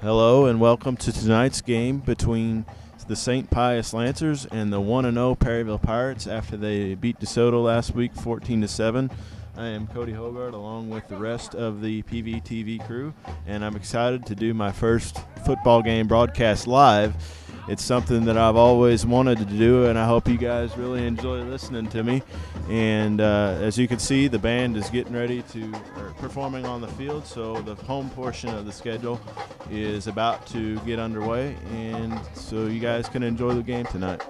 Hello and welcome to tonight's game between the St. Pius Lancers and the 1-0 Perryville Pirates after they beat DeSoto last week 14-7. I am Cody Hogart along with the rest of the PVTV crew, and I'm excited to do my first football game broadcast live. It's something that I've always wanted to do, and I hope you guys really enjoy listening to me. And as you can see, the band is getting ready to performing on the field, so the home portion of the schedule is about to get underway, and so you guys can enjoy the game tonight.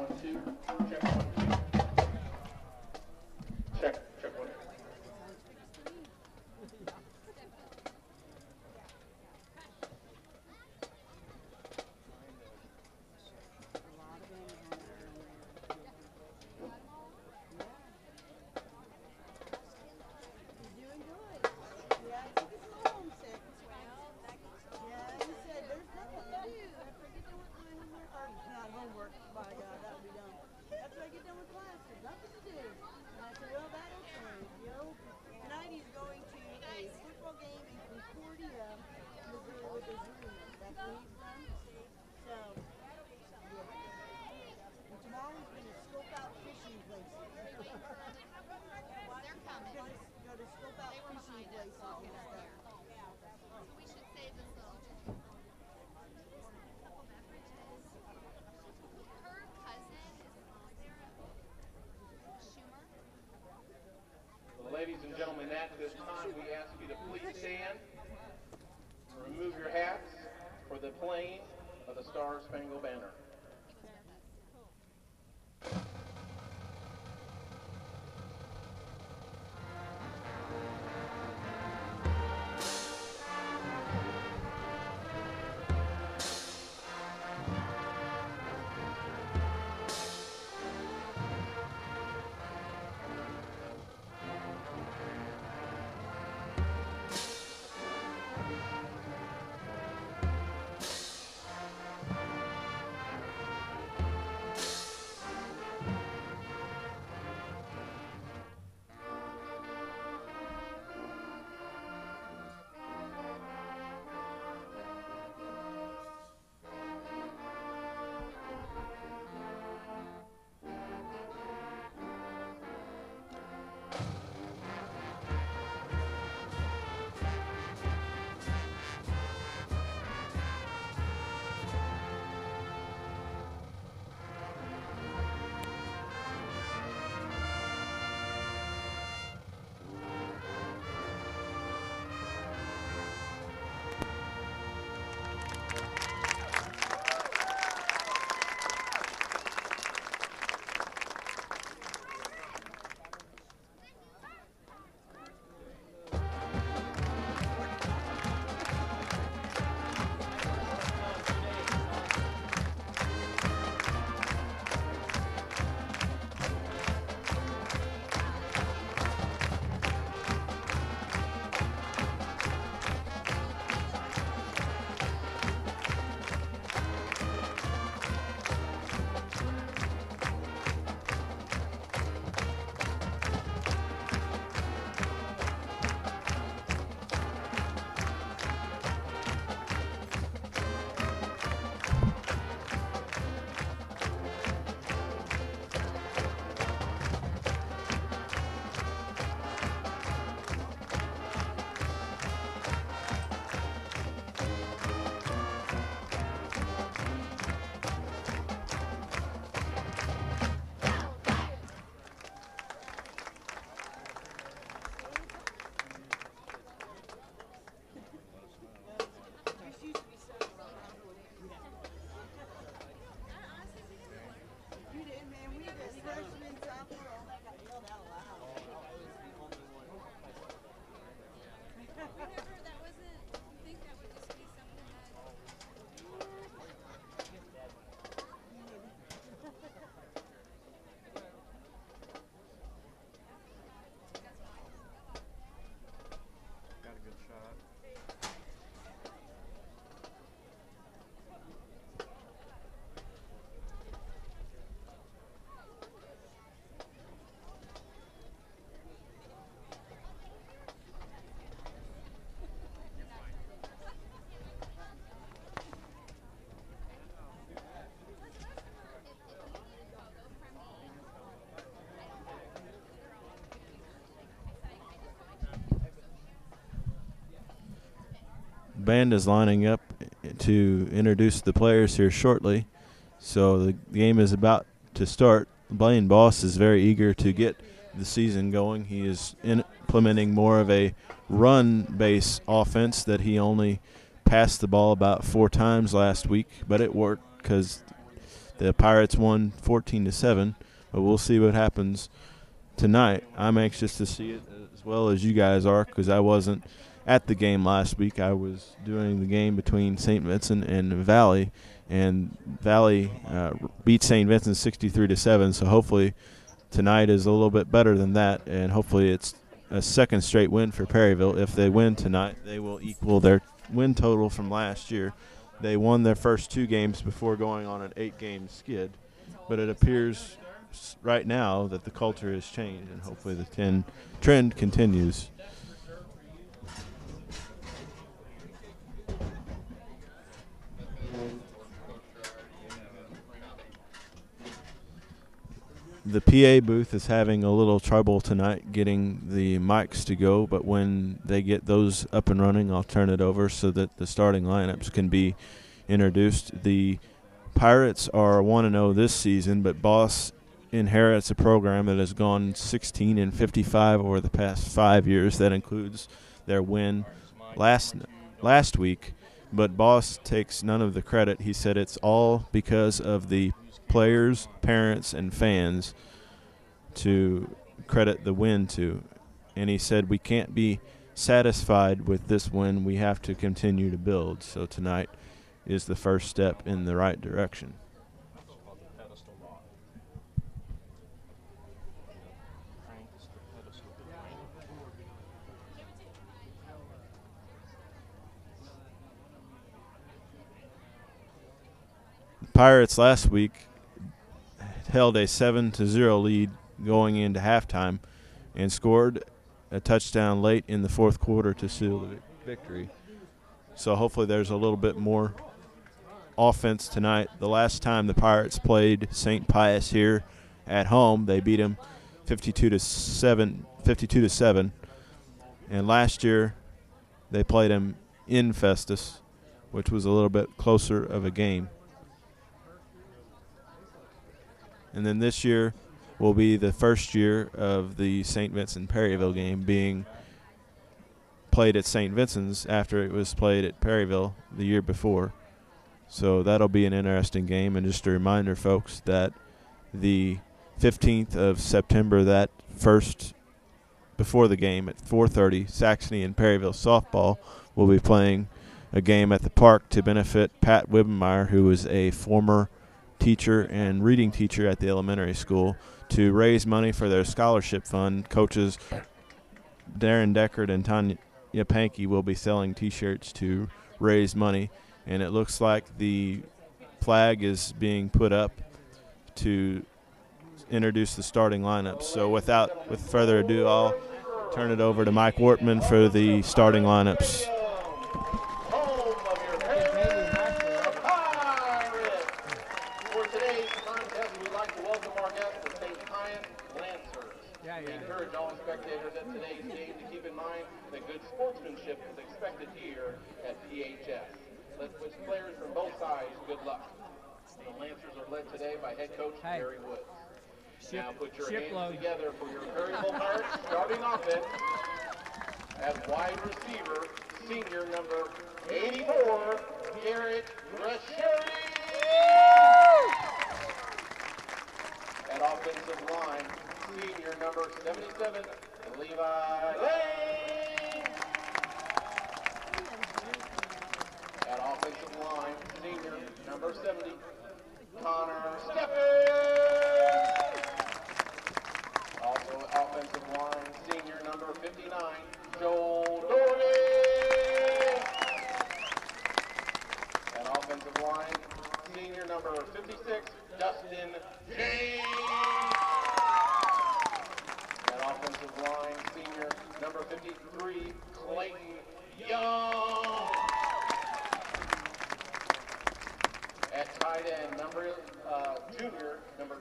Ladies and gentlemen, at this time we ask you to please stand, remove your hats for the playing of the Star-Spangled Banner. band is lining up to introduce the players here shortly. So the game is about to start. Blaine Boss is very eager to get the season going. He is implementing more of a run-based offense that he only passed the ball about 4 times last week, but it worked because the Pirates won 14-7. But we'll see what happens tonight. I'm anxious to see it as well as you guys are because I wasn't at the game last week. I was doing the game between St. Vincent and Valley, and Valley beat St. Vincent 63-7. So hopefully tonight is a little bit better than that, and hopefully it's a second straight win for Perryville. If they win tonight, they will equal their win total from last year. They won their first 2 games before going on an 8-game skid, but it appears right now that the culture has changed, and hopefully the trend continues. The PA booth is having a little trouble tonight getting the mics to go, but when they get those up and running, I'll turn it over so that the starting lineups can be introduced. The Pirates are 1-0 this season, but Boss inherits a program that has gone 16-55 over the past 5 years. That includes their win last week, but Boss takes none of the credit. He said it's all because of the players, parents, and fans to credit the win to. And he said we can't be satisfied with this win. We have to continue to build. So tonight is the first step in the right direction. The Pirates last week held a 7-0 lead going into halftime and scored a touchdown late in the fourth quarter to seal the victory. So hopefully there's a little bit more offense tonight. The last time the Pirates played St. Pius here at home, they beat them 52-7. And last year they played them in Festus, which was a little bit closer of a game. And then this year will be the first year of the St. Vincent Perryville game being played at St. Vincent's after it was played at Perryville the year before. So that'll be an interesting game. And just a reminder, folks, that the 15th of September, that first before the game at 4:30, Saxony and Perryville softball will be playing a game at the park to benefit Pat Wibbenmeyer, who was a former teacher and reading teacher at the elementary school, to raise money for their scholarship fund. Coaches Darren Deckard and Tanya Pankey will be selling T-shirts to raise money, and it looks like the flag is being put up to introduce the starting lineup. So with further ado, I'll turn it over to Mike Wortman for the starting lineups. Today's game to keep in mind that good sportsmanship is expected here at PHS. Let's wish players from both sides good luck. The Lancers are led today by head coach Barry Woods. Now put your hands together for your Perryville Pirates starting offense. As wide receiver, senior number 84, Garrett Rasheri. At offensive line, senior number 77, Levi Lane. At offensive line, senior number 70, Connor Steffen. Also at offensive line, senior number 59, Joel Doherty. At offensive line, senior number 56, Dustin James. Offensive line, senior number 53, Clayton Young. At tight end, junior number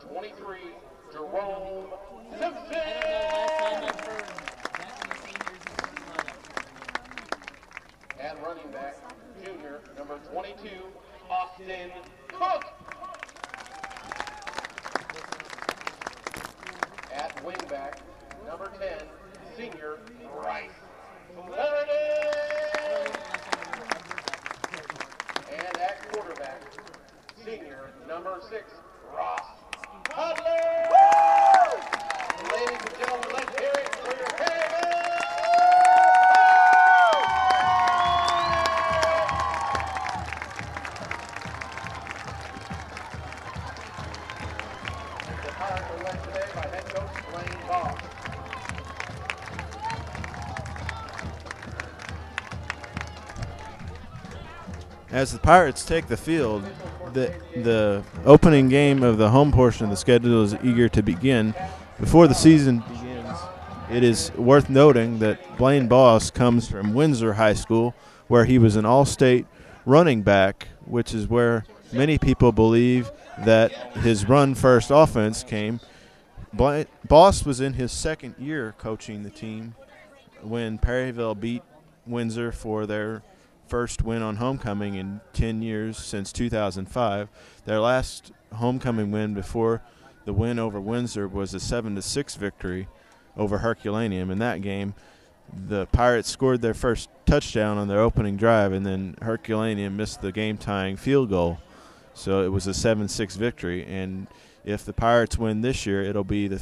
23, Jerome Simpson. At running back, junior, number 22, Austin Cook. At wingback, number 10, senior, Bryce Clarendon. And at quarterback, senior, number 6, Ross Hudler. Ladies and gentlemen, let's hear it for your Perryville. The Pirates are led today by head coach Blaine Ball. As the Pirates take the field, the opening game of the home portion of the schedule is eager to begin. Before the season begins, it is worth noting that Blaine Boss comes from Windsor High School, where he was an all-state running back, which is where many people believe that his run-first offense came. Boss was in his second year coaching the team when Perryville beat Windsor for their first win on homecoming in 10 years since 2005. Their last homecoming win before the win over Windsor was a 7-6 victory over Herculaneum. In that game, the Pirates scored their first touchdown on their opening drive, and then Herculaneum missed the game-tying field goal. So it was a 7-6 victory. And if the Pirates win this year, it'll be the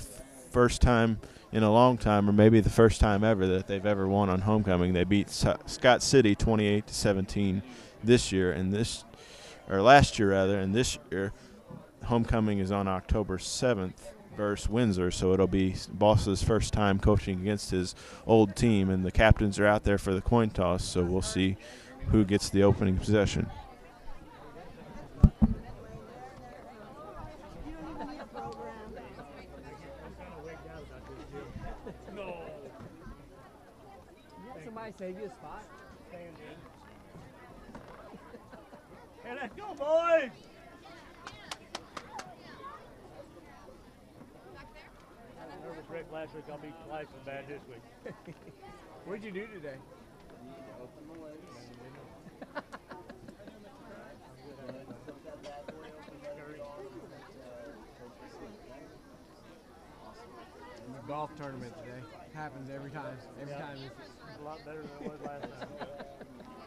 first time in a long time, or maybe the first time ever, that they've ever won on homecoming. They beat Scott City 28-17 this year, last year rather, and this year homecoming is on October 7th versus Windsor, so it'll be Boss's first time coaching against his old team, and the captains are out there for the coin toss, so we'll see who gets the opening possession. Somebody save you a spot? Hey, let's go, boys! Nervous wreck last week, I'll be twice as bad this week. What'd you do today? Open my legs. The golf tournament today. Happens every time. Every time. It's a lot better than it was last time.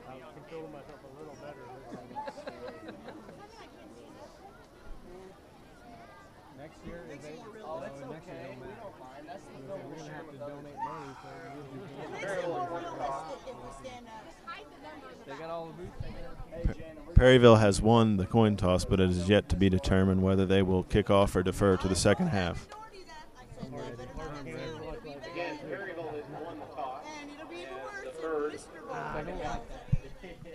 I was controlling myself a little better this time. Next year, if they, next year don't matter. We're going to have to donate money so they got all the boots. Perryville has won the coin toss, but it is yet to be determined whether they will kick off or defer to the second half. Again, Perryville has won the toss and deferred second half.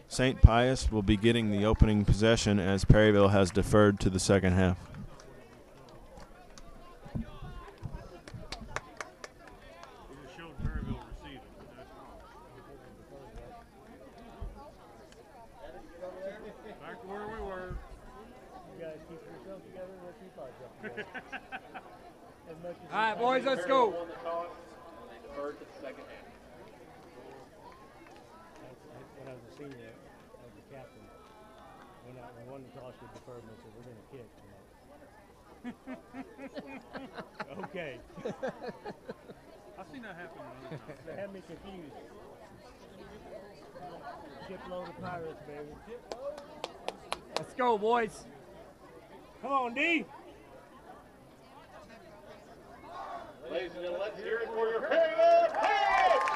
St. Pius will be getting the opening possession as Perryville has deferred to the second half. Back to where we were. You guys keep yourself together and we'll keep ourselves together. All right, boys, let's go. Won the toss and they deferred to the second half. When I was a senior, I was the captain. When I won the toss, we deferred and I said, we're going to kick. Okay. I've seen that happen. They had me confused. Shipload of Pirates, baby. Let's go, boys. Come on, D. Ladies and gentlemen, let's hear it for your Perryville Pirates!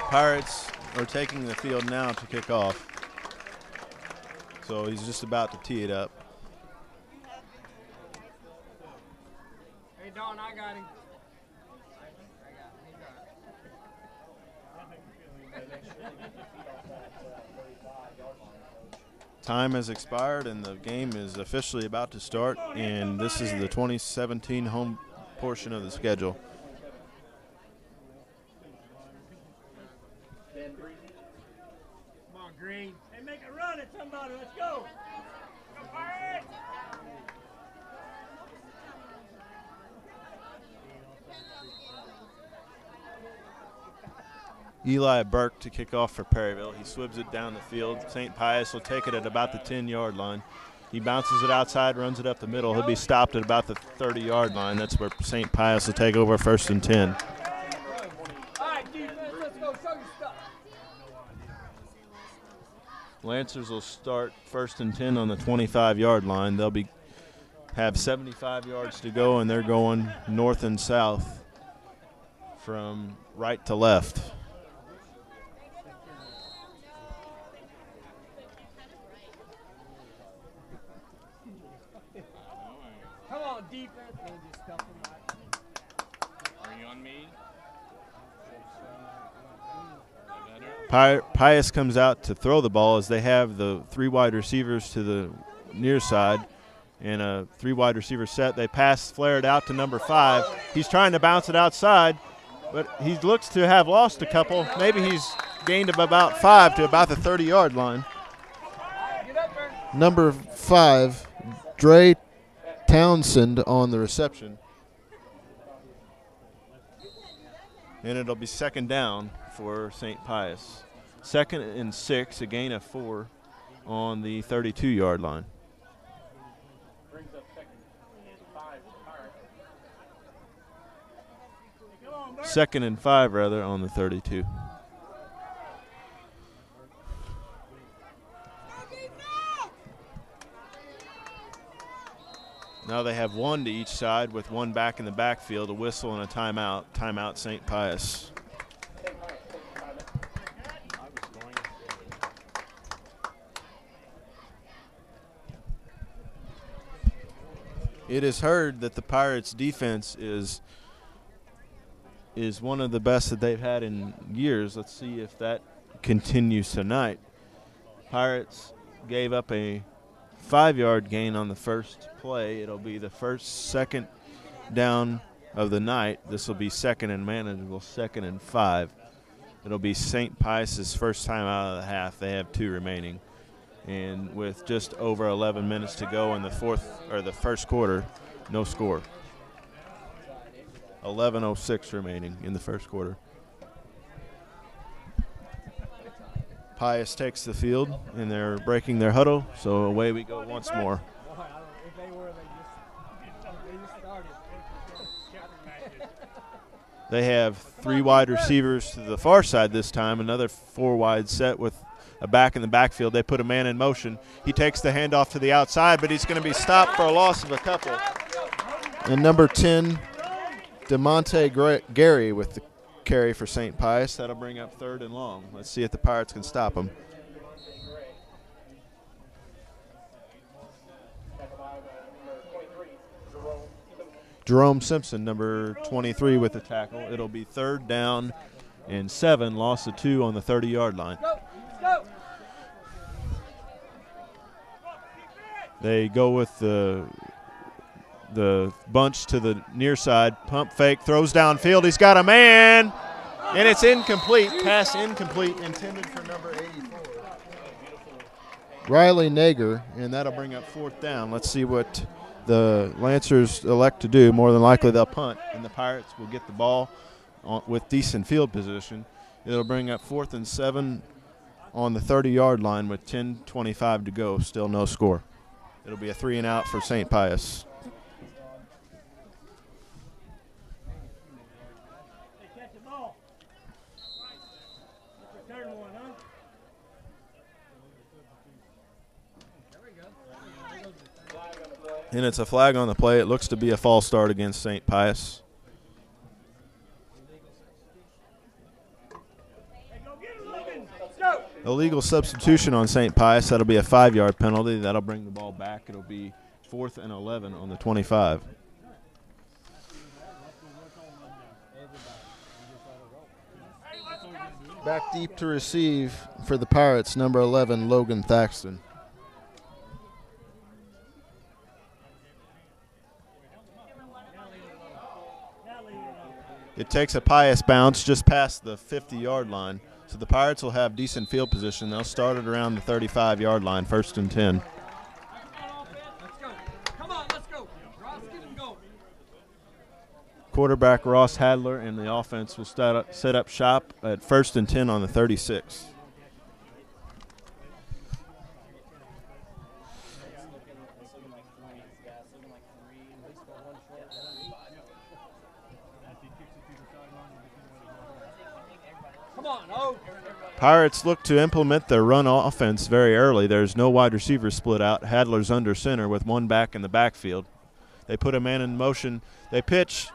Pirates are taking the field now to kick off. So he's just about to tee it up. Hey, Don, I got him. Time has expired and the game is officially about to start, and this is the 2017 home portion of the schedule. Come on, Green. Hey, make a run at somebody. Let's go. Go Pirates! Eli Burke to kick off for Perryville. He swibs it down the field. St. Pius will take it at about the 10-yard line. He bounces it outside, runs it up the middle. He'll be stopped at about the 30-yard line. That's where St. Pius will take over 1st and 10. Lancers will start 1st and 10 on the 25-yard line. They'll have 75 yards to go, and they're going north and south from right to left. Come on, defense. Are you on me? Pius comes out to throw the ball as they have the 3 wide receivers to the near side and a 3 wide receiver set. They pass flared out to number 5. He's trying to bounce it outside, but he looks to have lost a couple. Maybe he's gained about 5 to about the 30-yard line. Number 5, Dre Townsend on the reception. And it'll be 2nd down for St. Pius. 2nd and 6, a gain of 4 on the 32-yard line. Brings up 2nd and 5 for Pirates. 2nd and 5, rather, on the 32. Now they have 1 to each side with 1 back in the backfield, a whistle and a timeout. Timeout, St. Pius. It is heard that the Pirates' defense is one of the best that they've had in years. Let's see if that continues tonight. Pirates gave up a 5-yard gain on the first play. It'll be the second down of the night. This will be 2nd and manageable, 2nd and 5. It'll be St. Pius's first time out of the half. They have 2 remaining. And with just over 11 minutes to go in the first quarter, no score. 11:06 remaining in the first quarter. Pius takes the field, and they're breaking their huddle, so away we go once more. They have 3 wide receivers to the far side this time, another 4 wide set with a back in the backfield. They put a man in motion. He takes the handoff to the outside, but he's going to be stopped for a loss of a couple. And number 10, DeMonte Gary with the carry for St. Pius. That'll bring up 3rd and long. Let's see if the Pirates can stop him. Jerome Simpson, number 23, with the tackle. It'll be 3rd down and 7, loss of 2 on the 30-yard line. They go with the bunch to the near side. Pump fake, throws downfield. He's got a man, and it's incomplete. Pass incomplete, intended for number 84. Riley Nager, and that'll bring up 4th down. Let's see what the Lancers elect to do. More than likely they'll punt, and the Pirates will get the ball with decent field position. It'll bring up 4th and 7 on the 30-yard line with 10:25 to go. Still no score. It'll be a 3-and-out for St. Pius. And it's a flag on the play. It looks to be a false start against St. Pius. Illegal substitution on St. Pius. That'll be a 5-yard penalty. That'll bring the ball back. It'll be 4th and 11 on the 25. Back deep to receive for the Pirates, number 11, Logan Thaxton. It takes a Pius bounce just past the 50-yard line. So the Pirates will have decent field position. They'll start it around the 35-yard line, 1st and 10. quarterback Ross Hadler, and the offense will set up shop at 1st and 10 on the 36. Pirates look to implement their run offense very early. There's no wide receiver split out. Hadler's under center with one back in the backfield. They put a man in motion. They pitch,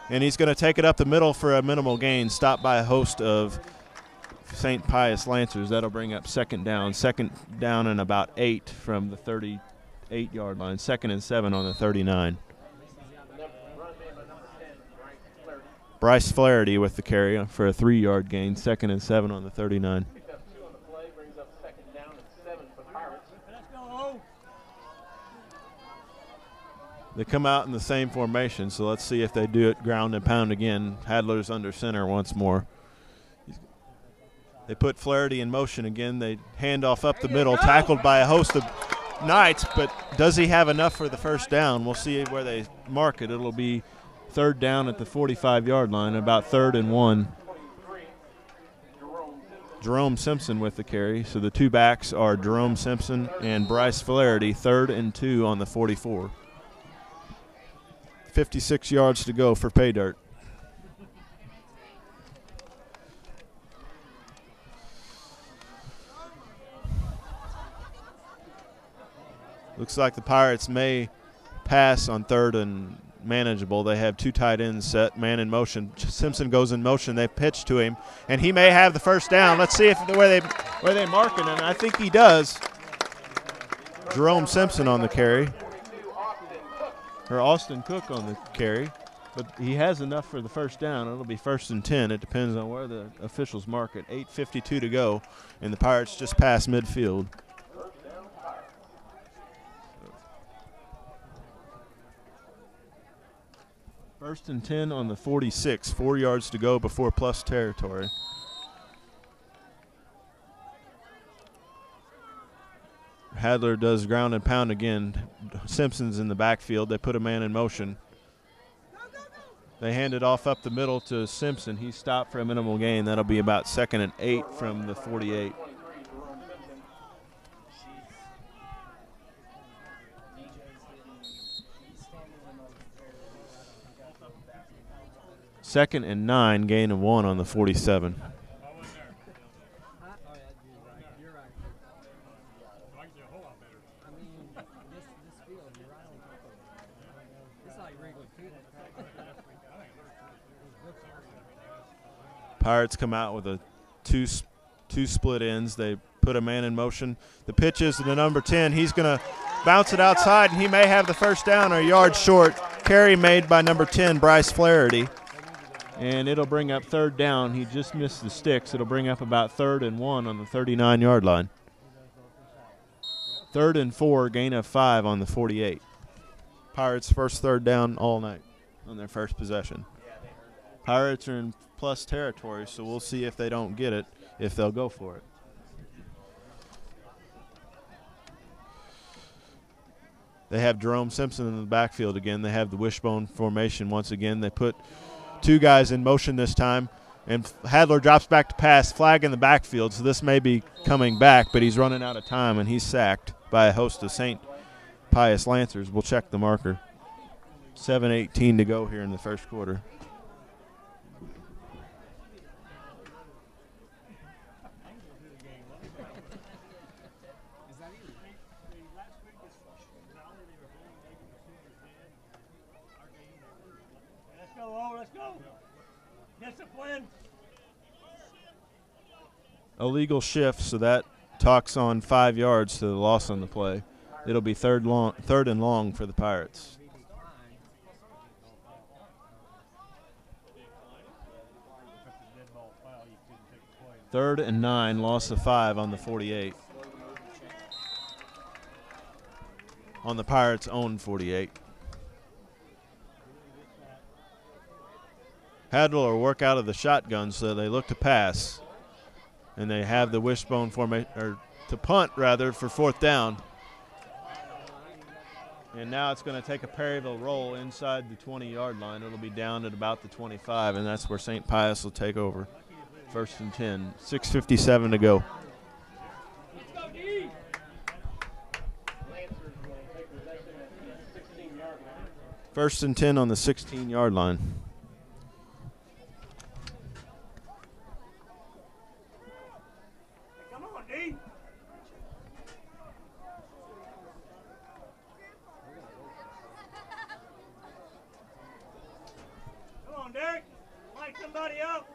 and he's going to take it up the middle for a minimal gain, stopped by a host of St. Pius Lancers. That'll bring up second down. Second down and about 8 from the 38-yard line. 2nd and 7 on the 39. Bryce Flaherty with the carry for a 3-yard gain. 2nd and 7 on the 39. They come out in the same formation, so let's see if they do it ground and pound again. Hadler's under center once more. They put Flaherty in motion again. They hand off up the middle, tackled by a host of Knights, but does he have enough for the first down? We'll see where they mark it. It'll be 3rd down at the 45-yard line, about 3rd and 1. Jerome Simpson with the carry. So the two backs are Jerome Simpson and Bryce Flaherty, 3rd and 2 on the 44. 56 yards to go for pay dirt. Looks like the Pirates may pass on 3rd and manageable. They have 2 tight ends set, man in motion. Simpson goes in motion. They pitch to him, and he may have the first down. Let's see if where they mark it, and I think he does. Jerome Simpson on the carry. Or Austin Cook on the carry, but he has enough for the first down. It'll be 1st and 10. It depends on where the officials mark it. 8:52 to go, and the Pirates just passed midfield. First and 10 on the 46. 4 yards to go before plus territory. Hadler does ground and pound again. Simpson's in the backfield. They put a man in motion. They hand it off up the middle to Simpson. He's stopped for a minimal gain. That'll be about 2nd and 8 from the 48. Second and 9, gain of 1 on the 47. Pirates come out with a two split ends. They put a man in motion. The pitch is to the number 10. He's going to bounce it outside, and he may have the first down or a yard short. Carry made by number 10, Bryce Flaherty. And it'll bring up 3rd down. He just missed the sticks. It'll bring up about 3rd and 1 on the 39-yard line. 3rd and 4, gain of 5 on the 48. Pirates' first 3rd down all night on their first possession. Pirates are in plus territory, so we'll see if they don't get it, if they'll go for it. They have Jerome Simpson in the backfield again. They have the wishbone formation once again. They put 2 guys in motion this time, and Hadler drops back to pass, flag in the backfield, so this may be coming back, but he's running out of time, and he's sacked by a host of St. Pius Lancers. We'll check the marker. 7:18 to go here in the first quarter. Let's go. Discipline. Illegal shift, so that talks on 5 yards to the loss on the play. It'll be 3rd and long for the Pirates. Third and 9, loss of 5 on the 48. On the Pirates' own 48. Hadler will work out of the shotgun, so they look to pass. And they have the wishbone formation, or to punt rather, for 4th down. And now it's going to take a Perryville roll inside the 20-yard line. It'll be down at about the 25, and that's where St. Pius will take over. 1st and 10, 6:57 to go. First and 10 on the 16-yard line. Come on, D. Come on, Derek. Light somebody up.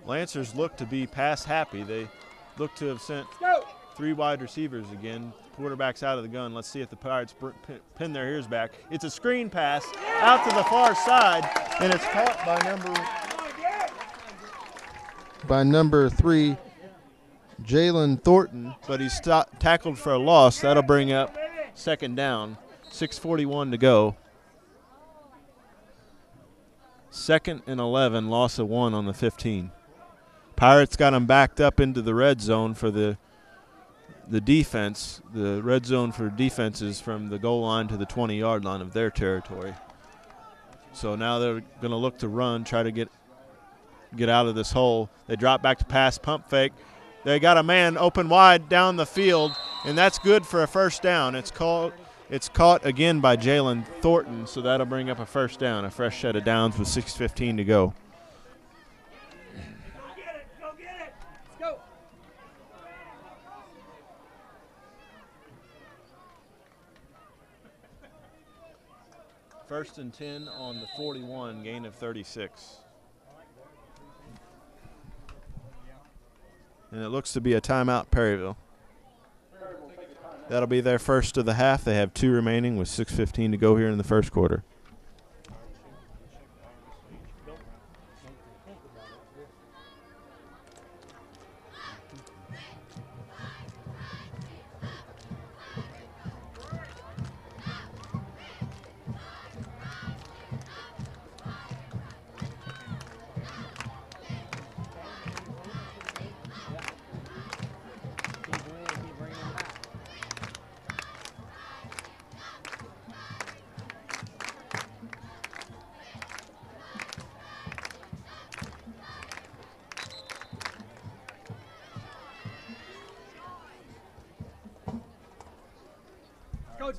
Lancers look to be pass happy. They look to have sent 3 wide receivers again. Quarterback's out of the gun. Let's see if the Pirates pin their ears back. It's a screen pass out to the far side, and it's caught by number 3, Jalen Thornton, but he's tackled for a loss. That'll bring up 2nd down. 6:41 to go. 2nd and 11, loss of 1 on the 15. Pirates got them backed up into the red zone for the defense. The red zone for defense is from the goal line to the 20-yard line of their territory. So now they're going to look to run, try to get out of this hole. They drop back to pass, pump fake. They got a man open wide down the field, and that's good for a 1st down. It's caught again by Jalen Thornton, so that'll bring up a 1st down, a fresh set of downs with 6:15 to go. Go get it. Let's go. 1st and 10 on the 41, gain of 36. And it looks to be a timeout, Perryville. That'll be their first of the half. They have 2 remaining with 6:15 to go here in the 1st quarter.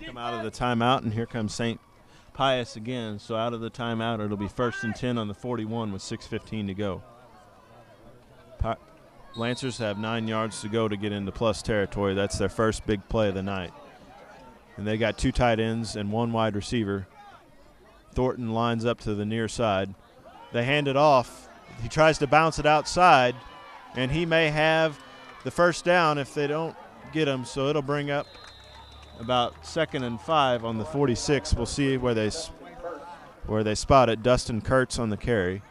Come out of the timeout, and here comes St. Pius again. So out of the timeout, it'll be 1st and 10 on the 41 with 6:15 to go. Lancers have 9 yards to go to get into plus territory. That's their first big play of the night. And they got 2 tight ends and 1 wide receiver. Thornton lines up to the near side. They hand it off. He tries to bounce it outside, and he may have the 1st down if they don't get him. So it'll bring up about 2nd and 5 on the 46. We'll see where they spot it. Dustin Kurtz on the carry.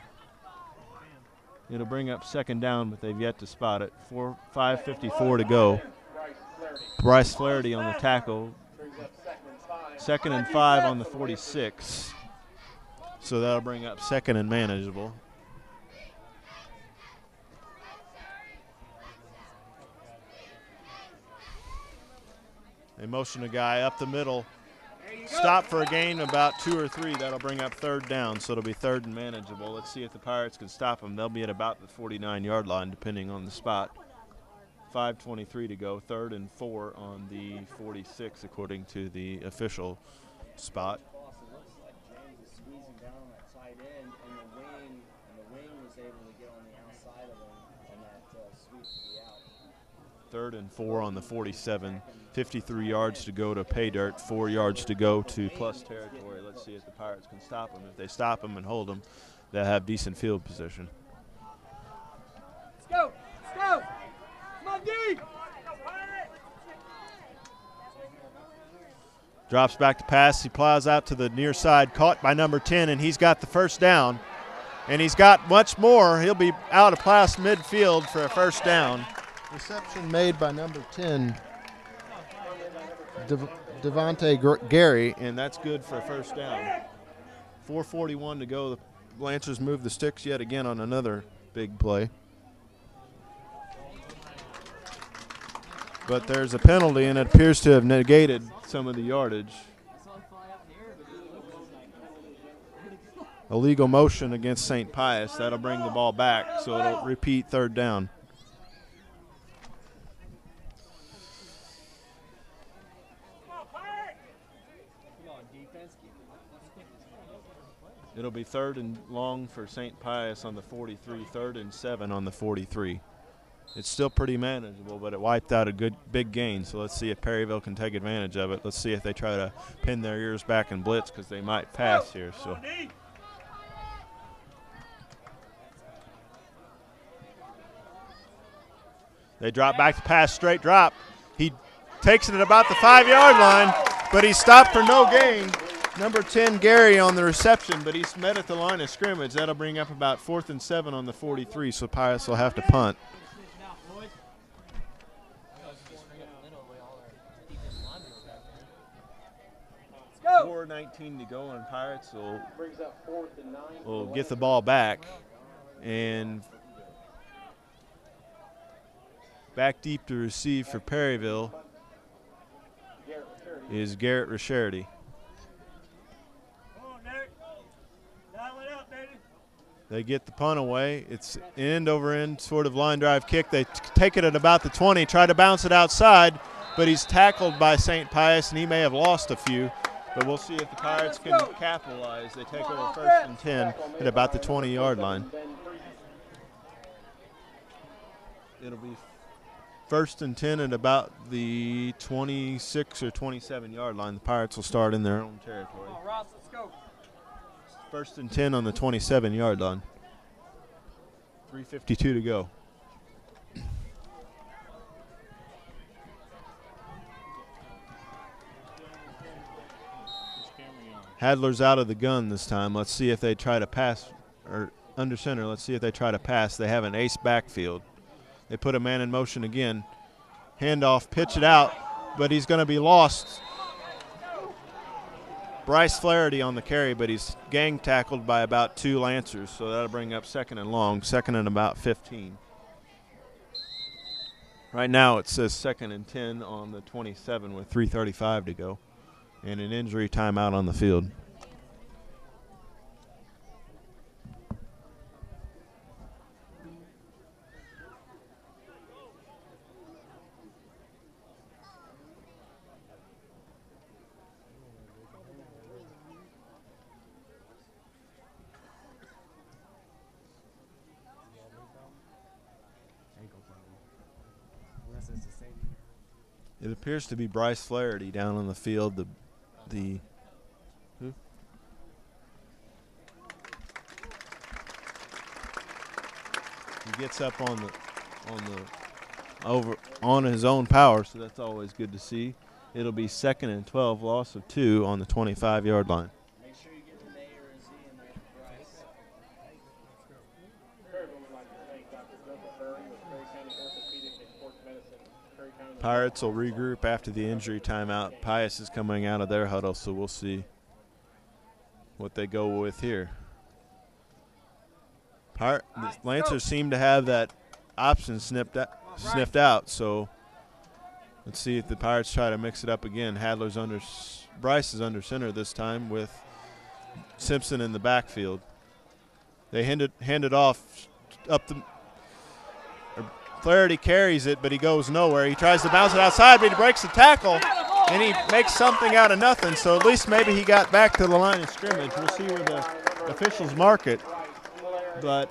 It'll bring up 2nd down, but they've yet to spot it. 5:54 to go. Bryce Flaherty on the tackle. 2nd and 5 on the 46. So that'll bring up 2nd and manageable. They motion a guy up the middle. Stop for a gain about 2 or 3. That'll bring up 3rd down, so it'll be 3rd and manageable. Let's see if the Pirates can stop them. They'll be at about the 49-yard line, depending on the spot. 5:23 to go. 3rd and 4 on the 46, according to the official spot. Third and 4 on the 47. 53 yards to go to pay dirt, 4 yards to go to plus territory. Let's see if the Pirates can stop them. If they stop them and hold them, they'll have decent field position. Let's go. Let's go. Come on, D. Drops back to pass. He plows out to the near side, caught by number 10, and he's got the 1st down. And he's got much more. He'll be out of past midfield for a 1st down. Reception made by number 10, Devontae Gary, and that's good for a 1st down. 4:41 to go. The Lancers move the sticks yet again on another big play. but there's a penalty, and it appears to have negated some of the yardage. Illegal motion against St. Pius. That'll bring the ball back, so it'll repeat third down. It'll be third and long for St. Pius on the 43, third and 7 on the 43. It's still pretty manageable, but it wiped out a good big gain, so let's see if Perryville can take advantage of it. Let's see if they try to pin their ears back and blitz, because they might pass here. So they drop back to pass, straight drop. He takes it at about the 5-yard line, but he's stopped for no gain. Number 10, Gary, on the reception, but he's met at the line of scrimmage. That'll bring up about 4th and 7 on the 43, so Pius will have to punt. 4:19 to go, and Pirates will get the ball back. And back deep to receive for Perryville is Garrett Rischerty. They get the punt away. It's end over end sort of line drive kick. They take it at about the 20, try to bounce it outside, but he's tackled by St. Pius, and he may have lost a few. But we'll see if the Pirates can capitalize. They take over 1st and 10 at about the 20-yard line. It'll be 1st and 10 at about the 26 or 27-yard line. The Pirates will start in their own territory. 1st and 10 on the 27-yard line. 3:52 to go. Hadler's out of the gun this time. Let's see if they try to pass, or under center. Let's see if they try to pass. They have an ace backfield. They put a man in motion again. Handoff, pitch it out, but he's going to be lost. Bryce Flaherty on the carry, but he's gang tackled by about 2 Lancers, so that'll bring up 2nd and long, 2nd and about 15. Right now it says 2nd and 10 on the 27 with 3:35 to go, and an injury timeout on the field. It appears to be Bryce Flaherty down on the field. Who? He gets up on his own power, so that's always good to see. It'll be 2nd and 12, loss of 2 on the 25-yard line. Make sure you get an A or a Z in there for Bryce. Pirates will regroup after the injury timeout. Pius is coming out of their huddle, so we'll see what they go with here. The Lancers seem to have that option sniffed out, so let's see if the Pirates try to mix it up again. Bryce is under center this time with Simpson in the backfield. They hand it off up the. Flaherty carries it, but he goes nowhere. He tries to bounce it outside, but he breaks the tackle, and he makes something out of nothing. So at least maybe he got back to the line of scrimmage. We'll see where the officials mark it. But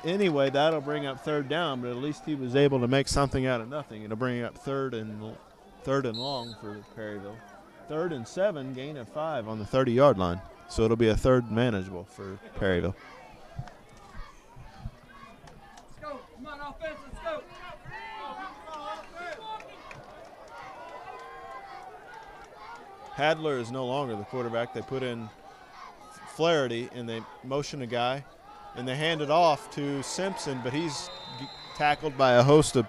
anyway, that'll bring up 3rd down, but at least he was able to make something out of nothing. It'll bring up 3rd and long for Perryville. 3rd and 7, gain of 5 on the 30-yard line. So it'll be a 3rd manageable for Perryville. Let's go. Come on, offense. Let's go. Hadler is no longer the quarterback. They put in Flaherty, and they motion a guy, and they hand it off to Simpson, but he's tackled by a host of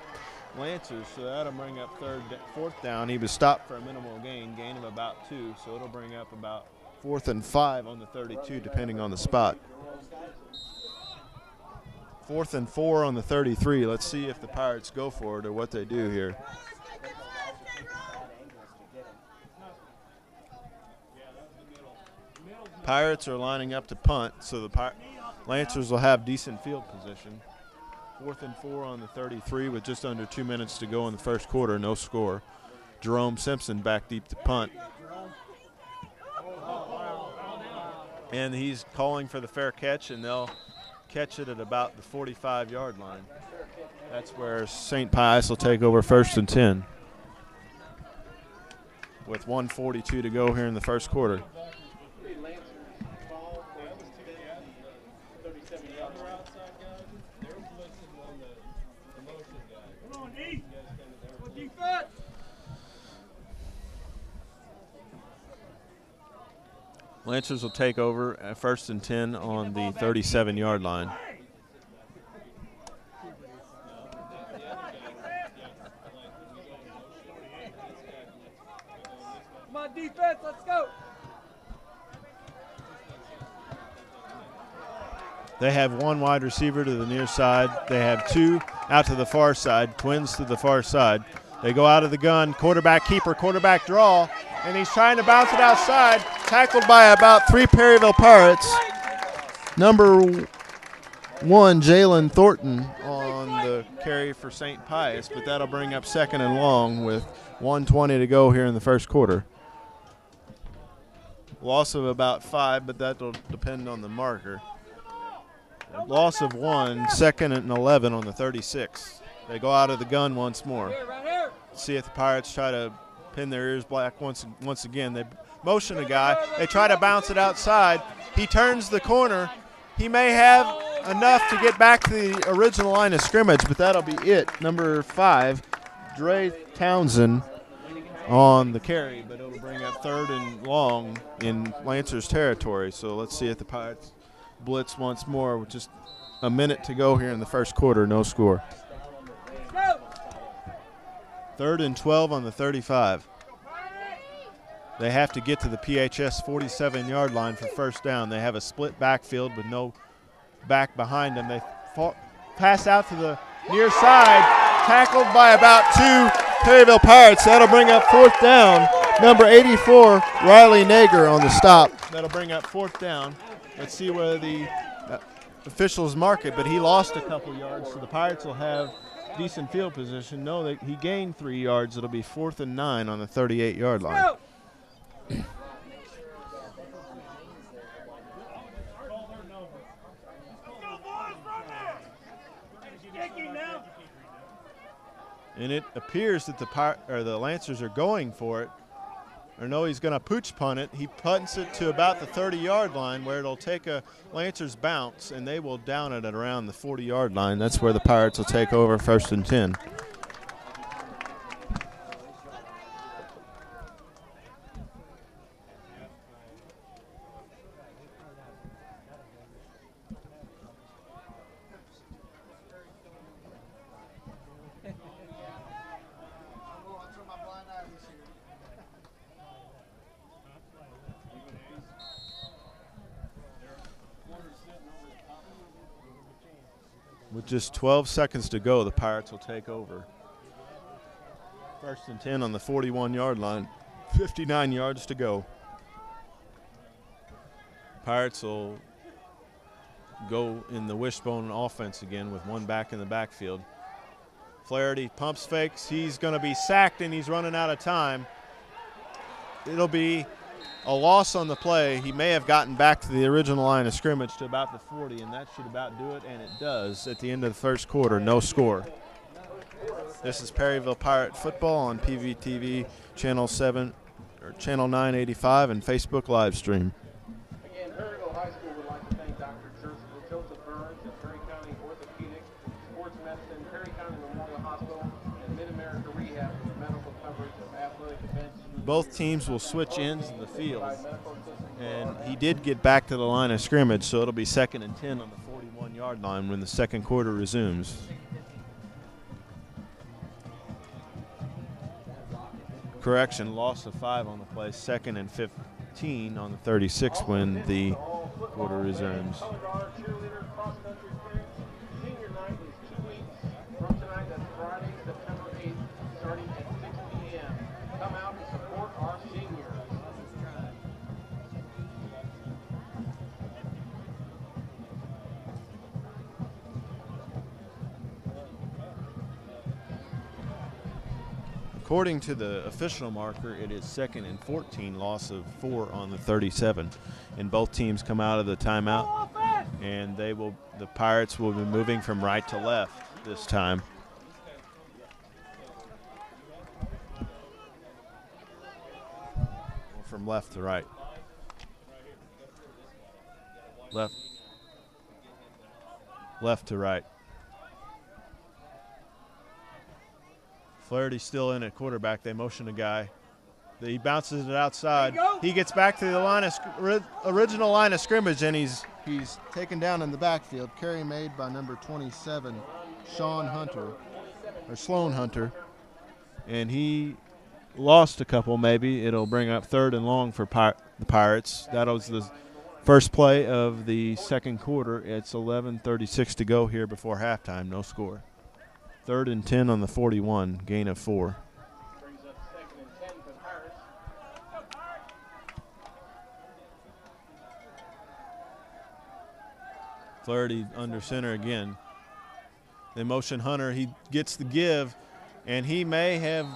Lancers, so that'll bring up 4th down. He was stopped for a minimal gain of about 2, so it'll bring up about 4th and 5 on the 32, depending on the spot. 4th and 4 on the 33. Let's see if the Pirates go for it or what they do here. Pirates are lining up to punt, so the Lancers will have decent field position. 4th and 4 on the 33 with just under 2 minutes to go in the first quarter, no score. Jerome Simpson back deep to punt. And he's calling for the fair catch, and they'll catch it at about the 45-yard line. That's where St. Pius will take over 1st and 10 with 1:42 to go here in the first quarter. Lancers will take over at 1st and 10 on the 37-yard line. Come on, defense, let's go. They have one wide receiver to the near side. They have two out to the far side, twins to the far side. They go out of the gun, quarterback keeper, quarterback draw, and he's trying to bounce it outside, tackled by about 3 Perryville Pirates. Number 1, Jalen Thornton on the carry for St. Pius, but that'll bring up 2nd and long with 1:20 to go here in the first quarter. Loss of about 5, but that'll depend on the marker. Loss of 1, 2nd and 11 on the 36. They go out of the gun once more. See if the Pirates try to pin their ears back once again. They motion a guy. They try to bounce it outside. He turns the corner. He may have enough to get back to the original line of scrimmage, but that'll be it. Number 5, Dre Townsend on the carry, but it'll bring up 3rd and long in Lancers territory. So let's see if the Pirates blitz once more with just a minute to go here in the first quarter, no score. 3rd and 12 on the 35. They have to get to the PHS 47-yard line for first down. They have a split backfield with no back behind them. They pass out to the near side, tackled by about 2 Perryville Pirates. That'll bring up 4th down. Number 84, Riley Nager on the stop. That'll bring up 4th down. Let's see whether the officials mark it, but he lost a couple yards, so the Pirates will have decent field position. No, he gained 3 yards. It'll be 4th and 9 on the 38-yard line. And it appears that the Lancers are going for it. Or no, he's going to pooch punt it. He punts it to about the 30-yard line where it'll take a Lancers bounce, and they will down it at around the 40-yard line. That's where the Pirates will take over 1st and 10. With just 12 seconds to go, the Pirates will take over. 1st and 10 on the 41-yard line, 59 yards to go. Pirates will go in the wishbone offense again with one back in the backfield. Flaherty pumps fakes. He's going to be sacked, and he's running out of time. It'll be a loss on the play. He may have gotten back to the original line of scrimmage to about the 40, and that should about do it, and it does at the end of the first quarter. No score. This is Perryville Pirate football on PVTV Channel 7 or Channel 985 and Facebook live stream. Again, Perryville High School would like to thank Dr. Joseph Burns at Perry County Orthopedic, Sports Medicine, Perry County Memorial Hospital, and Mid-America Rehab for the medical coverage of athletic events. Both teams will switch ends of the field, and he did get back to the line of scrimmage, so it'll be 2nd and 10 on the 41-yard line when the second quarter resumes. Correction, loss of 5 on the play, 2nd and 15 on the 36 when the quarter resumes. Senior night is 2 weeks from tonight. That's Friday, September 8th, starting at 6 p.m. Come out and support our seniors. According to the official marker, it is 2nd and 14, loss of 4 on the 37. And both teams come out of the timeout, and the Pirates will be moving from right to left this time. Or from left to right. Left to right. Flaherty's still in at quarterback. They motion a guy. He bounces it outside. He gets back to the original line of scrimmage, and he's taken down in the backfield. Carry made by number 27, Sloan Hunter. And he lost a couple maybe. It'll bring up 3rd and long for the Pirates. That was the first play of the second quarter. It's 11:36 to go here before halftime. No score. 3rd and 10 on the 41, gain of 4. Brings up 2nd and 10 for the Pirates. Flaherty under center again. They motion Hunter. He gets the give, and he may have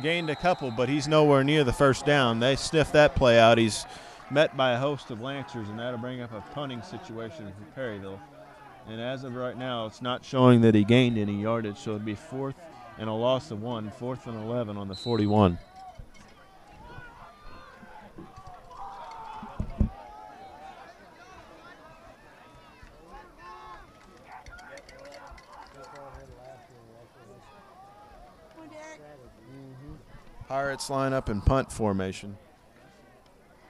gained a couple, but he's nowhere near the first down. They sniff that play out. He's met by a host of Lancers, and that'll bring up a punting situation for Perryville. And as of right now, it's not showing that he gained any yardage, so it'd be 4th and a loss of 1, 4th and 11 on the 41. Pirates line up in punt formation.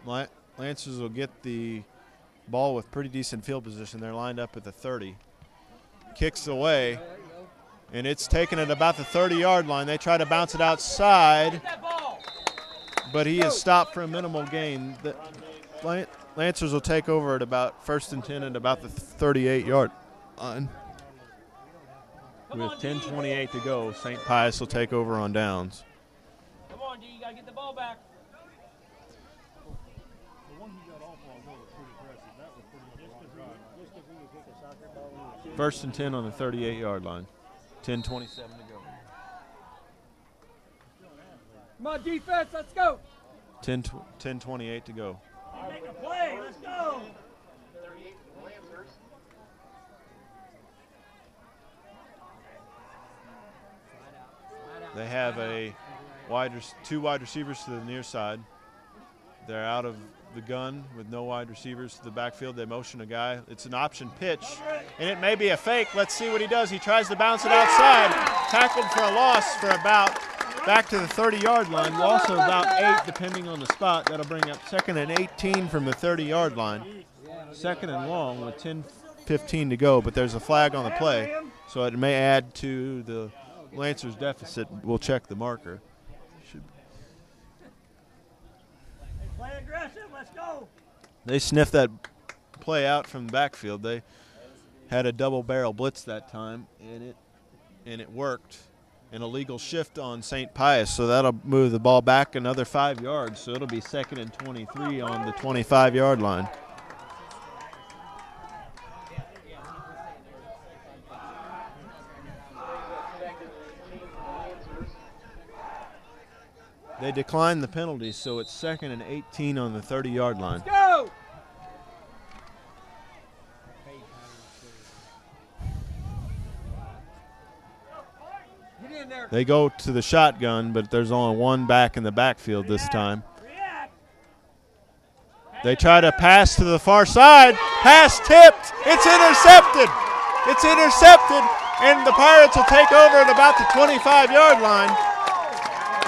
Lancers will get the ball with pretty decent field position. They're lined up at the 30. Kicks away, and it's taken at about the 30-yard line. They try to bounce it outside, but he is stopped for a minimal gain. The Lancers will take over at about 1st and 10 at about the 38-yard line. With 10:28 to go, St. Pius will take over on downs. Come on, D, you got to get the ball back. First and 10 on the 38-yard line. 10:27 to go. Come on, defense, let's go. 10:28 to go. Make a play, let's go. 38 for the Lancers. They have two wide receivers to the near side. They're out of the gun with no wide receivers to the backfield. They motion a guy. It's an option pitch, and it may be a fake. Let's see what he does. He tries to bounce it outside. Tackled for a loss for about back to the 30-yard line. Loss of about 8 depending on the spot. That'll bring up 2nd and 18 from the 30-yard line. 2nd and long with 10:15 to go, but there's a flag on the play, so it may add to the Lancers' deficit. We'll check the marker. Play aggressive, let's go. They sniffed that play out from the backfield. They had a double barrel blitz that time, and it worked. An illegal shift on St. Pius, so that'll move the ball back another 5 yards. So it'll be 2nd and 23 on the 25-yard line. They declined the penalty, so it's 2nd and 18 on the 30-yard line. Let's go. Get in there. They go to the shotgun, but there's only one back in the backfield this time. They try to pass to the far side. Pass tipped. It's intercepted. It's intercepted, and the Pirates will take over at about the 25-yard line.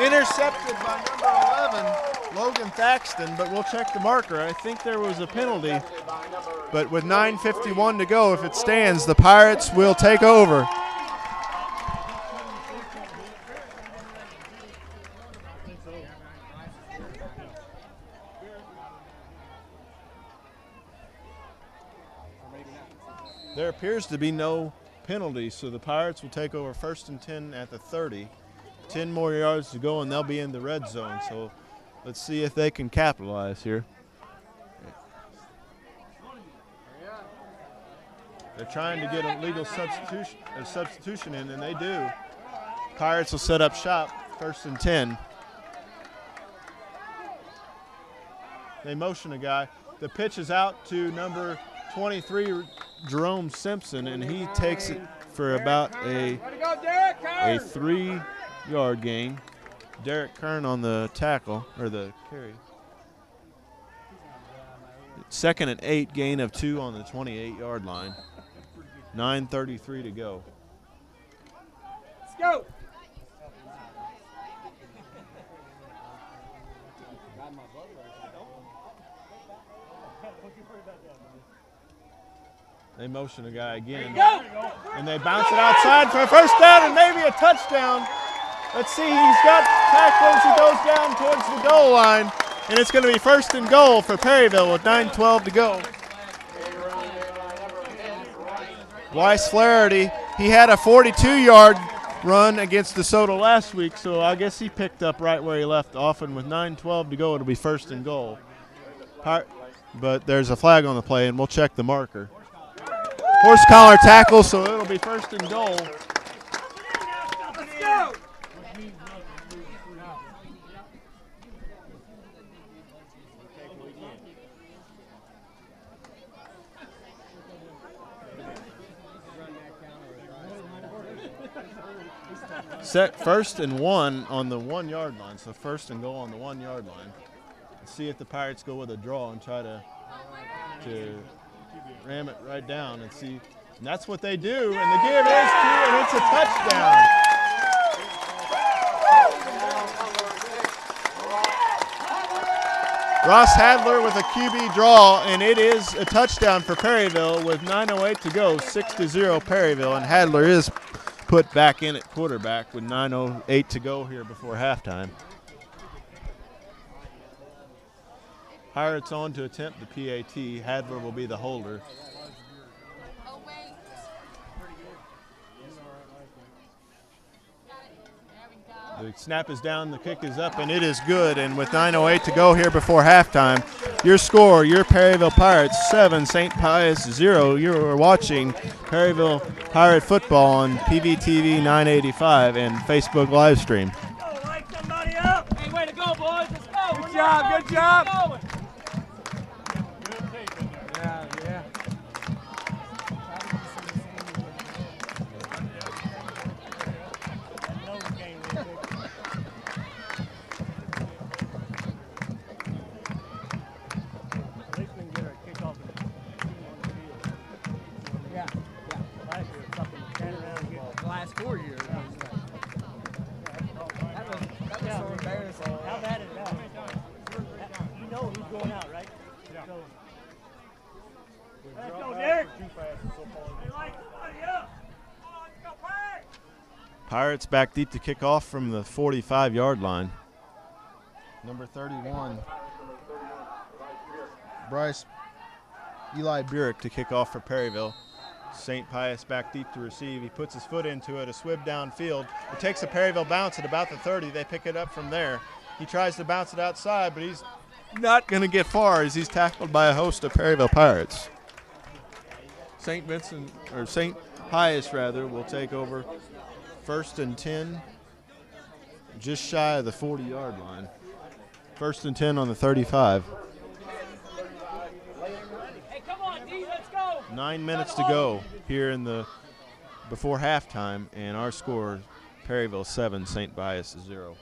Intercepted by number 11, Logan Thaxton, but we'll check the marker. I think there was a penalty, but with 9:51 to go, if it stands, the Pirates will take over. There appears to be no penalty, so the Pirates will take over 1st and 10 at the 30. 10 more yards to go, and they'll be in the red zone. So let's see if they can capitalize here. They're trying to get a legal substitution in, and they do. Pirates will set up shop. first and 10. They motion a guy. The pitch is out to number 23, Jerome Simpson, and he takes it for about a 3-yard gain. Derek Kern on the tackle, or the carry. 2nd and 8, gain of 2 on the 28-yard line. 9:33 to go. Let's go. They motion a guy again, and they bounce it outside for a first down and maybe a touchdown. Let's see, he's got tacklers. He goes down towards the goal line, and it's going to be 1st and goal for Perryville with 9:12 to go. Bryce Flaherty, he had a 42-yard run against DeSoto last week, so I guess he picked up right where he left off, and with 9:12 to go, it'll be 1st and goal. But there's a flag on the play, and we'll check the marker. Horse collar tackle, so it'll be 1st and goal. Let's go. Set 1st and 1 on the 1-yard line, so 1st and goal on the 1-yard line. Let's see if the Pirates go with a draw and try to ram it right down and see. And that's what they do, and the give is 2, and it's a touchdown. Ross Hadler with a QB draw, and it is a touchdown for Perryville with 9:08 to go, 6-0 Perryville, and Hadler is put back in at quarterback with 9:08 to go here before halftime. Pirates on to attempt the PAT. Hadler will be the holder. The snap is down, the kick is up, and it is good. And with 9:08 to go here before halftime, your score, your Perryville Pirates 7, St. Pius 0. You are watching Perryville Pirate Football on PVTV 985 and Facebook live stream. Light somebody up. Hey, way to go, boys. Let's go. Good job. Good job. Yeah, yeah. Last 4 years. That was so embarrassing. How bad is that? You know who's going out, right? Yeah. Let's go, Derek. Pirates back deep to kick off from the 45-yard line. Number 31, Eli Burek to kick off for Perryville. St. Pius back deep to receive. He puts his foot into it, a swib downfield. It takes a Perryville bounce at about the 30. They pick it up from there. He tries to bounce it outside, but he's not going to get far as he's tackled by a host of Perryville Pirates. St. Pius will take over 1st and 10, just shy of the 40-yard line. 1st and 10 on the 35. 9 minutes to go here before halftime, and our score, Perryville 7, St. Pius 0.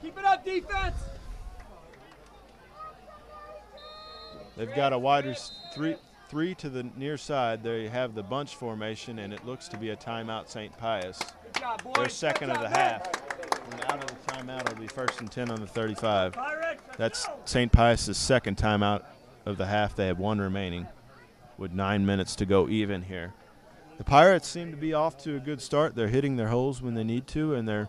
Keep it up, defense. They've got a wide three to the near side. They have the bunch formation, and it looks to be a timeout, St. Pius. They're second of the half. And out of the timeout, it'll be 1st and 10 on the 35. That's St. Pius' second timeout of the half. They have one remaining with 9 minutes to go even here. The Pirates seem to be off to a good start. They're hitting their holes when they need to, and they're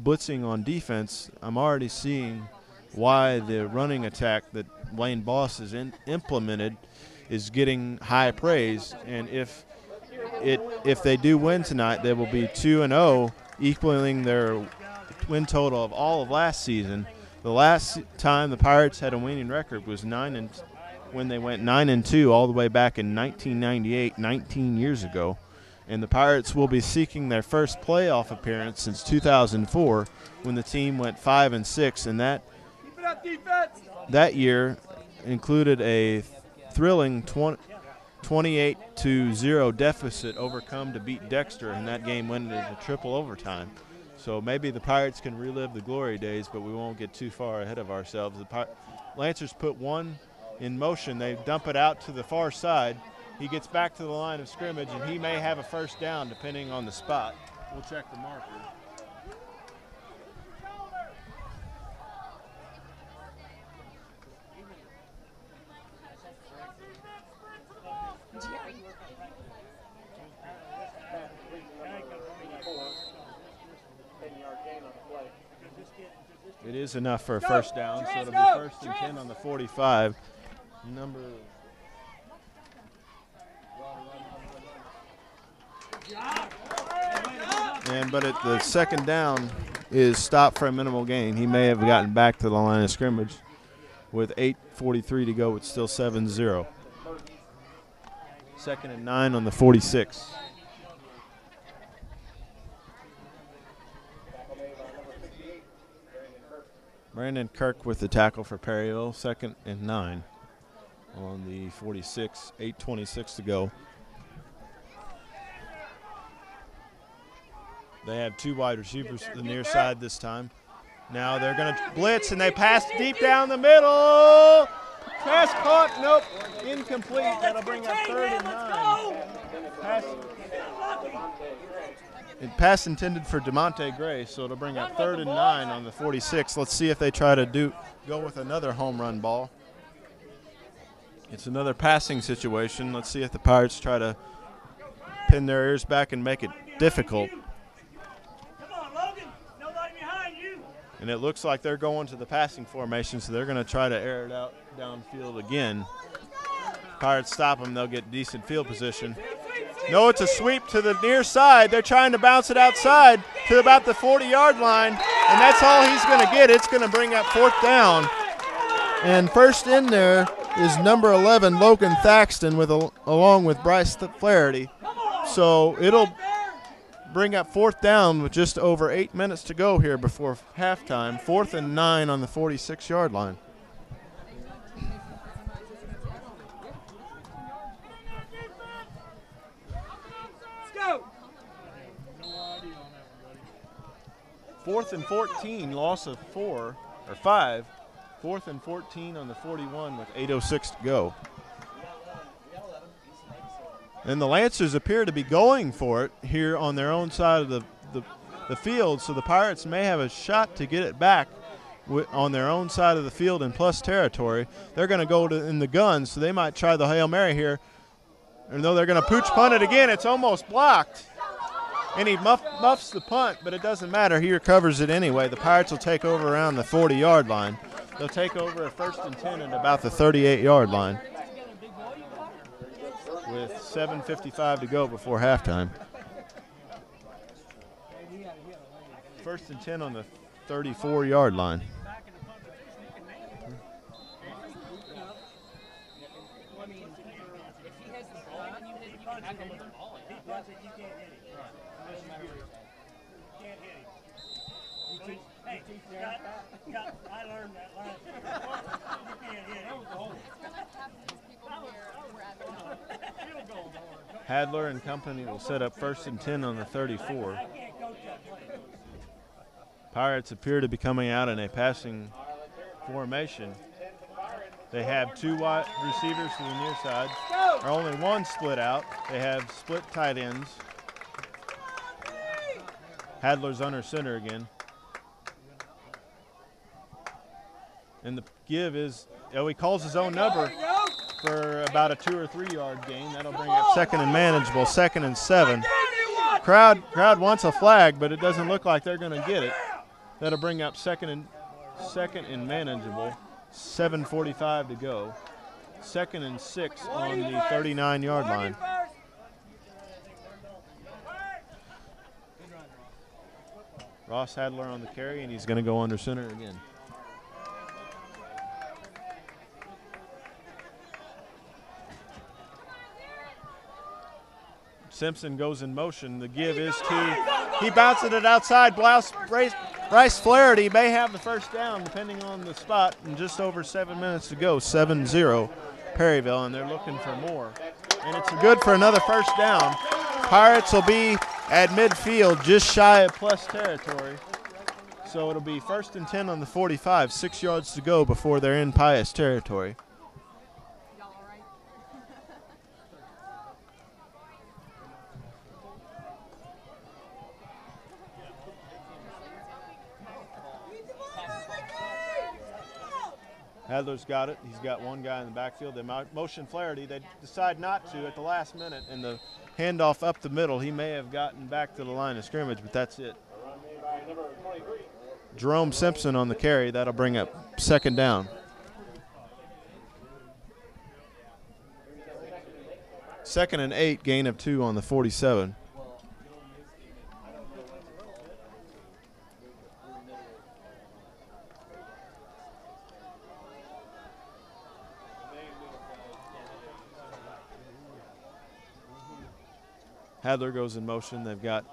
blitzing on defense. I'm already seeing why the running attack that Blaine Boss has implemented is getting high praise. And if they do win tonight, they will be 2-0, equaling their win total of all of last season. The last time the Pirates had a winning record was 9-2 when they went 9-2 all the way back in 1998, 19 years ago. And the Pirates will be seeking their first playoff appearance since 2004 when the team went 5-6, and that year included a thrilling 28-0 deficit overcome to beat Dexter, and that game went into triple overtime. So maybe the Pirates can relive the glory days, but we won't get too far ahead of ourselves. The Lancers put one in motion. They dump it out to the far side. He gets back to the line of scrimmage, and he may have a first down depending on the spot. We'll check the marker. It is enough for a first down, so it'll be 1st and 10 on the 45. But the second down is stopped for a minimal gain. He may have gotten back to the line of scrimmage with 8:43 to go. It's still 7-0. 2nd and 9 on the 46. Brandon Kirk with the tackle for Perryville. 2nd and 9 on the 46. 8:26 to go. They have 2 wide receivers to the near side this time. Now they're going to blitz, and they pass deep down the middle. Pass caught. Nope. Incomplete. That'll bring up 3rd and 9. Pass intended for DeMonte Gray, so it'll bring up 3rd and 9 on the 46. Let's see if they try to go with another home run ball. It's another passing situation. Let's see if the Pirates try to pin their ears back and make it difficult. And it looks like they're going to the passing formation, so they're going to try to air it out downfield again. Pirates stop them, they'll get decent field position. No, it's a sweep to the near side. They're trying to bounce it outside to about the 40-yard line, and that's all he's going to get. It's going to bring up 4th down. And first in there is number 11, Logan Thaxton, along with Bryce Flaherty. So it'll bring up 4th down with just over 8 minutes to go here before halftime. 4th and 9 on the 46-yard line. Let's go. 4th and 14, loss of 5. 4th and 14 on the 41 with 8:06 to go. And the Lancers appear to be going for it here on their own side of the field, so the Pirates may have a shot to get it back on their own side of the field in plus territory. They're going to go in the gun, so they might try the Hail Mary here. And though they're going to pooch punt it again, it's almost blocked. And he muffs the punt, but it doesn't matter. He recovers it anyway. The Pirates will take over around the 40-yard line. They'll take over at 1st and 10 at about the 38-yard line, with 7:55 to go before halftime. 1st and 10 on the 34-yard line. I learned that last year. You can't hit it. Hadler and company will set up 1st and 10 on the 34. Pirates appear to be coming out in a passing formation. They have 2 wide receivers to the near side, or only 1 split out. They have split tight ends. Hadler's under center again. And the give is, he calls his own number for about a 2 or 3 yard gain. That'll bring up 2nd and manageable, 2nd and 7. Crowd wants a flag, but it doesn't look like they're going to get it. That'll bring up 2nd and manageable, 7:45 to go. 2nd and 6 on the 39-yard line. Ross Hadler on the carry, and he's going to go under center again. Simpson goes in motion. The give is to, he bounces it outside. Bryce Flaherty may have the first down depending on the spot, and just over 7 minutes to go, 7-0 Perryville, and they're looking for more. And it's good for another first down. Pirates will be at midfield just shy of plus territory. So it'll be 1st and 10 on the 45, 6 yards to go before they're in Pius territory. Adler's got it. He's got one guy in the backfield. They motion Flaherty. They decide not to at the last minute, and the handoff up the middle. He may have gotten back to the line of scrimmage, but that's it. Jerome Simpson on the carry. That'll bring up 2nd down. 2nd and 8, gain of 2 on the 47. Hadler goes in motion. They got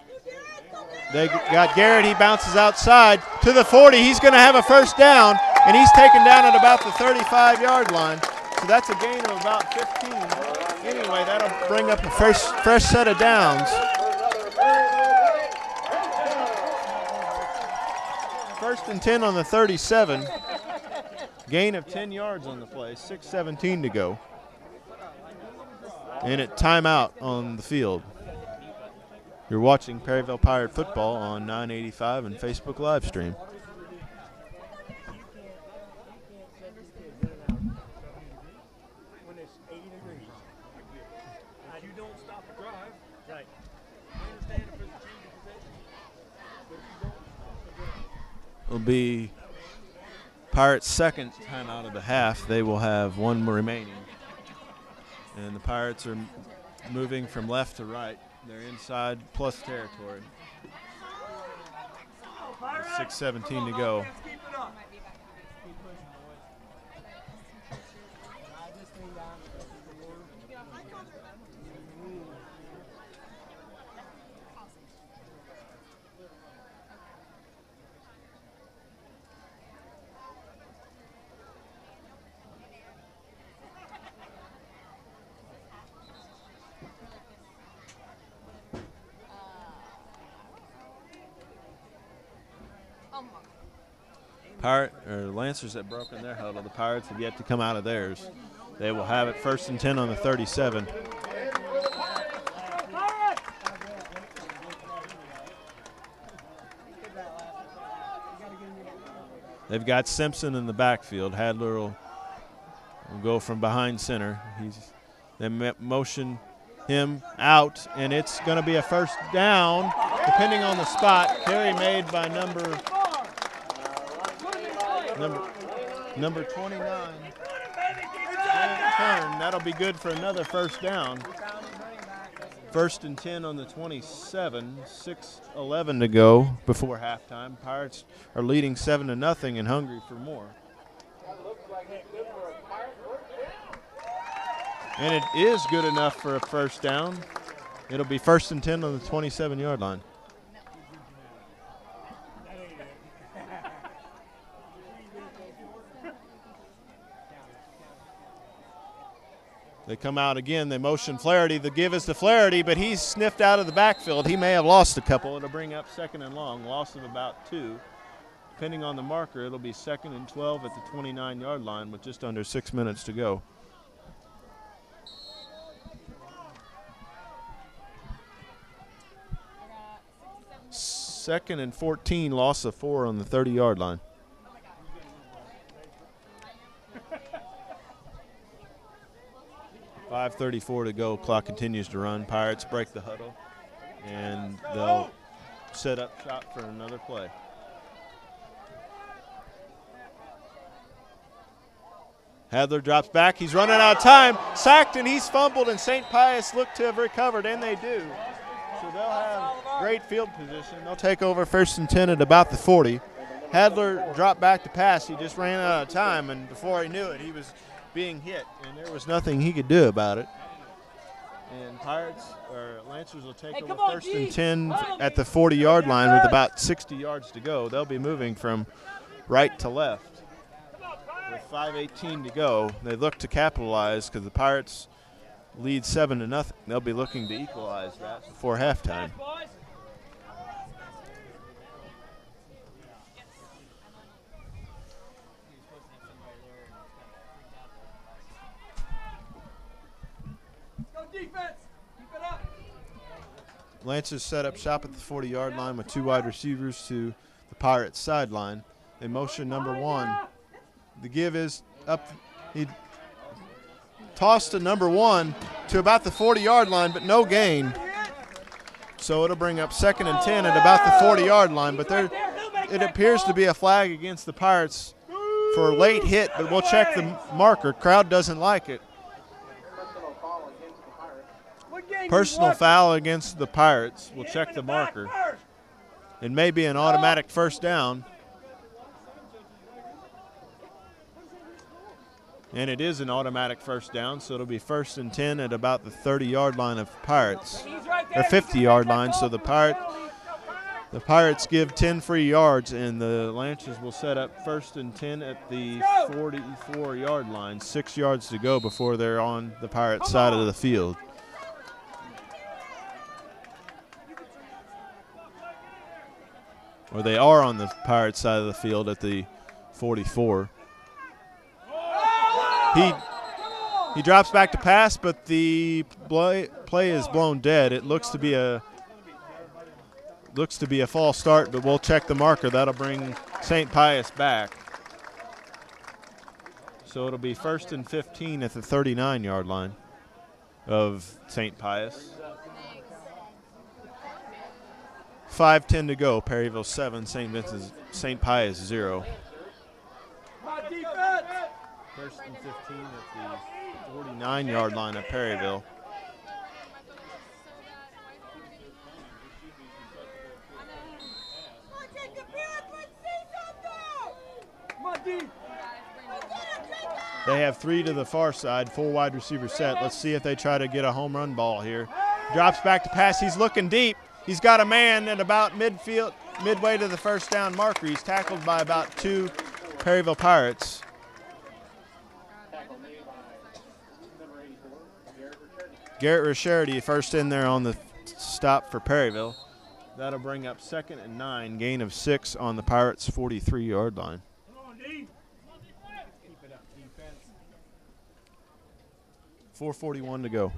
Garrett. He bounces outside to the 40. He's going to have a first down, and he's taken down at about the 35-yard line. So that's a gain of about 15. Anyway, that'll bring up a fresh set of downs. 1st and 10 on the 37. Gain of 10 yards on the play. 6:17 to go. And a timeout on the field. You're watching Perryville Pirate football on 985 and Facebook live stream. When it's 80 degrees. You don't stop the drive. Right. I understand if there's a change of possession, but if you don't stop the drive. It'll be Pirates' 2nd timeout of the half. They will have one remaining. And the Pirates are moving from left to right. They're inside plus territory. 6:17 to go. Lancers have broken their huddle. The Pirates have yet to come out of theirs. They will have it 1st and 10 on the 37. They've got Simpson in the backfield. Hadler will go from behind center. They motion him out, and it's going to be a first down, depending on the spot. Carry made by number 29. Turn. That'll be good for another first down. 1st and 10 on the 27. 6:11 to go before halftime. Pirates are leading 7-0 and hungry for more. And it is good enough for a first down. It'll be 1st and 10 on the 27-yard line. They come out again. They motion Flaherty. The give is to Flaherty, but he's sniffed out of the backfield. He may have lost a couple. It'll bring up 2nd and long. Loss of about 2. Depending on the marker, it'll be 2nd and 12 at the 29-yard line with just under 6 minutes to go. Second and 14, loss of 4 on the 30-yard line. .534 to go. Clock continues to run. Pirates break the huddle, and they'll set up shop for another play. Hadler drops back. He's running out of time. Sacked, and he's fumbled, and St. Pius look to have recovered, and they do. So they'll have great field position. They'll take over 1st and 10 at about the 40. Hadler dropped back to pass. He just ran out of time, and before he knew it, he was being hit, and there was nothing he could do about it. And Lancers will take Hey, over come on, first D. and 10 Follow me. at the 40-yard line with about 60 yards to go. They'll be moving from right to left with 5:18 to go. They look to capitalize because the Pirates lead 7-0. They'll be looking to equalize that before halftime. Go defense. Keep it up. Lancers set up shop at the 40-yard line with 2 wide receivers to the Pirates sideline. They motion number 1. The give is up. He tossed to number 1 to about the 40-yard line, but no gain. So it'll bring up 2nd and 10 at about the 40-yard line. But it appears to be a flag against the Pirates for a late hit, but we'll check the marker. Crowd doesn't like it. Personal foul against the Pirates. We'll check the marker. It may be an automatic first down. And it is an automatic first down, so it'll be 1st and 10 at about the 30-yard line of Pirates, or 50-yard line. So the Pirates give 10 free yards, and the Lancers will set up 1st and 10 at the 44-yard line. 6 yards to go before they're on the Pirates side of the field. Or they are on the Pirates side of the field at the 44. He drops back to pass, but the play is blown dead. It looks to be a false start, but we'll check the marker. That'll bring St. Pius back. So it'll be 1st and 15 at the 39-yard line of St. Pius. 5:10 to go. Perryville 7, St. Pius 0. 1st and 15 at the 49-yard line of Perryville. They have 3 to the far side, 4 wide receiver set. Let's see if they try to get a home run ball here. Drops back to pass. He's looking deep. He's got a man at about midfield, midway to the first down marker. He's tackled by about 2 Perryville Pirates. Garrett Rischerity first in there on the stop for Perryville. That'll bring up 2nd and 9, gain of 6 on the Pirates' 43-yard line. 4:41 to go.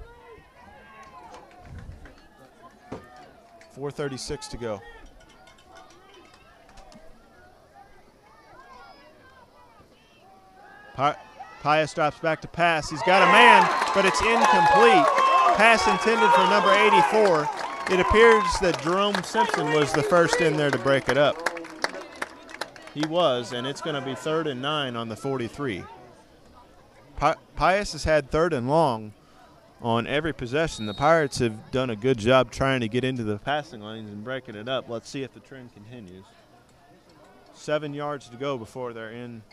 4:36 to go. Pius drops back to pass. He's got a man, but it's incomplete. Pass intended for number 84. It appears that Jerome Simpson was the first in there to break it up. He was, and it's going to be 3rd and 9 on the 43. Pius has had 3rd and long on every possession. The Pirates have done a good job trying to get into the passing lanes and breaking it up. Let's see if the trend continues. 7 yards to go before they're in,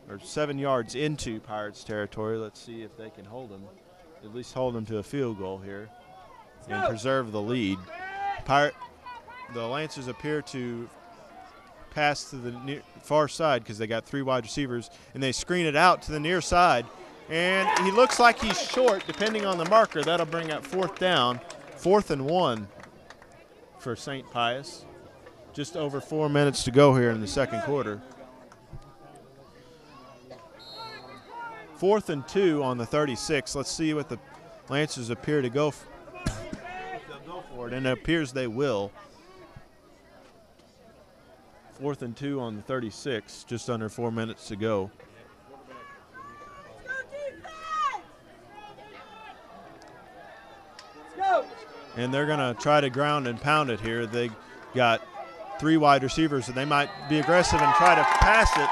or 7 yards into Pirates territory. Let's see if they can hold them, at least hold them to a field goal here and preserve the lead. The Lancers appear to pass to the far side because they got 3 wide receivers, and they screen it out to the near side. And he looks like he's short, depending on the marker. That'll bring up 4th down, 4th and 1 for St. Pius. Just over 4 minutes to go here in the second quarter. 4th and 2 on the 36. Let's see what the Lancers appear to go for. They'll go for it, and it appears they will. 4th and 2 on the 36, just under 4 minutes to go. And they're going to try to ground and pound it here. They got 3 wide receivers, and they might be aggressive and try to pass it,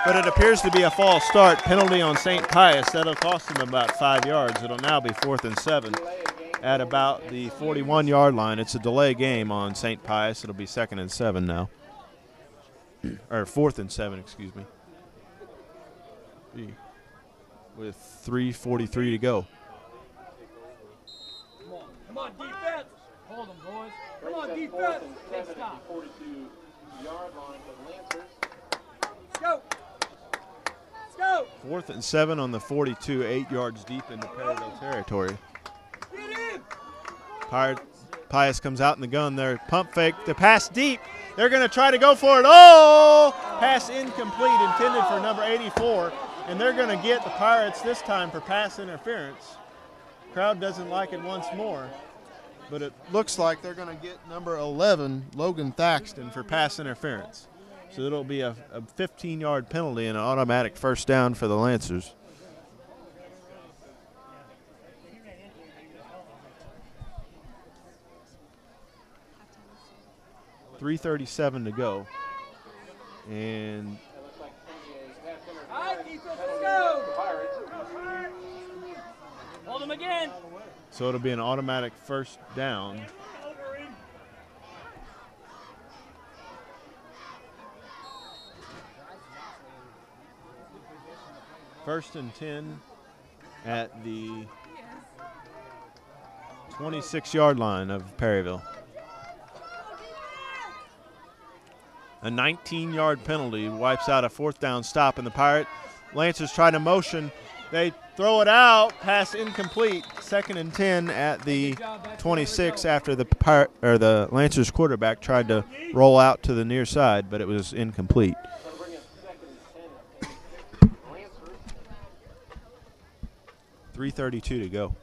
but it appears to be a false start. Penalty on St. Pius. That'll cost them about 5 yards. It'll now be 4th and 7 at about the 41-yard line. It's a delay game on St. Pius. It'll be 2nd and 7 now. Or 4th and 7, excuse me. With 3:43 to go. Come on, defense. Hold them, boys. Come on, Brings up defense. 4th and Big 7 stop. at the 42-yard line for the Lancers. Let's go. Let's go. 4th and 7 on the 42, 8 yards deep into Perryville territory. Get in. Pius comes out in the gun there. Pump fake. The pass deep. They're going to try to go for it. Oh! Pass incomplete, intended for number 84. And they're going to get the Pirates this time for pass interference. Crowd doesn't like it once more. But it looks like they're going to get number 11, Logan Thaxton, for pass interference. So it'll be a 15-yard penalty and an automatic first down for the Lancers. .337 to go. And All right, defense, let's go. Hold them again. so it'll be an automatic first down. First and 10 at the 26-yard line of Perryville. A 19-yard penalty wipes out a fourth down stop, and the Lancers try to motion. They throw it out, pass incomplete. 2nd and 10 at the 26 after the Lancers quarterback tried to roll out to the near side, but it was incomplete. 3:32 to go.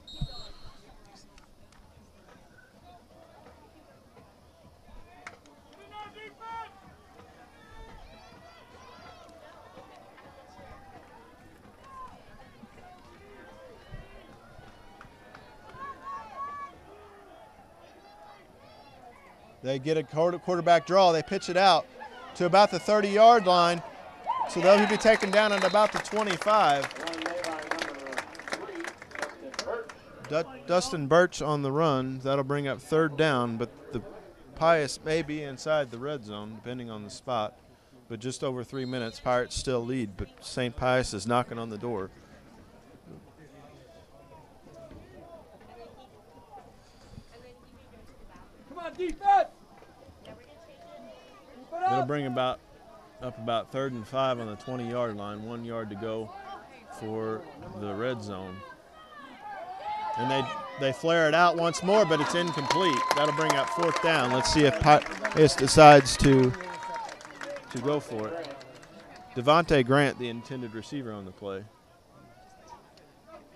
They get a quarterback draw. They pitch it out to about the 30-yard line. So they'll be taken down at about the 25. Dustin Birch on the run. That'll bring up 3rd down, but the Pius may be inside the red zone, depending on the spot. But just over 3 minutes, Pirates still lead, but St. Pius is knocking on the door. Come on, defense. It'll bring up about 3rd and 5 on the 20-yard line, 1 yard to go for the red zone. And they flare it out once more, but it's incomplete. That'll bring up 4th down. Let's see if Pius decides to go for it. Devontae Grant, the intended receiver on the play.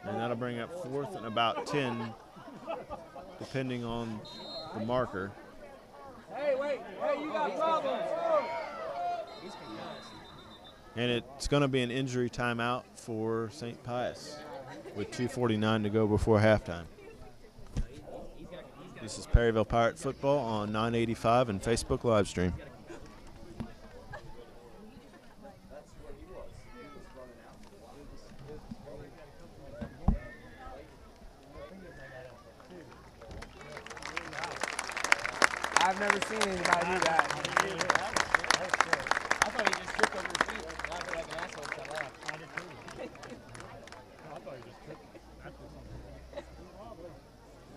And that'll bring up 4th and about 10, depending on the marker. Hey, wait. Hey, you got problems. And it's going to be an injury timeout for St. Pius with 2:49 to go before halftime. This is Perryville Pirate football on 985 and Facebook live stream. I've never seen anybody do that. I thought he just tripped over his feet. I feel like an asshole because I laughed. I did too. I thought he just tripped after something.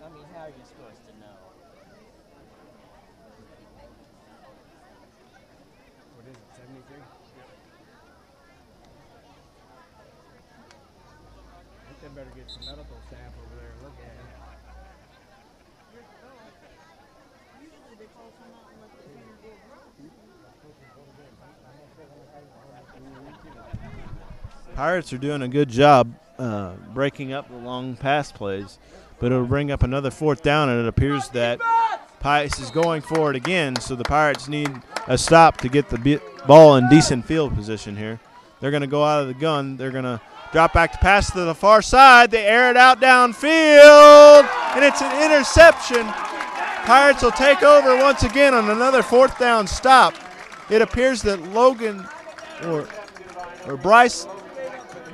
I mean, how are you supposed to know? What is it, 73? I think they better get some medical staff over there and look at him. Pirates are doing a good job breaking up the long pass plays, but it'll bring up another 4th down, and it appears that Pius is going for it again, so the Pirates need a stop to get the ball in decent field position here. They're going to go out of the gun. They're going to drop back to pass to the far side. They air it out downfield, and it's an interception. Pirates will take over once again on another 4th down stop. It appears that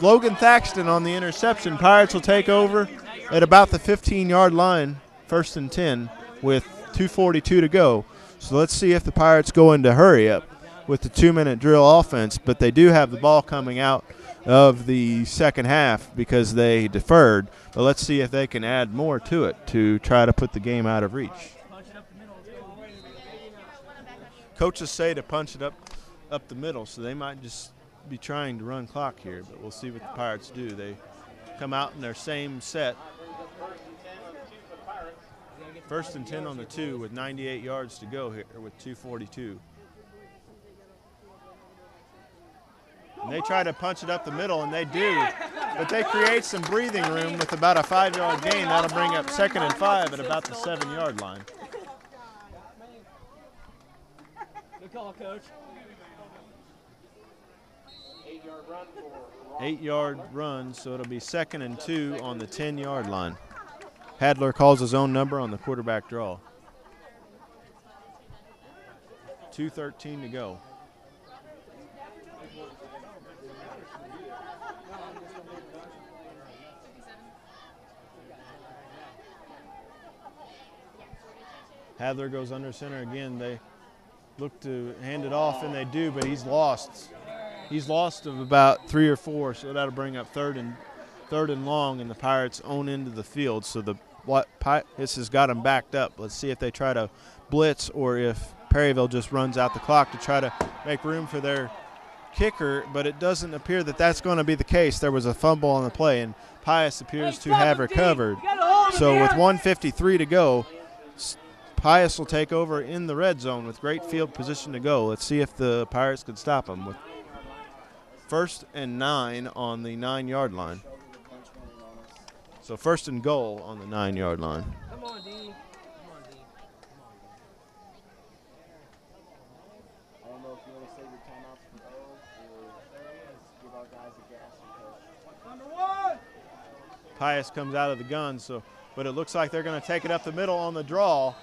Logan Thaxton on the interception. Pirates will take over at about the 15-yard line, 1st and 10, with 2:42 to go. So let's see if the Pirates go into hurry up with the 2-minute drill offense, but they do have the ball coming out of the second half because they deferred. But let's see if they can add more to it to try to put the game out of reach. Coaches say to punch it up the middle, so they might just be trying to run clock here, but we'll see what the Pirates do. They come out in their same set. 1st and 10 on the 2 with 98 yards to go here with 2:42. And they try to punch it up the middle, and they do. But they create some breathing room with about a 5-yard gain. That'll bring up 2nd and 5 at about the 7-yard line. Good call, Coach. 8-yard run for 8-yard run, so it'll be 2nd and 2 on the 10-yard line. Hadler calls his own number on the quarterback draw. 2:13 to go. Hadler goes under center again. They look to hand it off, and they do, but he's lost. He's lost of about 3 or 4, so that'll bring up third and long, and the Pirates own into the field. So this has got them backed up. Let's see if they try to blitz or if Perryville just runs out the clock to try to make room for their kicker, but it doesn't appear that that's going to be the case. There was a fumble on the play, and Pius appears to have recovered. So with 1:53 to go, Pius will take over in the red zone with great field position to go. Let's see if the Pirates can stop him with 1st and 9 on the 9-yard line. So 1st and goal on the 9-yard line. Come on, D. Come on, D. I don't know if you want to save your timeouts from O or give our guys a gas. Number 1. Pius comes out of the gun, but it looks like they're going to take it up the middle on the draw.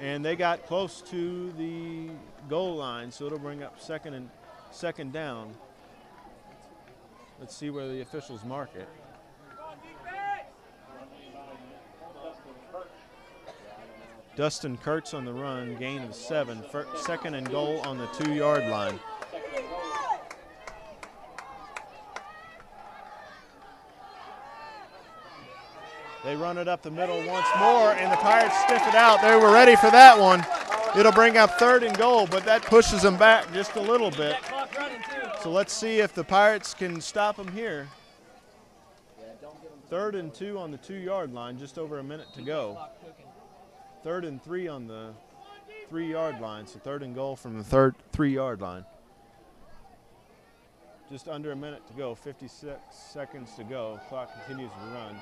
And they got close to the goal line, so it'll bring up second down. Let's see where the officials mark it. Dustin Kurtz on the run, gain of 7. 2nd and goal on the 2-yard line. They run it up the middle once more, and the Pirates stiff it out. They were ready for that one. It'll bring up 3rd and goal, but that pushes them back just a little bit. So let's see if the Pirates can stop them here. 3rd and 2 on the 2-yard line, just over a minute to go. 3rd and 3 on the 3-yard line, so 3rd and goal from the 3-yard line. Just under a minute to go, 56 seconds to go. Clock continues to run.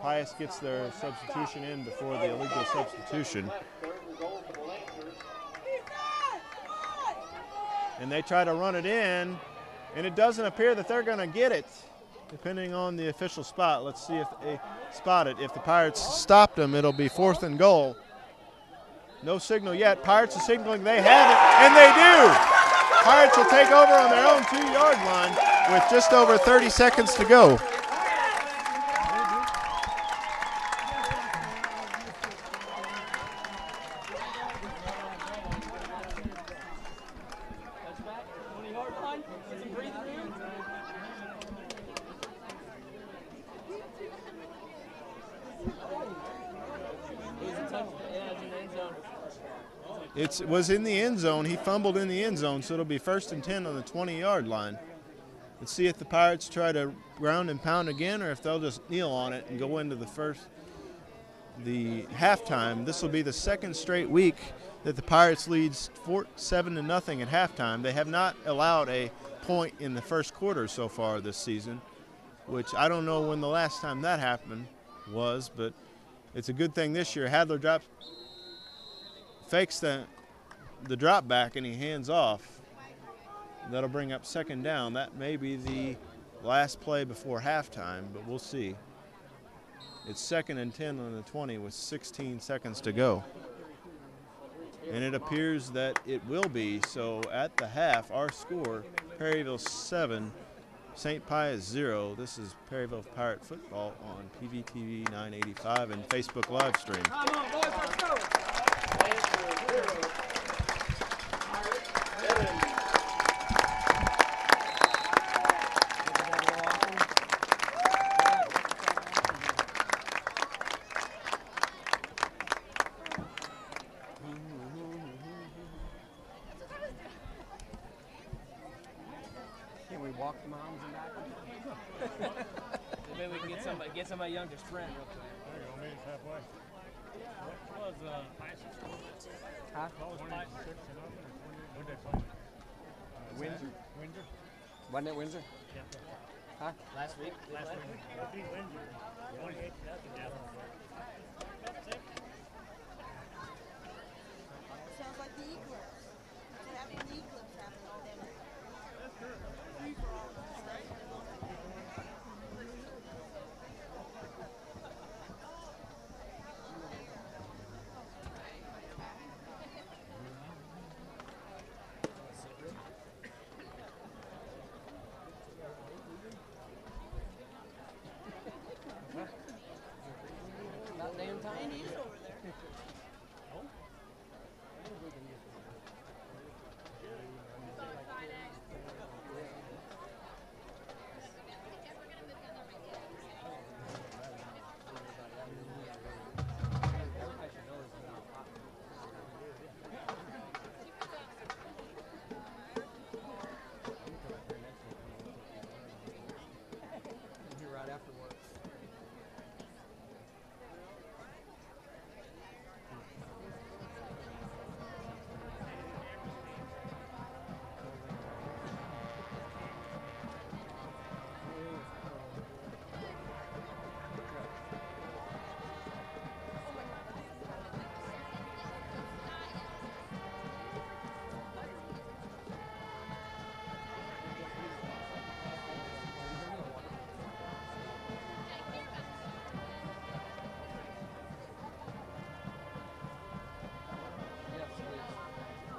Pius gets their substitution in before the illegal substitution. And they try to run it in, and it doesn't appear that they're going to get it, depending on the official spot. Let's see if they spot it. If the Pirates stopped them, it'll be 4th and goal. No signal yet. Pirates are signaling they have it, and they do. Pirates will take over on their own 2-yard line with just over 30 seconds to go. It was in the end zone. He fumbled in the end zone, so it'll be 1st and 10 on the 20-yard line. Let's see if the Pirates try to ground and pound again or if they'll just kneel on it and go into the halftime. This will be the 2nd straight week that the Pirates leads 7-0 at halftime. They have not allowed a point in the first quarter so far this season, which I don't know when the last time that happened was, but it's a good thing this year. Hadler fakes the drop back and he hands off. That'll bring up 2nd down. That may be the last play before halftime, but we'll see. It's 2nd and 10 on the 20 with 16 seconds to go. And it appears that it will be. So at the half, our score, Perryville 7, St. Pius 0. This is Perryville Pirate Football on PVTV 985 and Facebook live stream. Come on, boys, let's go. we walk the moms and back? Maybe we can get somebody young to sprint real quick. There you go, meet us halfway. What was Pius score? Huh? What was Pius 6 and up? Who'd they play? Windsor. Windsor? Wasn't it Windsor? Yeah. Huh? Last week? Last week. They beat Windsor 28 to nothing. Yeah. Sounds like the eclipse. It's having the eclipse happen all day. About damn time. It is over there. Right afterwards.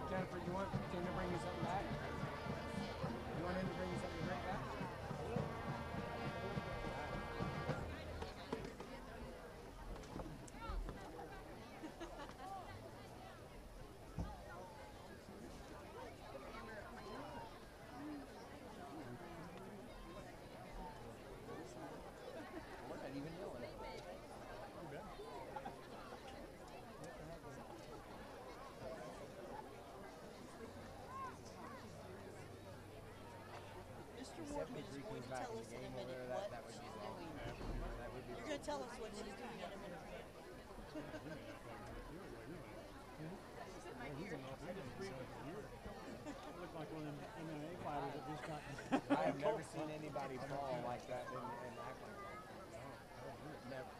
Jennifer, you want him to bring you something back? You want him to bring you something to drink back? We're not even doing it. Mr. Wardman is going to tell us in a minute what she's doing. You're going to tell us what she's doing in a minute. Looked like one of them MMA fighters that just got. I have never seen anybody fall like that and act like that. Never.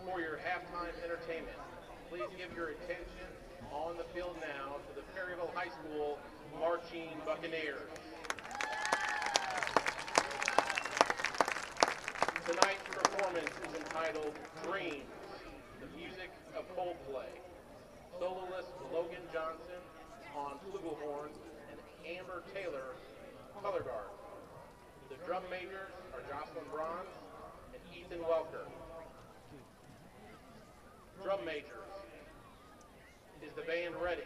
For your halftime entertainment, please give your attention on the field now to the Perryville High School Marching Buccaneers. Tonight's performance is entitled Dreams, the music of Coldplay. Soloist Logan Johnson on flugelhorn and Amber Taylor color guard. The drum majors are Jocelyn Bronze and Ethan Welker. Drum majors. Is the band ready?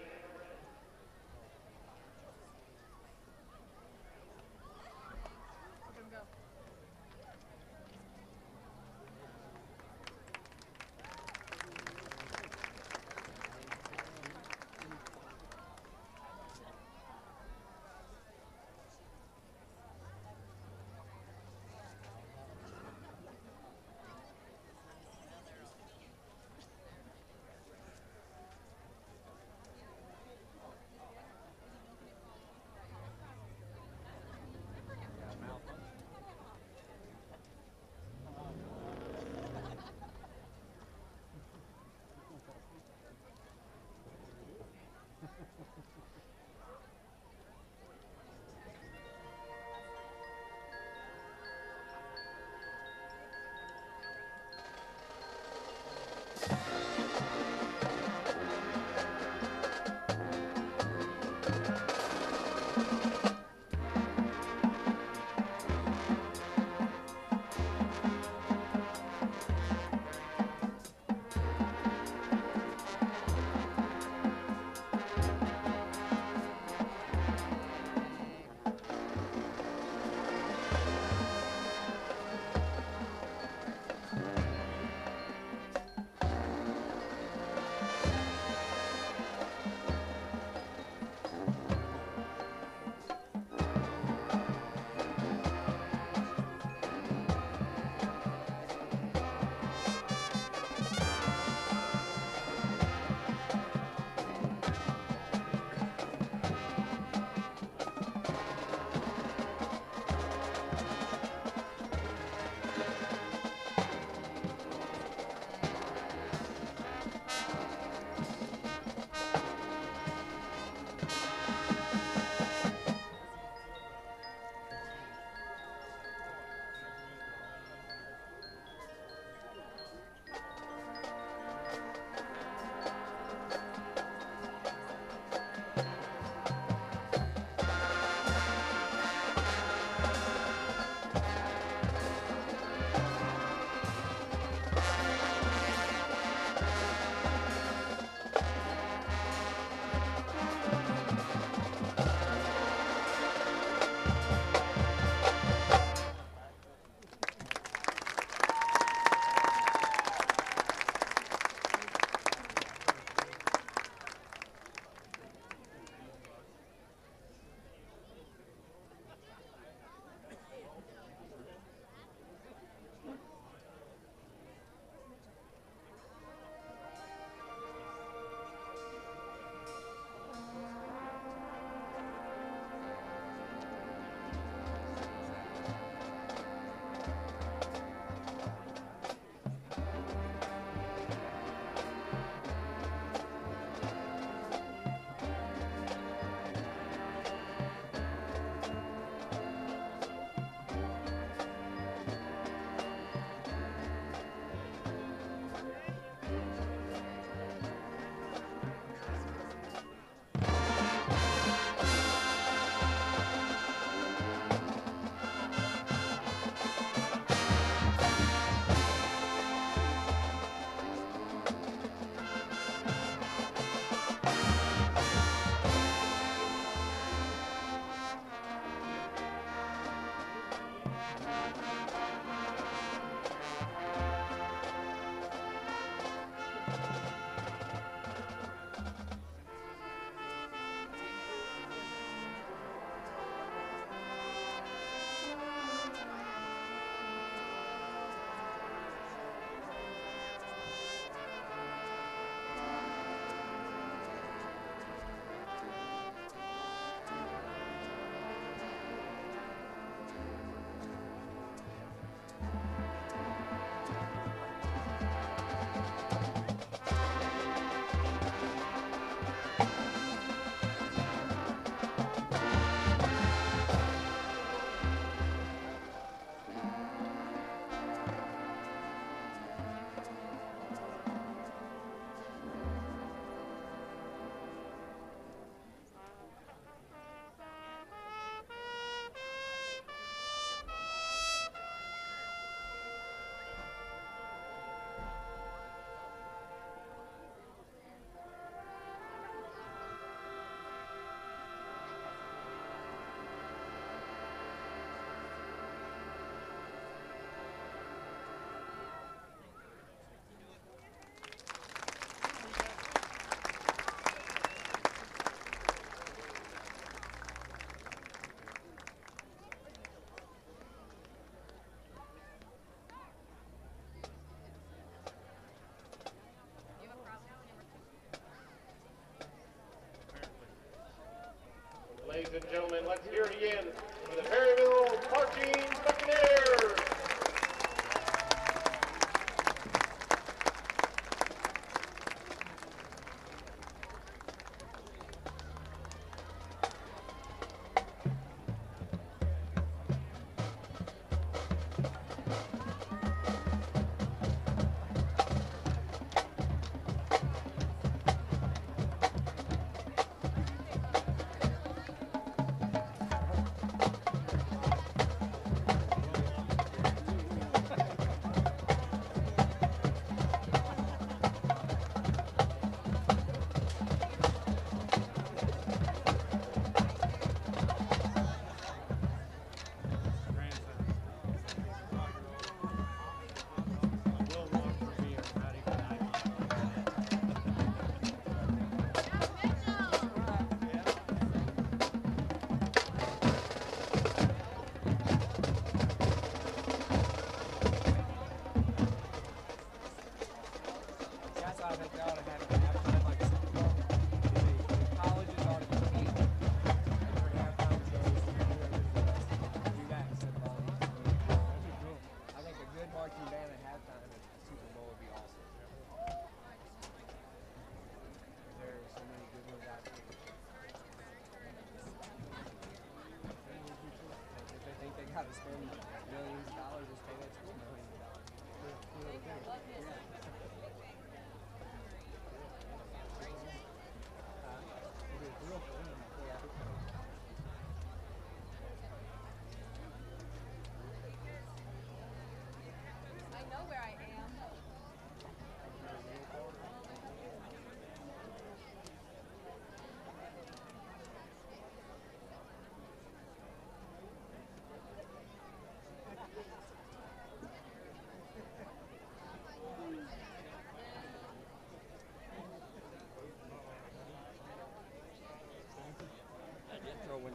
Ladies and gentlemen, let's hear it again for the Perryville Marching Buccaneers.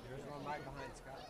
There's one right behind Scott.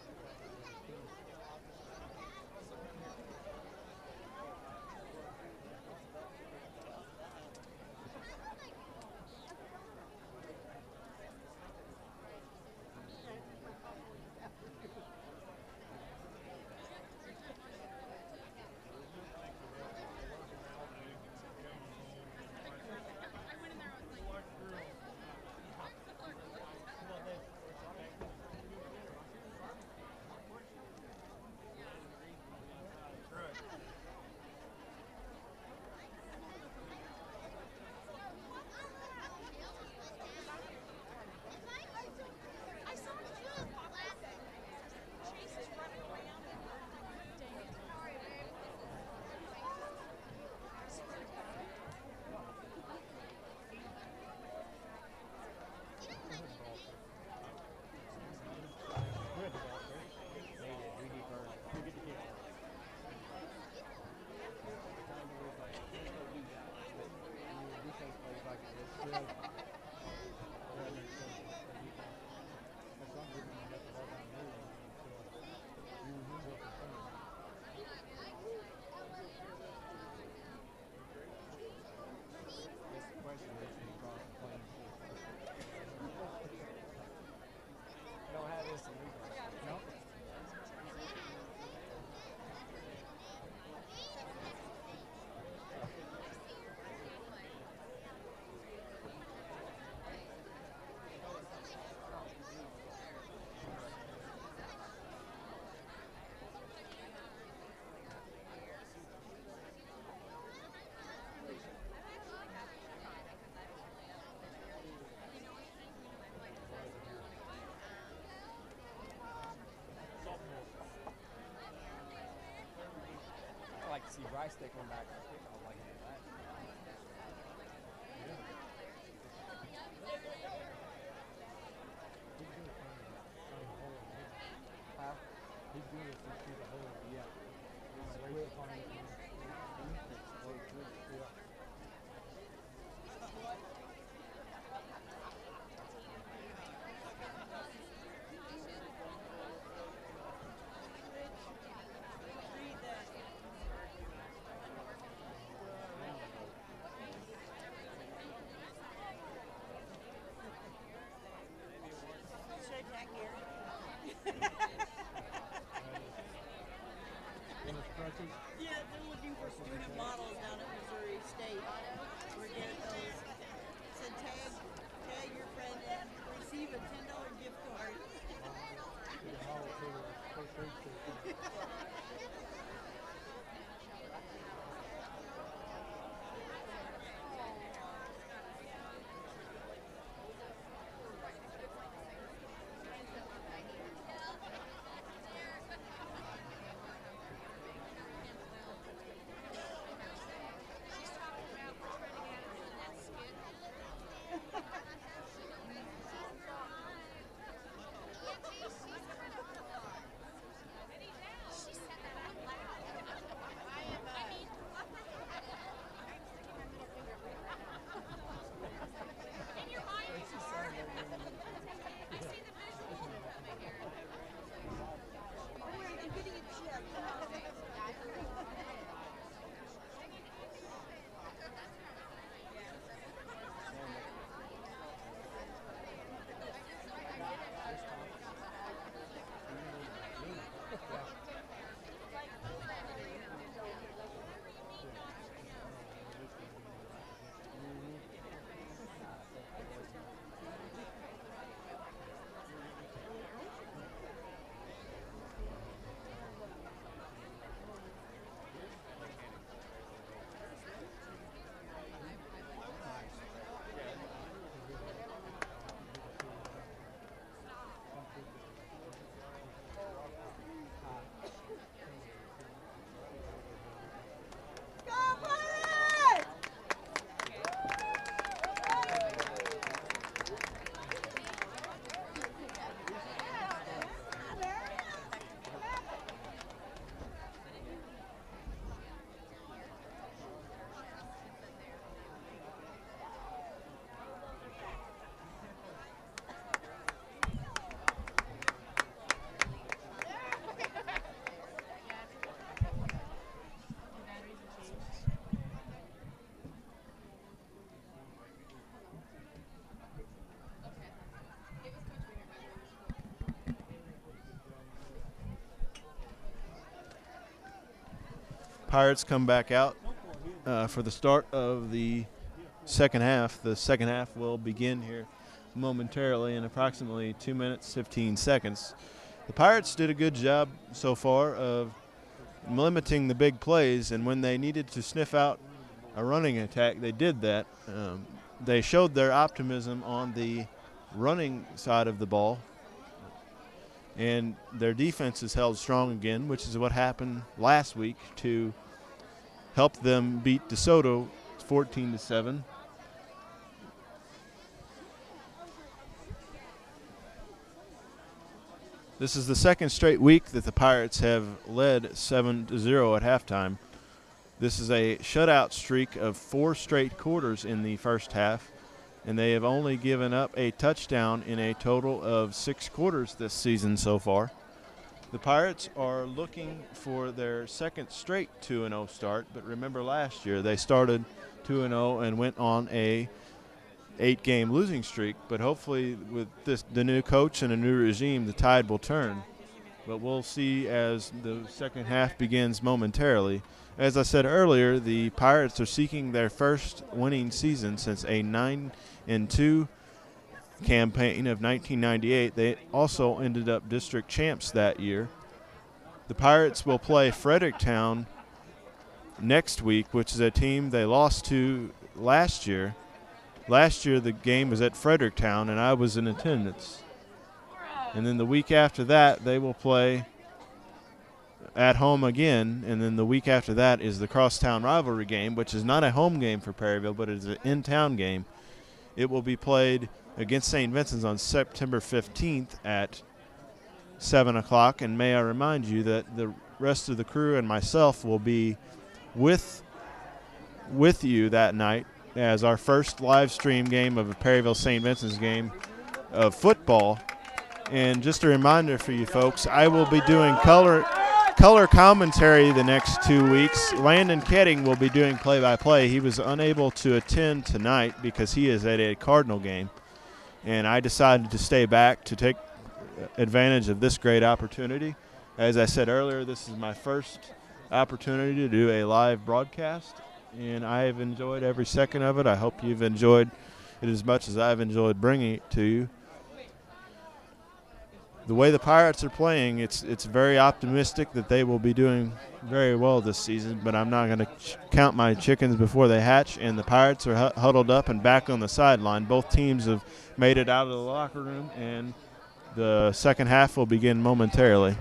like to see Bryce take one back. I'd like to do that. Huh? He's doing it through the whole, yeah. Yeah, they're looking for student models down at Missouri State. We're getting those. Said tag your friend and receive a $10 gift card. Pirates come back out for the start of the second half. The second half will begin here momentarily in approximately 2 minutes, 15 seconds. The Pirates did a good job so far of limiting the big plays, and when they needed to sniff out a running attack, they did that. They showed their optimism on the running side of the ball, and their defense is held strong again, which is what happened last week to help them beat DeSoto 14-7. This is the second straight week that the Pirates have led 7-0 at halftime. This is a shutout streak of 4 straight quarters in the first half, and they have only given up a touchdown in a total of 6 quarters this season so far. The Pirates are looking for their second straight 2-0 start, but remember last year they started 2-0 and went on a 8-game losing streak, but hopefully with the new coach and a new regime, the tide will turn. But we'll see as the second half begins momentarily. As I said earlier, the Pirates are seeking their first winning season since a 9-2 campaign of 1998. They also ended up district champs that year. The Pirates will play Fredericktown next week, which is a team they lost to last year. Last year the game was at Fredericktown, and I was in attendance. And then the week after that, they will play at home again, and then the week after that is the crosstown rivalry game, which is not a home game for Perryville, but it is an in-town game. It will be played against St. Vincent's on September 15th at 7 o'clock, and may I remind you that the rest of the crew and myself will be with you that night as our first live stream game of a Perryville St. Vincent's game of football. And just a reminder for you folks, I will be doing color commentary the next 2 weeks. Landon Ketting will be doing play-by-play. He was unable to attend tonight because he is at a Cardinal game, and I decided to stay back to take advantage of this great opportunity. As I said earlier, this is my first opportunity to do a live broadcast, and I have enjoyed every second of it. I hope you've enjoyed it as much as I've enjoyed bringing it to you. The way the Pirates are playing, it's very optimistic that they will be doing very well this season, but I'm not going to count my chickens before they hatch, and the Pirates are huddled up and back on the sideline. Both teams have made it out of the locker room, and the second half will begin momentarily.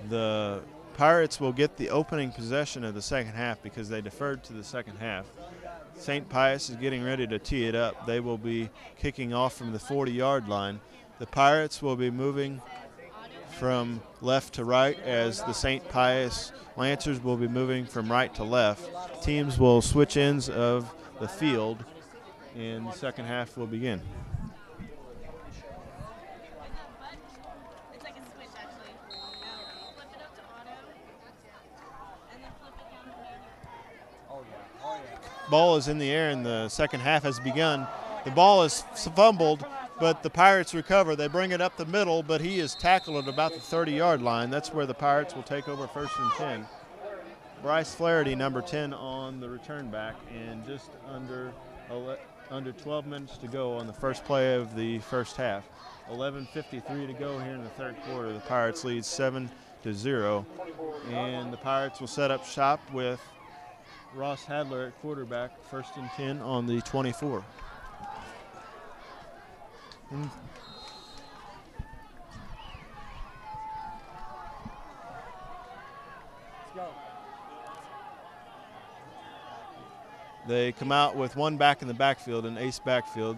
The Pirates will get the opening possession of the second half because they deferred to the second half. St. Pius is getting ready to tee it up. They will be kicking off from the 40-yard line. The Pirates will be moving from left to right as the St. Pius Lancers will be moving from right to left. Teams will switch ends of the field, and the second half will begin. Ball is in the air and the second half has begun. The ball is fumbled, but the Pirates recover. They bring it up the middle, but he is tackled at about the 30-yard line. That's where the Pirates will take over 1st and 10. Bryce Flaherty, number 10, on the return back, and just under 12 minutes to go on the first play of the first half. 11:53 to go here in the third quarter. The Pirates lead 7-0, and the Pirates will set up shop with Ross Hadler at quarterback, 1st and 10 on the 24. Let's go. They come out with one back in the backfield, an ace backfield.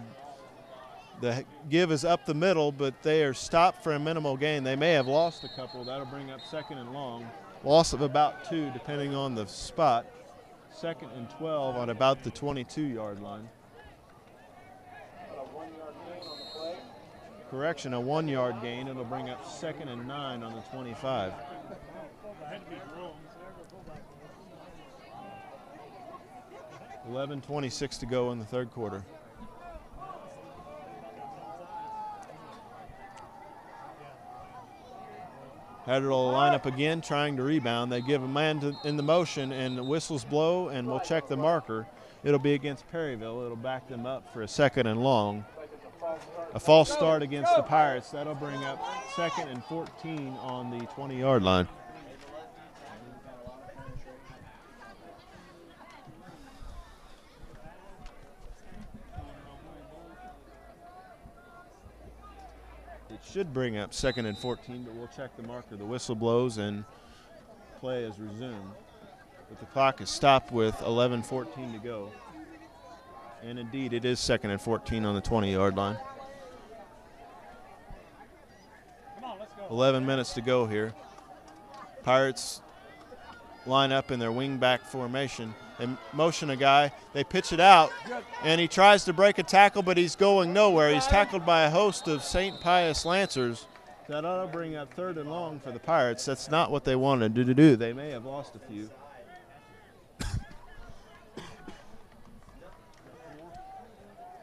The give is up the middle, but they are stopped for a minimal gain. They may have lost a couple. That'll bring up 2nd and long. Loss of about 2, depending on the spot. 2nd and 12 on about the 22-yard line. Correction, a 1-yard gain. It'll bring up 2nd and 9 on the 25. 11:26 to go in the third quarter. Hadler will line up again, trying to rebound. They give a man in the motion, and the whistles blow, and we'll check the marker. It'll be against Perryville. It'll back them up for a 2nd and long. A false start against the Pirates. That'll bring up 2nd and 14 on the 20-yard line. It should bring up 2nd and 14, but we'll check the marker. The whistle blows and play is resumed. But the clock is stopped with 11:14 to go. And indeed, it is 2nd and 14 on the 20-yard line. 11 minutes to go here. Pirates line up in their wing-back formation. They motion a guy. They pitch it out, and he tries to break a tackle, but he's going nowhere. He's tackled by a host of St. Pius Lancers. That ought to bring up 3rd and long for the Pirates. That's not what they wanted to do. They may have lost a few.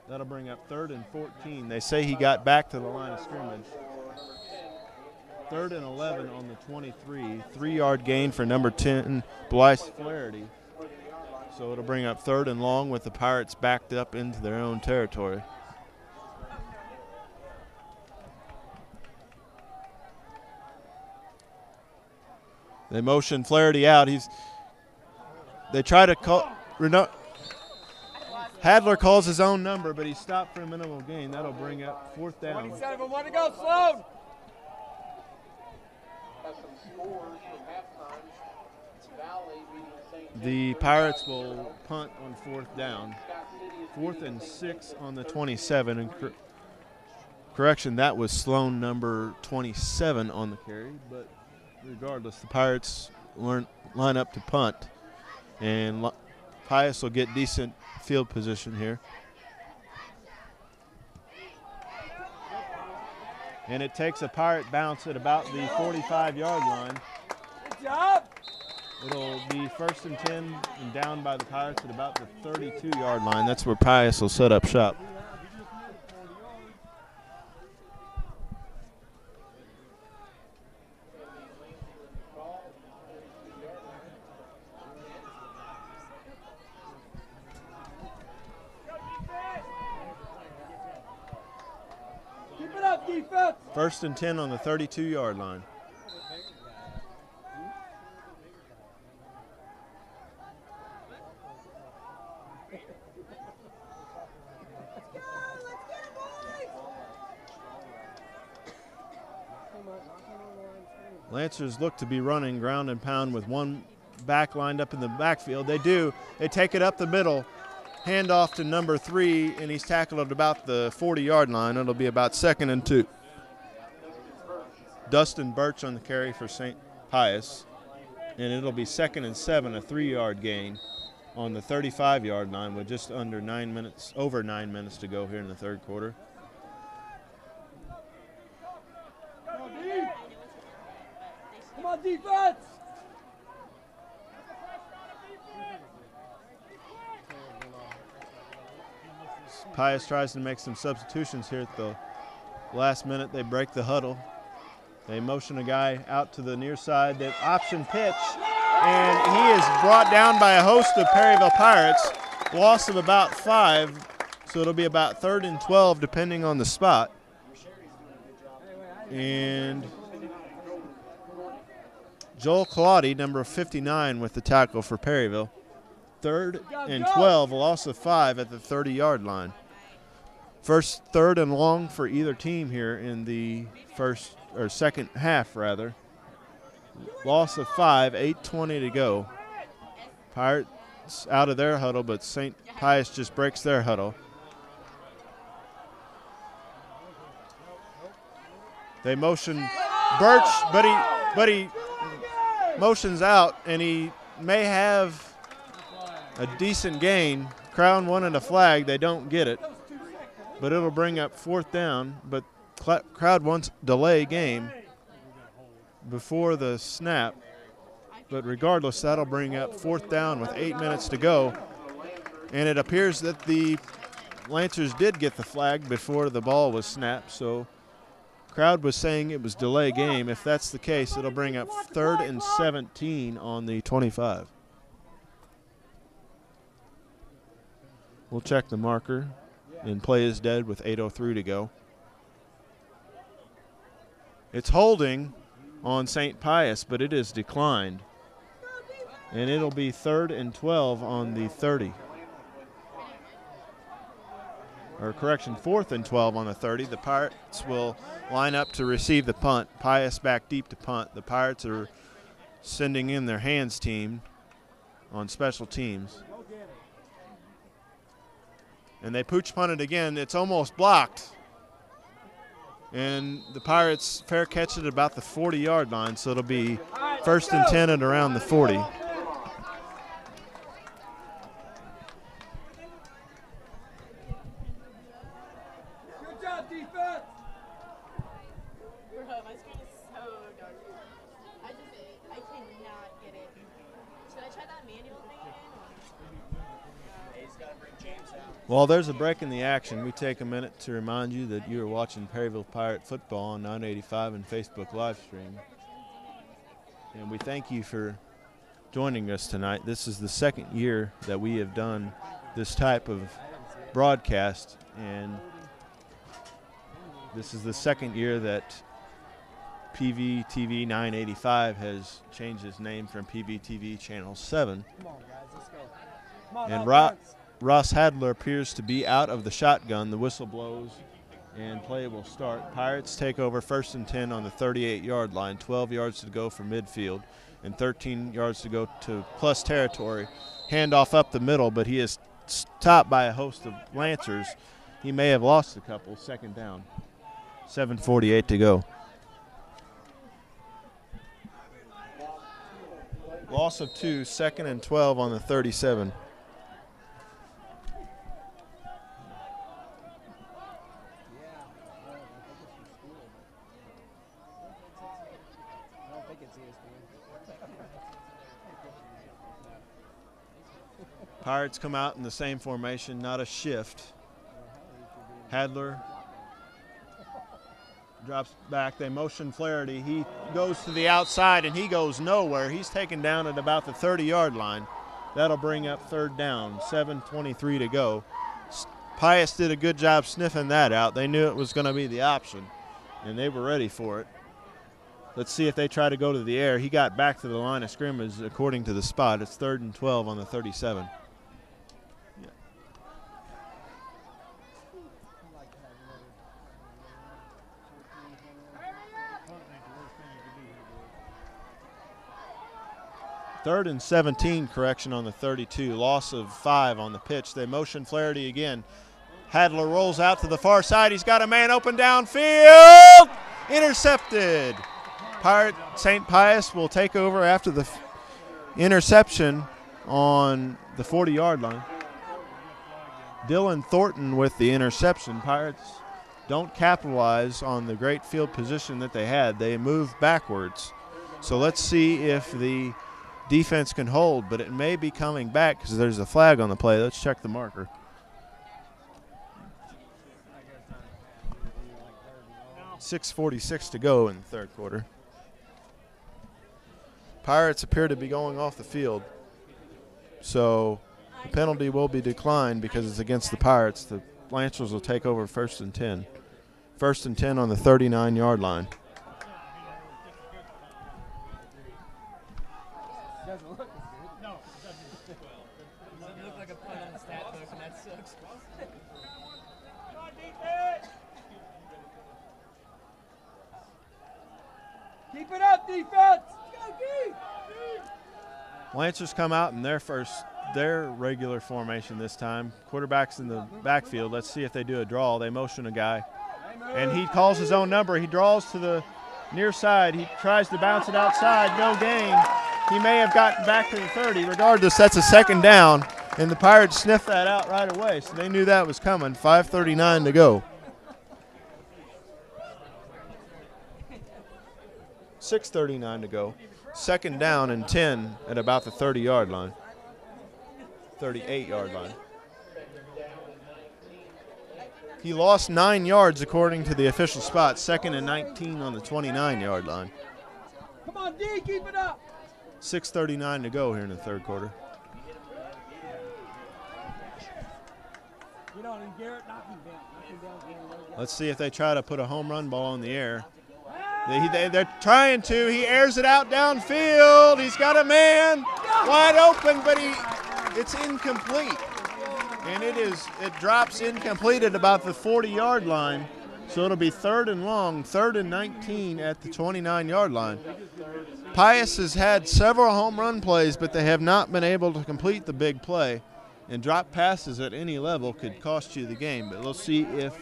That'll bring up 3rd and 14. They say he got back to the line of scrimmage. 3rd and 11 on the 23. 3-yard gain for number 10, Bryce Flaherty. So it'll bring up 3rd and long with the Pirates backed up into their own territory. They motion Flaherty out. They try to call. Hadler calls his own number, but he's stopped for a minimal gain. That'll bring up 4th down. 27, 1 to go, Sloan. The Pirates will punt on 4th down. 4th and 6 on the 27. And correction, that was Sloan number 27 on the carry. But regardless, the Pirates line up to punt. And Pius will get decent field position here. And it takes a Pirate bounce at about the 45-yard line. Good job. It'll be 1st and 10 and down by the Pirates at about the 32-yard line. That's where Pius will set up shop. Keep it up, defense. 1st and 10 on the 32-yard line. Lancers look to be running ground and pound with one back lined up in the backfield. They do. They take it up the middle. Hand off to number 3, and he's tackled at about the 40-yard line. It'll be about 2nd and 2. Dustin Birch on the carry for St. Pius. And it'll be 2nd and 7, a 3-yard gain on the 35-yard line with just over 9 minutes to go here in the third quarter. Come on, defense. Pius tries to make some substitutions here at the last minute. They break the huddle. They motion a guy out to the near side. They option pitch, and he is brought down by a host of Perryville Pirates. Loss of about 5, so it'll be about 3rd and 12 depending on the spot. And Joel Claudy, number 59, with the tackle for Perryville. 3rd and 12, a loss of 5 at the 30-yard line. First, 3rd and long for either team here in the second half, rather. Loss of 5, 8:20 to go. Pirates out of their huddle, but St. Pius just breaks their huddle. They motion Birch, but he motions out, and he may have a decent gain. Crown wanted a flag. They don't get it, but it'll bring up 4th down. But crowd wants delay game before the snap. But regardless, that'll bring up 4th down with 8 minutes to go. And it appears that the Lancers did get the flag before the ball was snapped. So crowd was saying it was delay game. If that's the case, it'll bring up 3rd and 17 on the 25. We'll check the marker, and play is dead with 8:03 to go. It's holding on St. Pius, but it is declined. And it'll be 3rd and 12 on the 30. Or correction, 4th and 12 on the 30. The Pirates will line up to receive the punt. Pius back deep to punt. The Pirates are sending in their hands team on special teams. And they pooch punt it again. It's almost blocked. And the Pirates fair catch it at about the 40-yard line, so it'll be 1st and 10 at around the 40. Good job, defense. Bro, my screen is so dark. I cannot get it. Should I try that manual thing again? While there's a break in the action, we take a minute to remind you that you are watching Perryville Pirate football on 985 and Facebook live stream. And we thank you for joining us tonight. This is the 2nd year that we have done this type of broadcast, and this is the 2nd year that PVTV 985 has changed its name from PVTV Channel 7. Come on, guys, let's go. Come on, And Ross Hadler appears to be out of the shotgun. The whistle blows and play will start. Pirates take over 1st and 10 on the 38-yard line, 12 yards to go from midfield, and 13 yards to go to plus territory. Handoff up the middle, but he is stopped by a host of Lancers. He may have lost a couple. 2nd down. 7:48 to go. Loss of 2, 2nd and 12 on the 37. Pirates come out in the same formation, not a shift. Hadler drops back. They motion Flaherty. He goes to the outside, and he goes nowhere. He's taken down at about the 30-yard line. That'll bring up third down, 7:23 to go. Pius did a good job sniffing that out. They knew it was going to be the option, and they were ready for it. Let's see if they try to go to the air. He got back to the line of scrimmage according to the spot. It's 3rd and 12 on the 37. Yeah. Third and 17 correction on the 32. Loss of 5 on the pitch. They motion Flaherty again. Hadler rolls out to the far side. He's got a man open downfield. Intercepted. St. Pius will take over after the interception on the 40-yard line. Dylan Thornton with the interception. Pirates don't capitalize on the great field position that they had. They move backwards. So let's see if the defense can hold, but it may be coming back because there's a flag on the play. Let's check the marker. 6:46 to go in the third quarter. Pirates appear to be going off the field. So the penalty will be declined because it's against the Pirates. The Lancers will take over 1st and 10. 1st and 10 on the 39-yard line. Doesn't look as good. No, it doesn't. Well, doesn't look like a punt on the stat book, and that sucks. Come on, defense! Keep it up, defense! Go deep! Lancers come out in their regular formation this time. Quarterback's in the backfield. Let's see if they do a draw. They motion a guy, and he calls his own number. He draws to the near side. He tries to bounce it outside. No gain. He may have gotten back to the 30. Regardless, that's a 2nd down, and the Pirates sniffed that out right away, so they knew that was coming. 5:39 to go. 6:39 to go. 2nd down and 10 at about the 30-yard line. 38-yard line. He lost 9 yards according to the official spot. 2nd and 19 on the 29-yard line. Come on, D, keep it up. 6:39 to go here in the third quarter. Get on him, Garrett. Knock him down. Let's see if they try to put a home run ball in the air. They're trying to. He airs it out downfield. He's got a man wide open, but it's incomplete. And it drops incomplete at about the 40-yard line. So it'll be 3rd and long, 3rd and 19 at the 29-yard line. Pius has had several home run plays, but they have not been able to complete the big play. And drop passes at any level could cost you the game. But we'll see if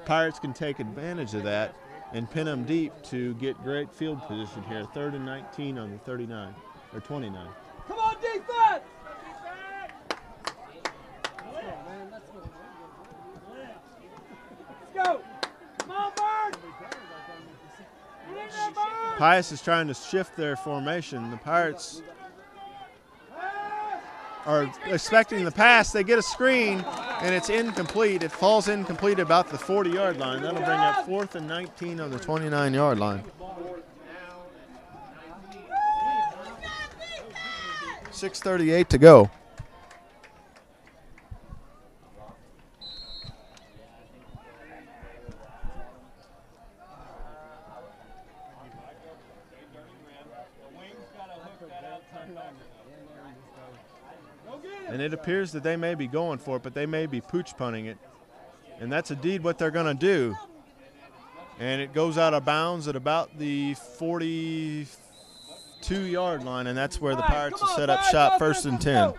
Pirates can take advantage of that and pin them deep to get great field position here. 3rd and 19 on the 39, or 29. Come on, defense! Let's go! Come on, Bird! Get in there, Bird! Pius is trying to shift their formation. The Pirates are expecting the pass. They get a screen, and it's incomplete. It falls incomplete about the 40-yard line. That'll bring up 4th and 19 on the 29-yard line. 6:38 to go. And it appears that they may be going for it, but they may be pooch punting it. And that's indeed what they're going to do. And it goes out of bounds at about the 42-yard line, and that's where the Pirates will set up shop, 1st and 10.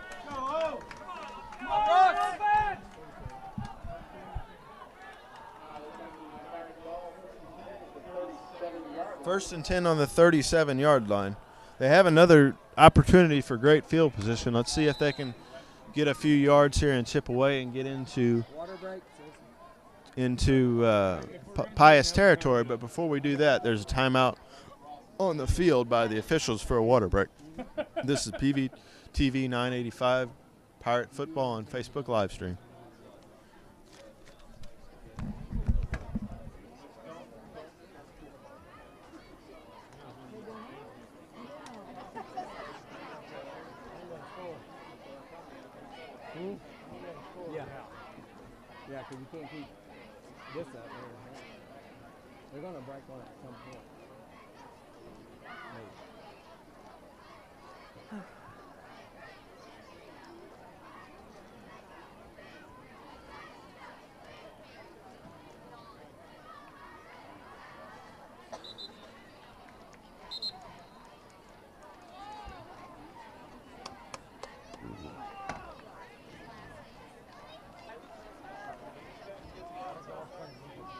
First and 10 on the 37-yard line. They have another opportunity for great field position. Let's see if they can get a few yards here and chip away and get into Pius territory. But before we do that, there's a timeout on the field by the officials for a water break. This is PVTV 985 Pirate Football on Facebook live stream. Yeah, because you can't keep this up. They're going to break one at some point. Maybe.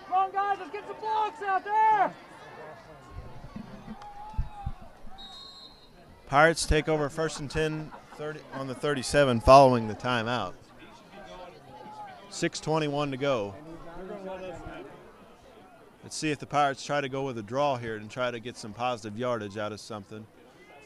Come on, guys, let's get some blocks out there. Pirates take over 1st and 10 on the 37 following the timeout. 6:21 to go. Let's see if the Pirates try to go with a draw here and try to get some positive yardage out of something.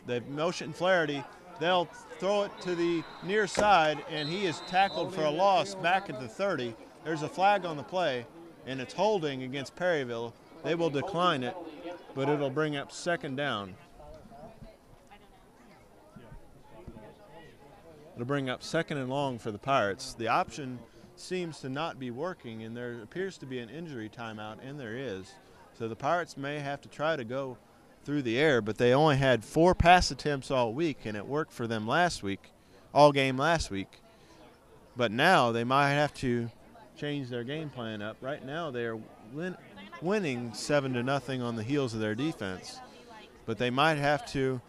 They've motioned Flaherty. They'll throw it to the near side, and he is tackled for a loss back at the 30. There's a flag on the play, and it's holding against Perryville. They will decline it, but it'll bring up 2nd down. It'll bring up 2nd and long for the Pirates. The option seems to not be working, and there appears to be an injury timeout, and there is. So the Pirates may have to try to go through the air, but they only had 4 pass attempts all week, and it worked for them all game last week. But now they might have to change their game plan up. Right now they are winning 7-0 on the heels of their defense, but they might have to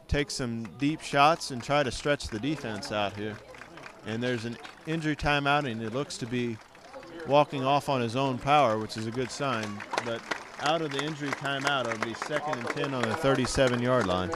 take some deep shots and try to stretch the defense out here. And there's an injury timeout, and it looks to be walking off on his own power, which is a good sign. But out of the injury timeout, it'll be 2nd and 10 on the 37-yard line.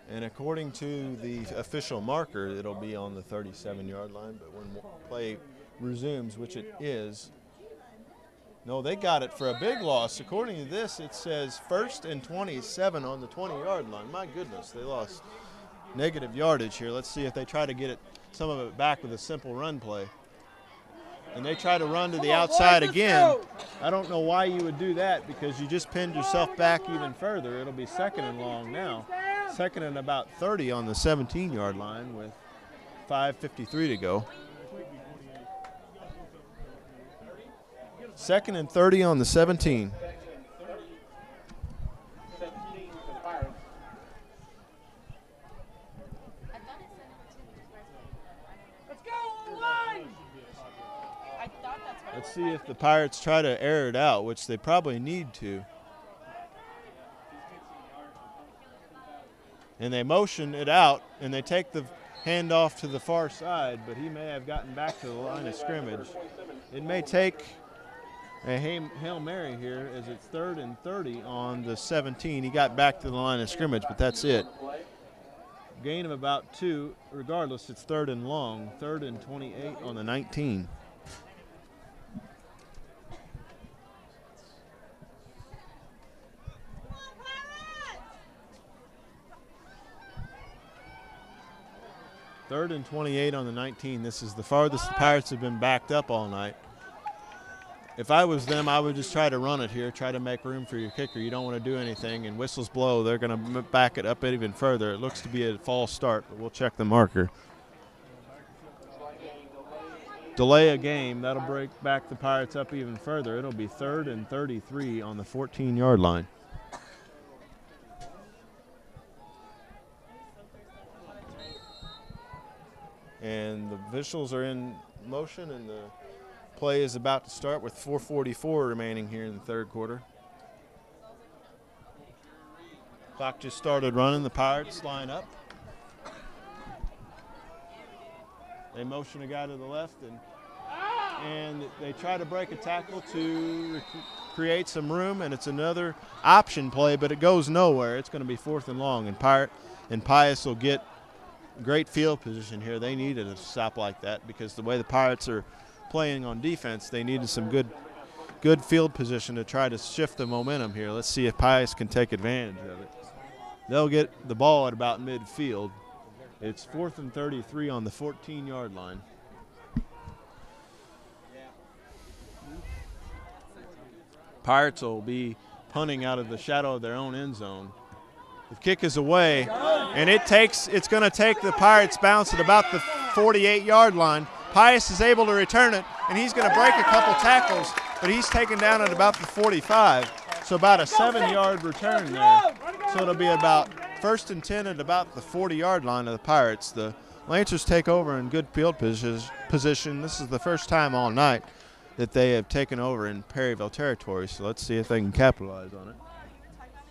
And according to the official marker, it'll be on the 37-yard line, but when play resumes, which it is, no, they got it for a big loss. According to this, it says 1st and 27 on the 20-yard line. My goodness, they lost negative yardage here. Let's see if they try to get some of it back with a simple run play. And they try to run to the outside again. I don't know why you would do that, because you just pinned yourself back even further. It'll be 2nd and long now. 2nd and about 30 on the 17-yard line with 5:53 to go. 2nd and 30 on the 17. Let's see if the Pirates try to air it out, which they probably need to. And they motion it out, and they take the handoff to the far side, but he may have gotten back to the line of scrimmage. It may take a Hail Mary here, as it's 3rd and 30 on the 17. He got back to the line of scrimmage, but that's it. Gain of about 2. Regardless, it's 3rd and long, 3rd and 28 on the 19. Third and 28 on the 19. This is the farthest the Pirates have been backed up all night. If I was them, I would just try to run it here, try to make room for your kicker. You don't want to do anything, and whistles blow. They're going to back it up even further. It looks to be a false start, but we'll check the marker. Delay a game. That'll break back the Pirates up even further. It'll be 3rd and 33 on the 14-yard line. And the officials are in motion, and the play is about to start with 4:44 remaining here in the 3rd quarter. Clock just started running. The Pirates line up. They motion a guy to the left, and they try to break a tackle to create some room, and it's another option play, but it goes nowhere. It's going to be 4th and long, and Pius will get great field position here. They needed a stop like that because the way the Pirates are playing on defense, they needed some good field position to try to shift the momentum here. Let's see if Pius can take advantage of it. They'll get the ball at about midfield. It's 4th and 33 on the 14-yard line. Pirates will be punting out of the shadow of their own end zone. The kick is away, and it's going to take the Pirates bounce at about the 48-yard line. Pius is able to return it, and he's going to break a couple tackles, but he's taken down at about the 45, so about a 7-yard return there. So it'll be about 1st and 10 at about the 40-yard line of the Pirates. The Lancers take over in good field position. This is the first time all night that they have taken over in Perryville territory, so let's see if they can capitalize on it.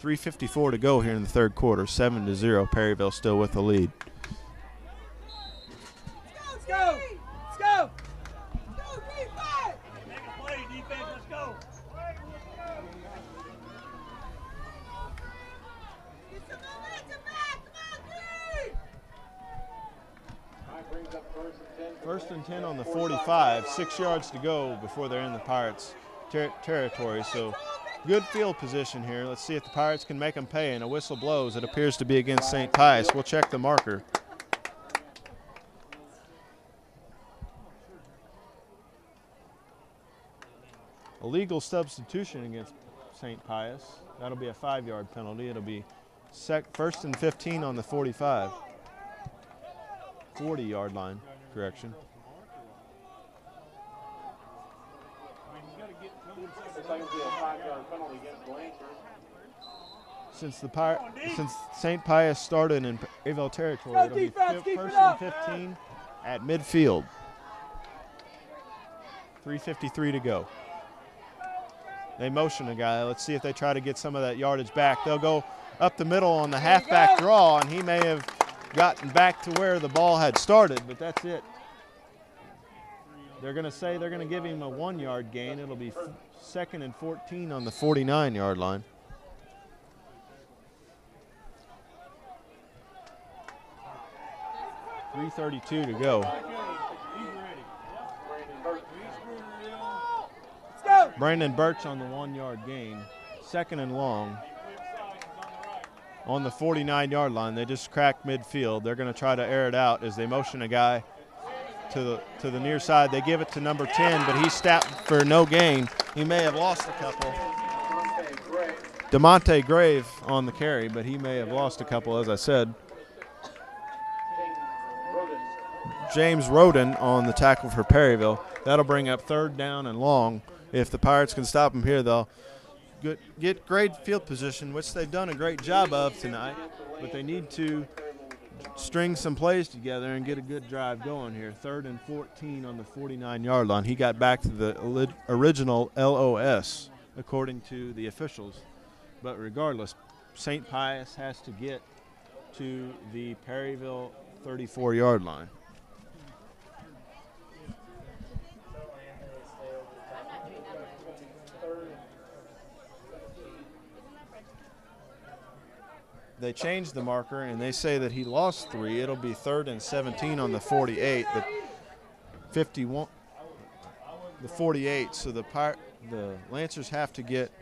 3:54 to go here in the third quarter, 7-0. Perryville still with the lead. Let's go! Let's go! Make a play, defense. Let's go. Get some momentum back! Come on, Green! Brings up 1st and 10 on the 45, 6 yards to go before they're in the Pirates' territory. So good field position here. Let's see if the Pirates can make them pay, and a whistle blows. It appears to be against St. Pius. We'll check the marker. Illegal substitution against St. Pius. That'll be a 5-yard penalty. It'll be 1st and 15 on the 45. 40-yard line, correction. It's like it'll be a 5-yard penalty against the Lancers. Since St. Pius started in Perryville territory, it'll be 1st and 15 at midfield. 3:53 to go. They motion a guy. Let's see if they try to get some of that yardage back. They'll go up the middle on the halfback draw, and he may have gotten back to where the ball had started, but that's it. They're going to say they're going to give him a 1-yard gain. It'll be 2nd and 14 on the 49-yard line. .332 to go. Let's go! Brandon Birch on the 1-yard gain. 2nd and long. On the 49-yard line, they just cracked midfield. They're going to try to air it out as they motion a guy to the near side. They give it to number 10, but he's stopped for no gain. He may have lost a couple. DeMonte Grave on the carry, but he may have lost a couple, as I said. James Roden on the tackle for Perryville. That'll bring up 3rd down and long. If the Pirates can stop him here, they'll get great field position, which they've done a great job of tonight, but they need to string some plays together and get a good drive going here. 3rd and 14 on the 49-yard line. He got back to the original LOS, according to the officials. But regardless, St. Pius has to get to the Perryville 34-yard line. They changed the marker, and they say that he lost 3. It'll be 3rd and 17 on the 48. The 51, the 48. So the Lancers have to get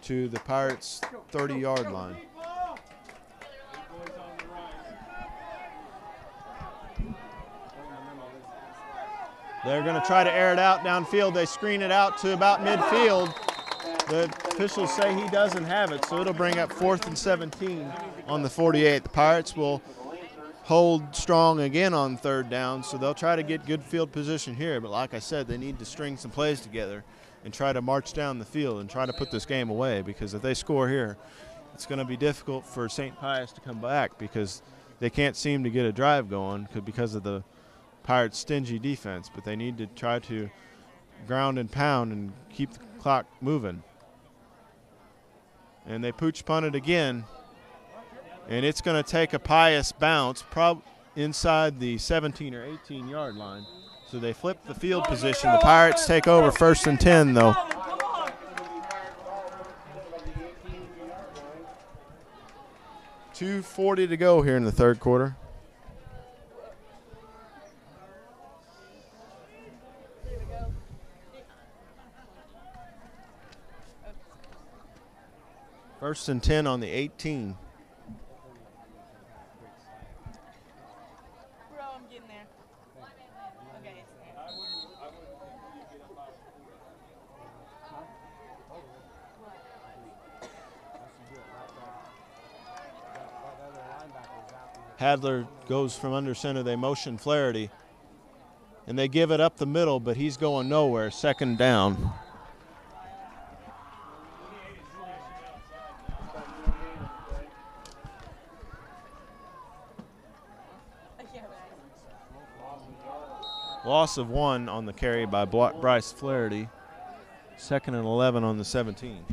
to the Pirates' 30-yard line. They're going to try to air it out downfield. They screen it out to about midfield. The officials say he doesn't have it, so it'll bring up 4th and 17 on the 48. The Pirates will hold strong again on 3rd down, so they'll try to get good field position here. But like I said, they need to string some plays together and try to march down the field and try to put this game away, because if they score here, it's going to be difficult for St. Pius to come back, because they can't seem to get a drive going because of the Pirates' stingy defense. But they need to try to ground and pound and keep the clock moving. And they pooch punt it again, and it's going to take a Pius bounce inside the 17 or 18-yard line. So they flip the field position. The Pirates take over 1st and 10, though. 2:40 to go here in the third quarter. First and 10 on the 18. Bro, I'm getting there. Okay. Hadler goes from under center. They motion Flaherty. And they give it up the middle, but he's going nowhere. 2nd down. Loss of 1 on the carry by Bryce Flaherty. 2nd and 11 on the 17.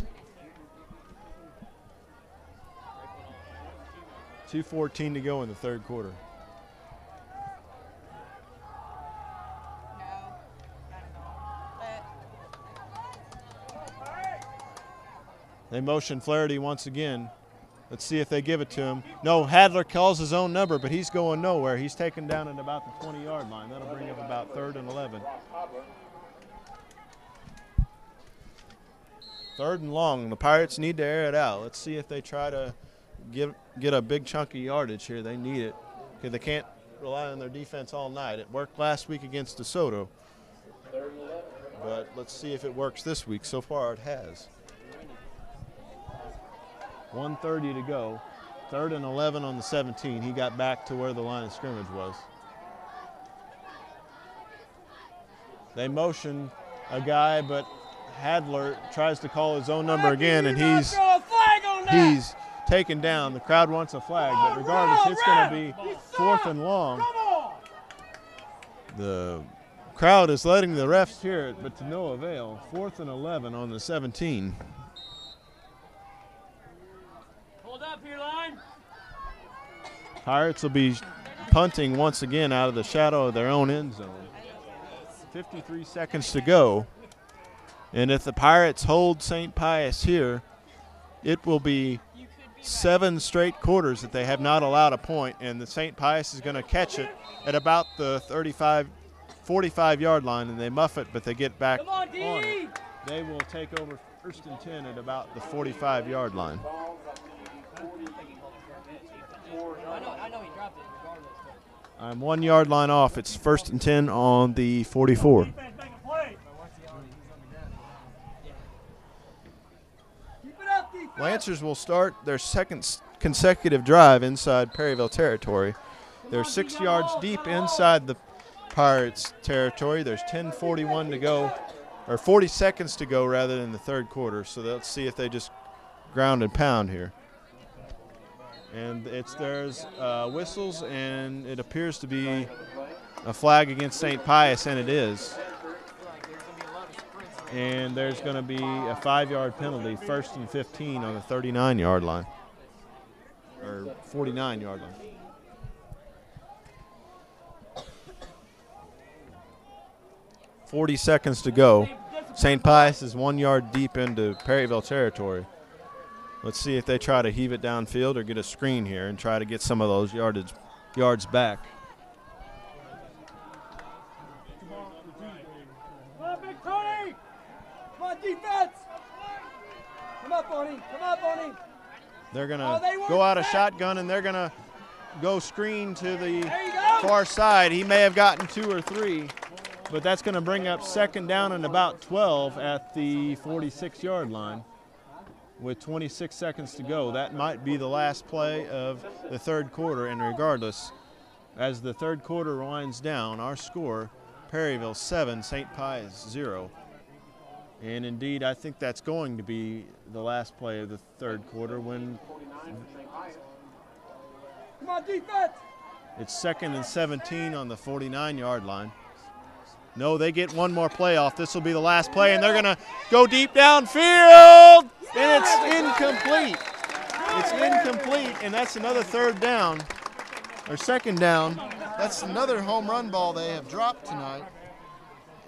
2:14 to go in the third quarter. They motion Flaherty once again. Let's see if they give it to him. No, Hadler calls his own number, but he's going nowhere. He's taken down at about the 20-yard line. That'll bring up about 3rd and 11. 3rd and long. The Pirates need to air it out. Let's see if they try to get a big chunk of yardage here. They need it because they can't rely on their defense all night. It worked last week against DeSoto, but let's see if it works this week. So far it has. 1:30 to go. 3rd and 11 on the 17. He got back to where the line of scrimmage was. They motion a guy, but Hadler tries to call his own number again, and he's taken down. The crowd wants a flag, but regardless, it's going to be 4th and long. The crowd is letting the refs hear it, but to no avail. 4th and 11 on the 17. Hold up here, line. Pirates will be punting once again out of the shadow of their own end zone. 53 seconds to go. And if the Pirates hold St. Pius here, it will be 7 straight quarters that they have not allowed a point, and the St. Pius is going to catch it at about the 45-yard line, and they muff it, but they get back on it. They will take over 1st and 10 at about the 45-yard line. I know he dropped it regardless. I'm 1 yard line off. It's 1st and 10 on the 44. Lancers will start their 2nd consecutive drive inside Perryville territory. They're 6 yards deep inside the Pirates territory. There's 10:41 to go, or 40 seconds to go rather in the third quarter. So let's see if they just ground and pound here. And there's whistles, and it appears to be a flag against St. Pius, and it is. And there's going to be a 5-yard penalty, 1st and 15 on the 39-yard line, or 49-yard line. .40 seconds to go. St. Pius is 1 yard deep into Perryville territory. Let's see if they try to heave it downfield or get a screen here and try to get some of those yards back. Come on, Big Tony! Come on, defense! Come up on him! Come up on him! They're going to go out of shotgun, and they're going to go screen to the far side. He may have gotten 2 or 3, but that's going to bring up 2nd down and about 12 at the 46-yard line with 26 seconds to go. That might be the last play of the third quarter, and regardless, as the third quarter winds down, our score, Perryville 7, St. Pius 0. And indeed, I think that's going to be the last play of the third quarter when Come on, defense! it's 2nd and 17 on the 49-yard line. No, they get one more play off. This will be the last play, and they're going to go deep downfield, and it's incomplete. It's incomplete, and that's another 3rd down, or 2nd down. That's another home run ball they have dropped tonight.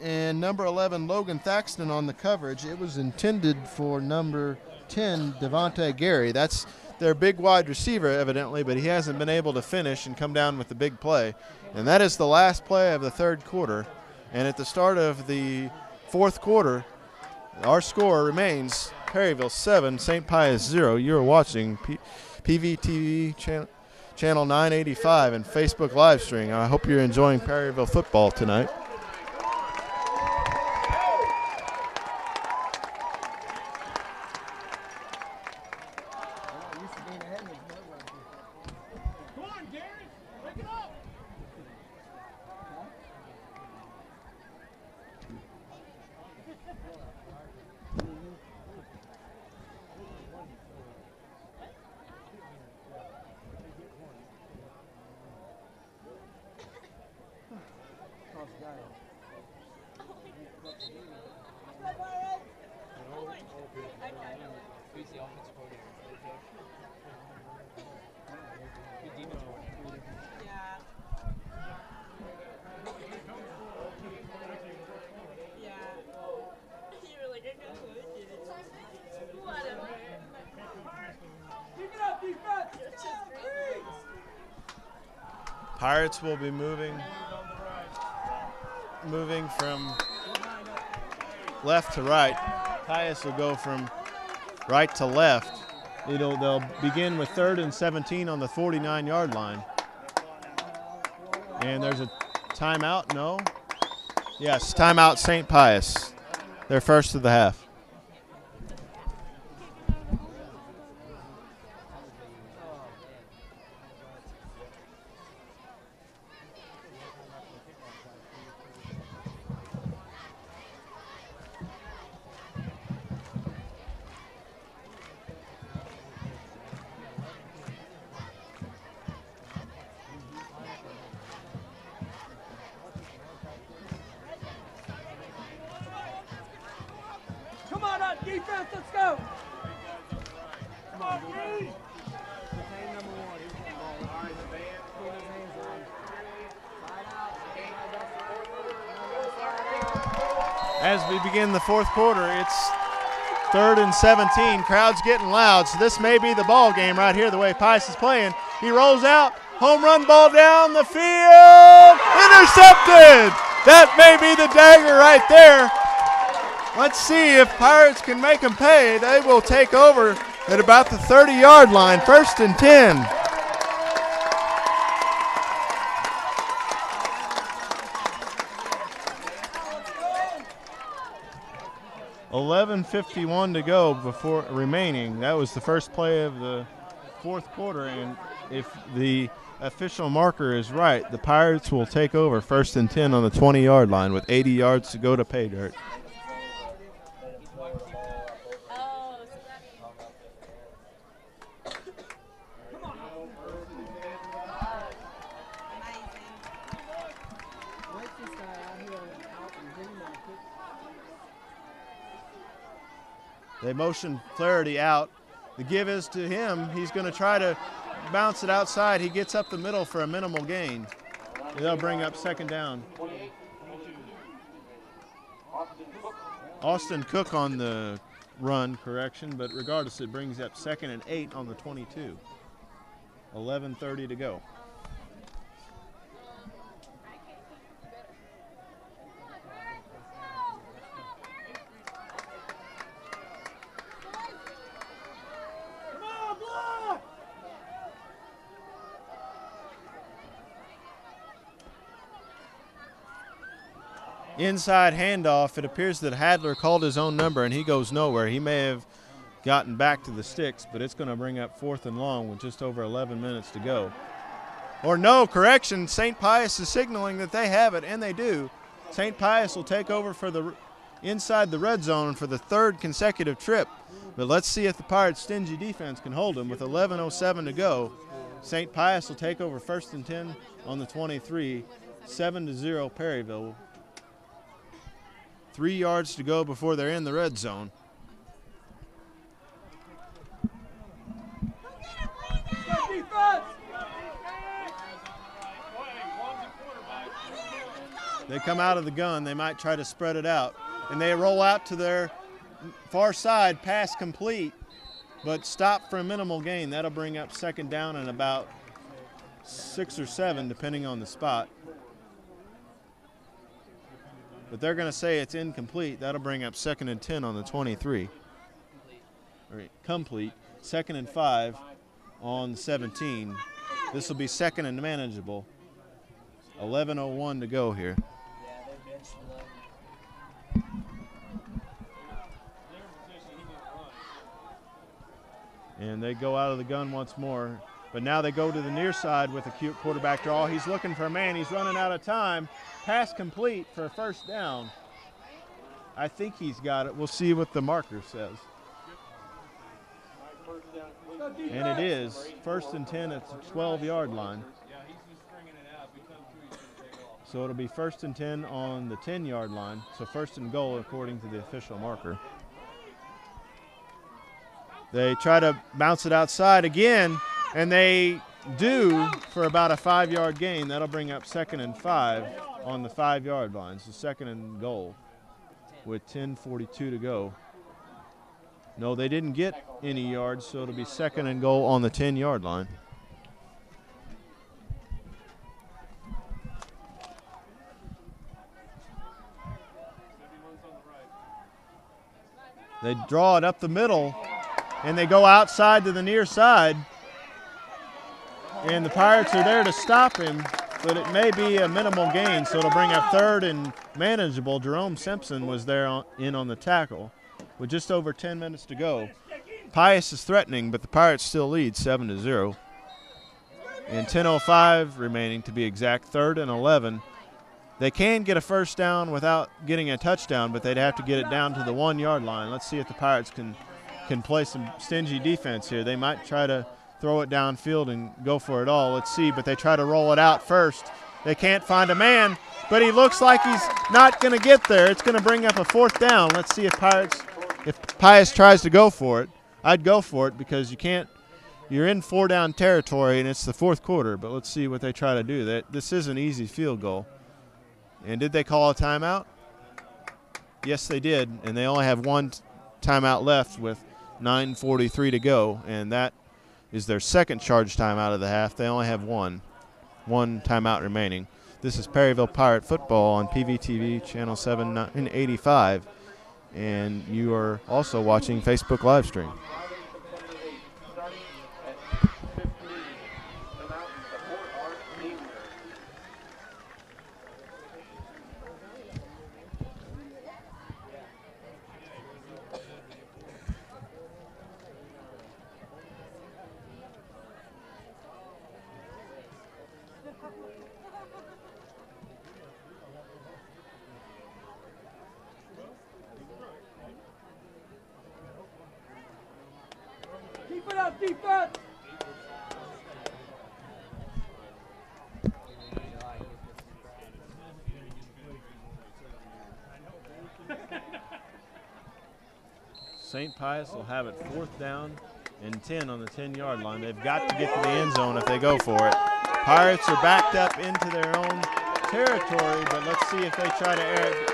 and number 11, Logan Thaxton, on the coverage. It was intended for number 10, Devontae Gary. That's their big wide receiver, evidently, but he hasn't been able to finish and come down with the big play. And that is the last play of the third quarter. And at the start of the fourth quarter, our score remains Perryville 7, St. Pius 0. You're watching PVTV channel 985 and Facebook live stream. I hope you're enjoying Perryville football tonight. Pirates will be moving from left to right. Pius will go from right to left. They'll begin with 3rd and 17 on the 49-yard line. And there's a timeout, no? Yes, timeout St. Pius. Their first of the half. Come on up, defense, let's go. Come on, Reed. As we begin the fourth quarter, it's 3rd and 17. Crowd's getting loud, so this may be the ball game right here, the way Pius is playing. He rolls out, home run ball down the field, intercepted! That may be the dagger right there. Let's see if Pirates can make them pay. They will take over at about the 30-yard line, 1st and 10. $11:51 to go before remaining. That was the first play of the fourth quarter, and if the official marker is right, the Pirates will take over 1st and 10 on the 20-yard line with 80 yards to go to pay dirt. They motion Flaherty out. The give is to him. He's going to try to bounce it outside. He gets up the middle for a minimal gain. They'll bring up 2nd down. Austin Cook on the run, correction, but regardless, it brings up 2nd and 8 on the 22. 11:30 to go. Inside handoff, it appears that Hadler called his own number and he goes nowhere. He may have gotten back to the sticks, but it's going to bring up 4th and long with just over 11 minutes to go. Or no, correction, St. Pius is signaling that they have it, and they do. St. Pius will take over for the inside the red zone for the 3rd consecutive trip. But let's see if the Pirates' stingy defense can hold them with 11:07 to go. St. Pius will take over 1st and 10 on the 23, 7-0 Perryville. 3 yards to go before they're in the red zone. They come out of the gun. They might try to spread it out. And they roll out to their far side, pass complete, but stop for a minimal gain. That'll bring up second down and about 6 or 7, depending on the spot. But they're going to say it's incomplete. That'll bring up 2nd and 10 on the 23. All right, complete. 2nd and 5 on the 17. This will be 2nd and manageable. 11:01 to go here. And they go out of the gun once more. But now they go to the near side with a cute quarterback draw. He's looking for a man. He's running out of time. Pass complete for a first down. I think he's got it. We'll see what the marker says. And it is 1st and 10 at the 12-yard line. So it'll be 1st and 10 on the 10-yard line. So 1st and goal according to the official marker. They try to bounce it outside again, and they do for about a 5-yard gain. That'll bring up 2nd and 5 on the 5-yard line. So 2nd and goal with 10:42 to go. No, they didn't get any yards, so it'll be 2nd and goal on the 10-yard line. They draw it up the middle, and they go outside to the near side. And the Pirates are there to stop him, but it may be a minimal gain, so it'll bring up 3rd and manageable. Jerome Simpson was there on the tackle with just over 10 minutes to go. Pius is threatening, but the Pirates still lead 7-0. And 10:05 remaining to be exact, 3rd and 11. They can get a first down without getting a touchdown, but they'd have to get it down to the 1-yard line. Let's see if the Pirates can play some stingy defense here. They might try to throw it downfield and go for it all. Let's see, but they try to roll it out first. They can't find a man, but he looks like he's not going to get there. It's going to bring up a 4th down. Let's see if Pius tries to go for it. I'd go for it because you're in 4-down territory and it's the 4th quarter, but let's see what they try to do. This is an easy field goal. And did they call a timeout? Yes, they did, and they only have one timeout left with 9:43 to go, and that is their second charge timeout of the half. They only have one timeout remaining. This is Perryville Pirate Football on PVTV Channel 785, and you are also watching Facebook live stream. Keep it up, defense! St. Pius will have it 4th down and 10 on the 10-yard line. They've got to get to the end zone if they go for it. Pirates are backed up into their own territory, but let's see if they try to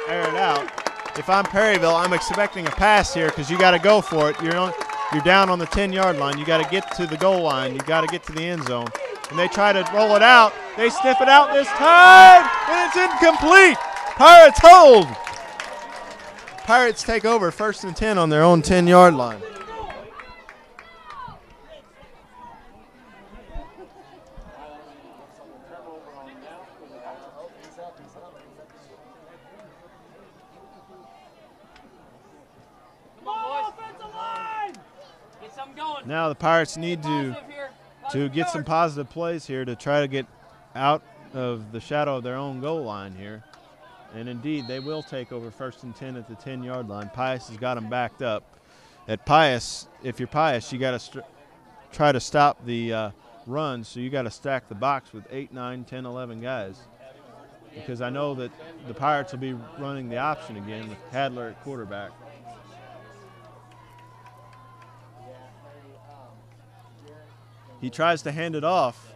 air it out. If I'm Perryville, I'm expecting a pass here because you got to go for it. You're down on the 10-yard line. You got to get to the goal line. You got to get to the end zone. And they try to roll it out. They sniff it out this time, and it's incomplete. Pirates hold. Pirates take over 1st and 10 on their own 10-yard line. Now the Pirates need to get some positive plays here to try to get out of the shadow of their own goal line here. And indeed, they will take over 1st and 10 at the 10-yard line. Pius has got them backed up. At Pius, if you're Pius, you got to try to stop the run, so you got to stack the box with 8, 9, 10, 11 guys. Because I know that the Pirates will be running the option again with Hadler at quarterback. He tries to hand it off,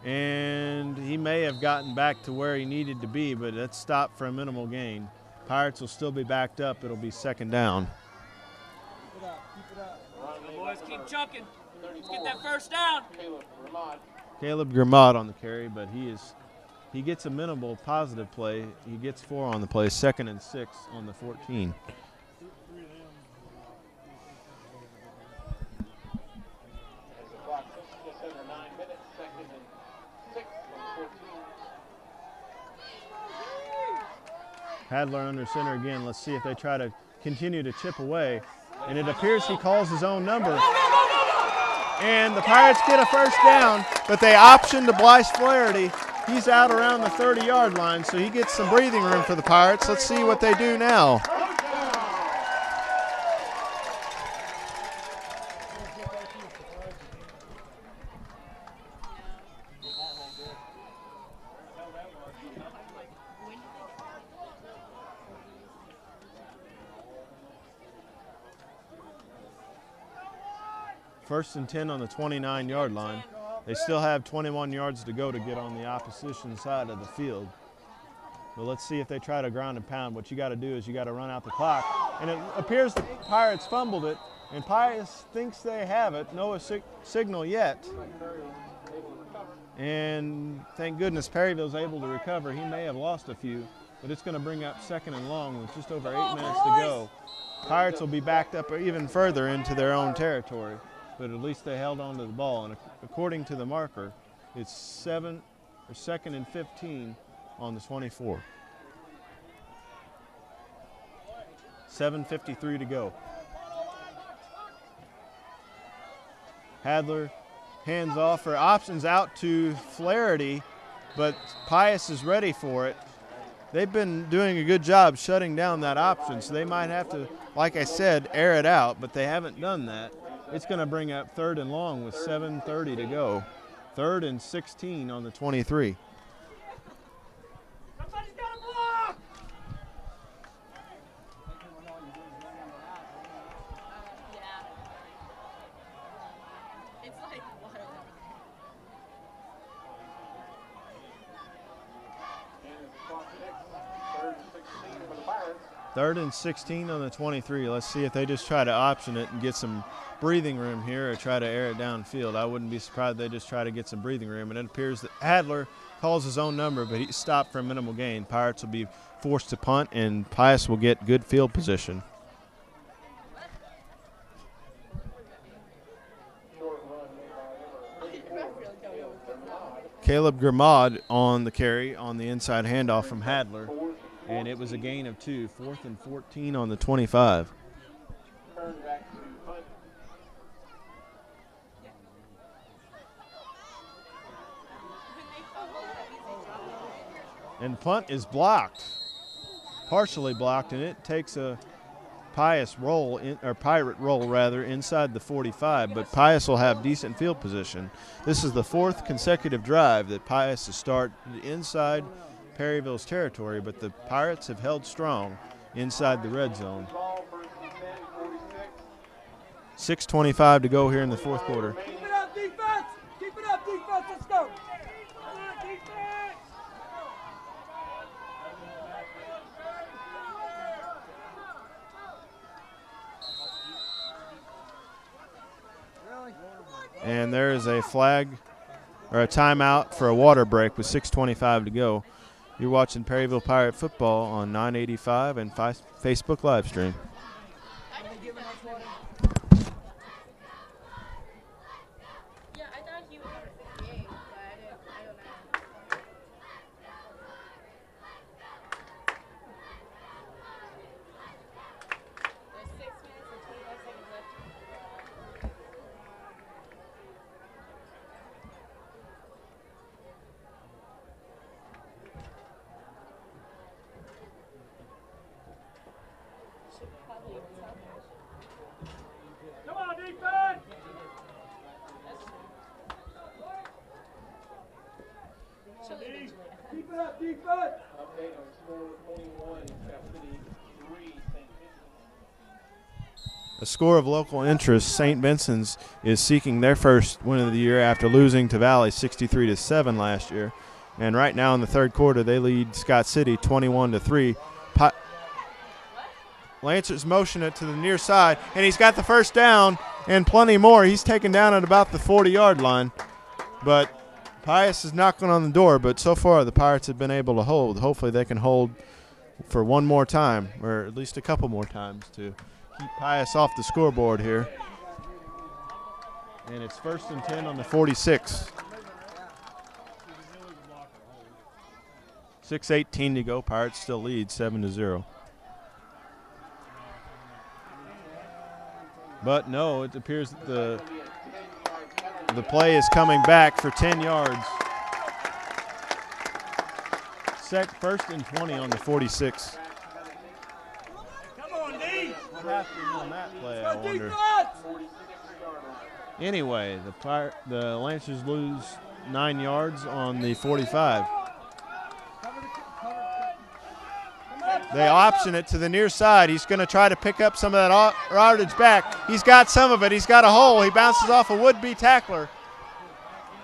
And he may have gotten back to where he needed to be, but that's stopped for a minimal gain. Pirates will still be backed up. It'll be second down. Keep it up. Keep it up. Go boys, keep chucking. Let's get that first down. Caleb Grimod on the carry, but he gets a minimal positive play. He gets 4 on the play, 2nd and 6 on the 14. Hadler under center again. Let's see if they try to continue to chip away. And it appears he calls his own number. And the Pirates get a first down, but they option to Blyce Flaherty. He's out around the 30-yard line, so he gets some breathing room for the Pirates. Let's see what they do now. First and 10 on the 29-yard line. They still have 21 yards to go to get on the opposition side of the field. But let's see if they try to ground and pound. What you got to do is you got to run out the clock. And it appears the Pirates fumbled it, and Pius thinks they have it. No signal yet. And thank goodness Perryville's able to recover. He may have lost a few, but it's going to bring up 2nd and long with just over 8 minutes to go. Pirates will be backed up even further into their own territory, but at least they held on to the ball. And according to the marker, it's 2nd and 15 on the 24. 7:53 to go. Hadler hands off or options out to Flaherty, but Pius is ready for it. They've been doing a good job shutting down that option, so they might have to, like I said, air it out, but they haven't done that. It's going to bring up 3rd and long with 7:30 to go. 3rd and 16 on the 23. Somebody's got a block. Yeah. It's like water. 3rd and 16 on the 23. Let's see if they just try to option it and get some breathing room here or try to air it downfield. I wouldn't be surprised if they just try to get some breathing room. And it appears that Hadler calls his own number, but he stopped for a minimal gain. Pirates will be forced to punt, and Pius will get good field position. Caleb Grimod on the carry on the inside handoff from Hadler, and it was a gain of 2. 4th and 14 on the 25. And the punt is blocked, partially blocked, and it takes a Pius roll, Pirate roll rather, inside the 45, but Pius will have decent field position. This is the 4th consecutive drive that Pius has started inside Perryville's territory, but the Pirates have held strong inside the red zone. 6:25 to go here in the 4th quarter. Keep it up, defense! Keep it up, defense! Let's go! And there is a flag or a timeout for a water break with 6:25 to go. You're watching Perryville Pirate football on 985 and Facebook live stream. Yeah, I thought he was 58, but I don't know. There's 6 minutes and 25 seconds left. Come on, defense! Keep it up, defense! Update on score 21, Cap City 3, St. Vincent. A score of local interest, St. Vincent's is seeking their first win of the year after losing to Valley 63-7 last year. And right now in the third quarter, they lead Scott City 21-3. Lancers motion it to the near side, and he's got the first down and plenty more. He's taken down at about the 40-yard line. But Pius is knocking on the door, but so far the Pirates have been able to hold. Hopefully they can hold for one more time, or at least a couple more times, to keep Pius off the scoreboard here. And it's 1st and 10 on the 46. 6:18 to go. Pirates still lead 7-0. But no, it appears that the play is coming back for 10 yards. 1st and 20 on the 46. Come on, D. What happened on that play, I wonder? Anyway, the Lancers lose 9 yards on the 45. They option it to the near side. He's going to try to pick up some of that yardage back. He's got some of it. He's got a hole. He bounces off a would-be tackler.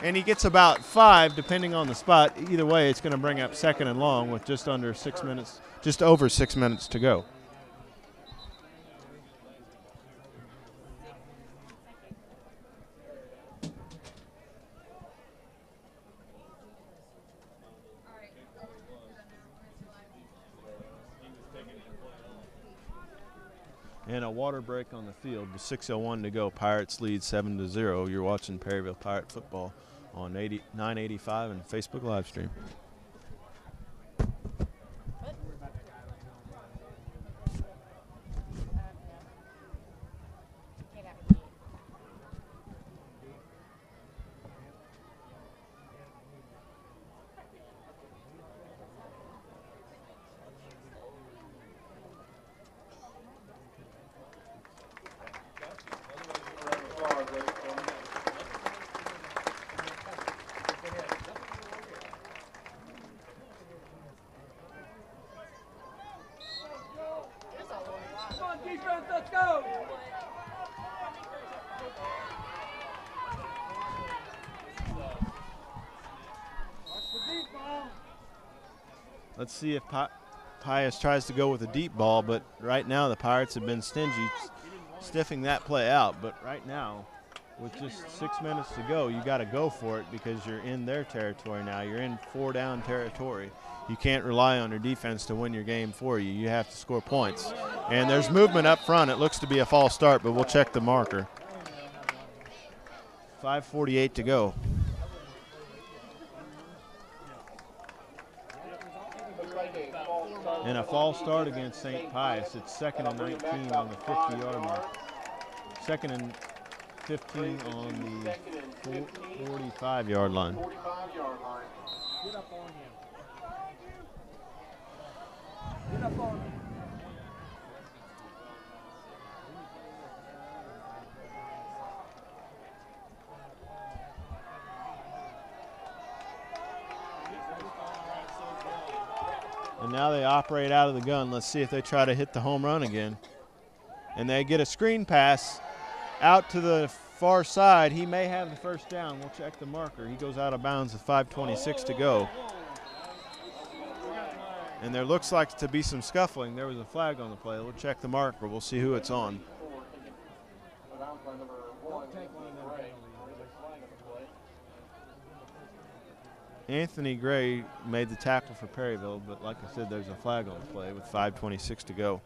And he gets about 5, depending on the spot. Either way, it's going to bring up 2nd and long with just over 6 minutes to go. And a water break on the field with 6:01 to go. Pirates lead 7-0. You're watching Perryville Pirate football on 985 and Facebook live stream. Let's go! Let's see if Pius tries to go with a deep ball, but right now the Pirates have been stingy, stiffing that play out. But right now, with just 6 minutes to go, you got to go for it because you're in their territory now. You're in 4-down territory. You can't rely on your defense to win your game for you. You have to score points. And there's movement up front. It looks to be a false start, but we'll check the marker. 5:48 to go. And a false start against St. Pius. It's 2nd and 19 on the 50-yard mark. 2nd and 15 on the 45-yard line. Get up on him. Get up on him. And now they operate out of the gun. Let's see if they try to hit the home run again. And they get a screen pass out to the far side. He may have the first down. We'll check the marker. He goes out of bounds with 5:26 to go. And there looks like to be some scuffling. There was a flag on the play. We'll check the marker. We'll see who it's on. Anthony Gray made the tackle for Perryville, but like I said, there's a flag on the play with 5:26 to go.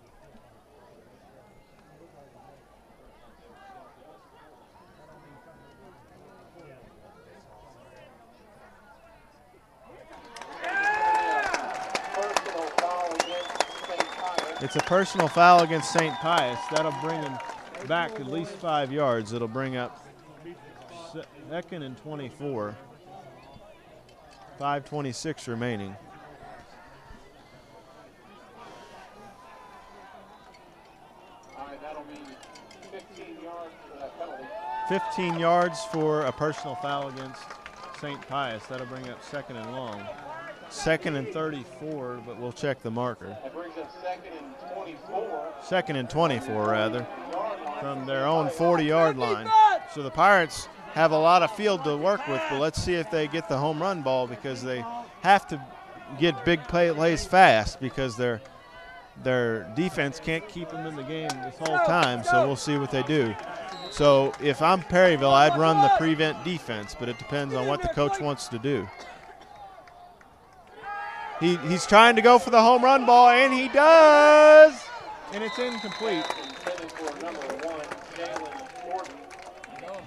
It's a personal foul against St. Pius. That'll bring him back at least 5 yards. It'll bring up 2nd and 24. 5:26 remaining. That'll be 15 yards for that penalty. 15 yards for a personal foul against St. Pius. That'll bring up 2nd and long. 2nd and 34, but we'll check the marker. That brings up 2nd and 24. 2nd and 24, rather. Yard line. from their own 40-yard line. So the Pirates have a lot of field to work with, but let's see if they get the home run ball, because they have to get big plays fast, because their defense can't keep them in the game this whole time, so we'll see what they do. So if I'm Perryville, I'd run the prevent defense, but it depends on what the coach wants to do. He's trying to go for the home run ball, and he does, and it's incomplete.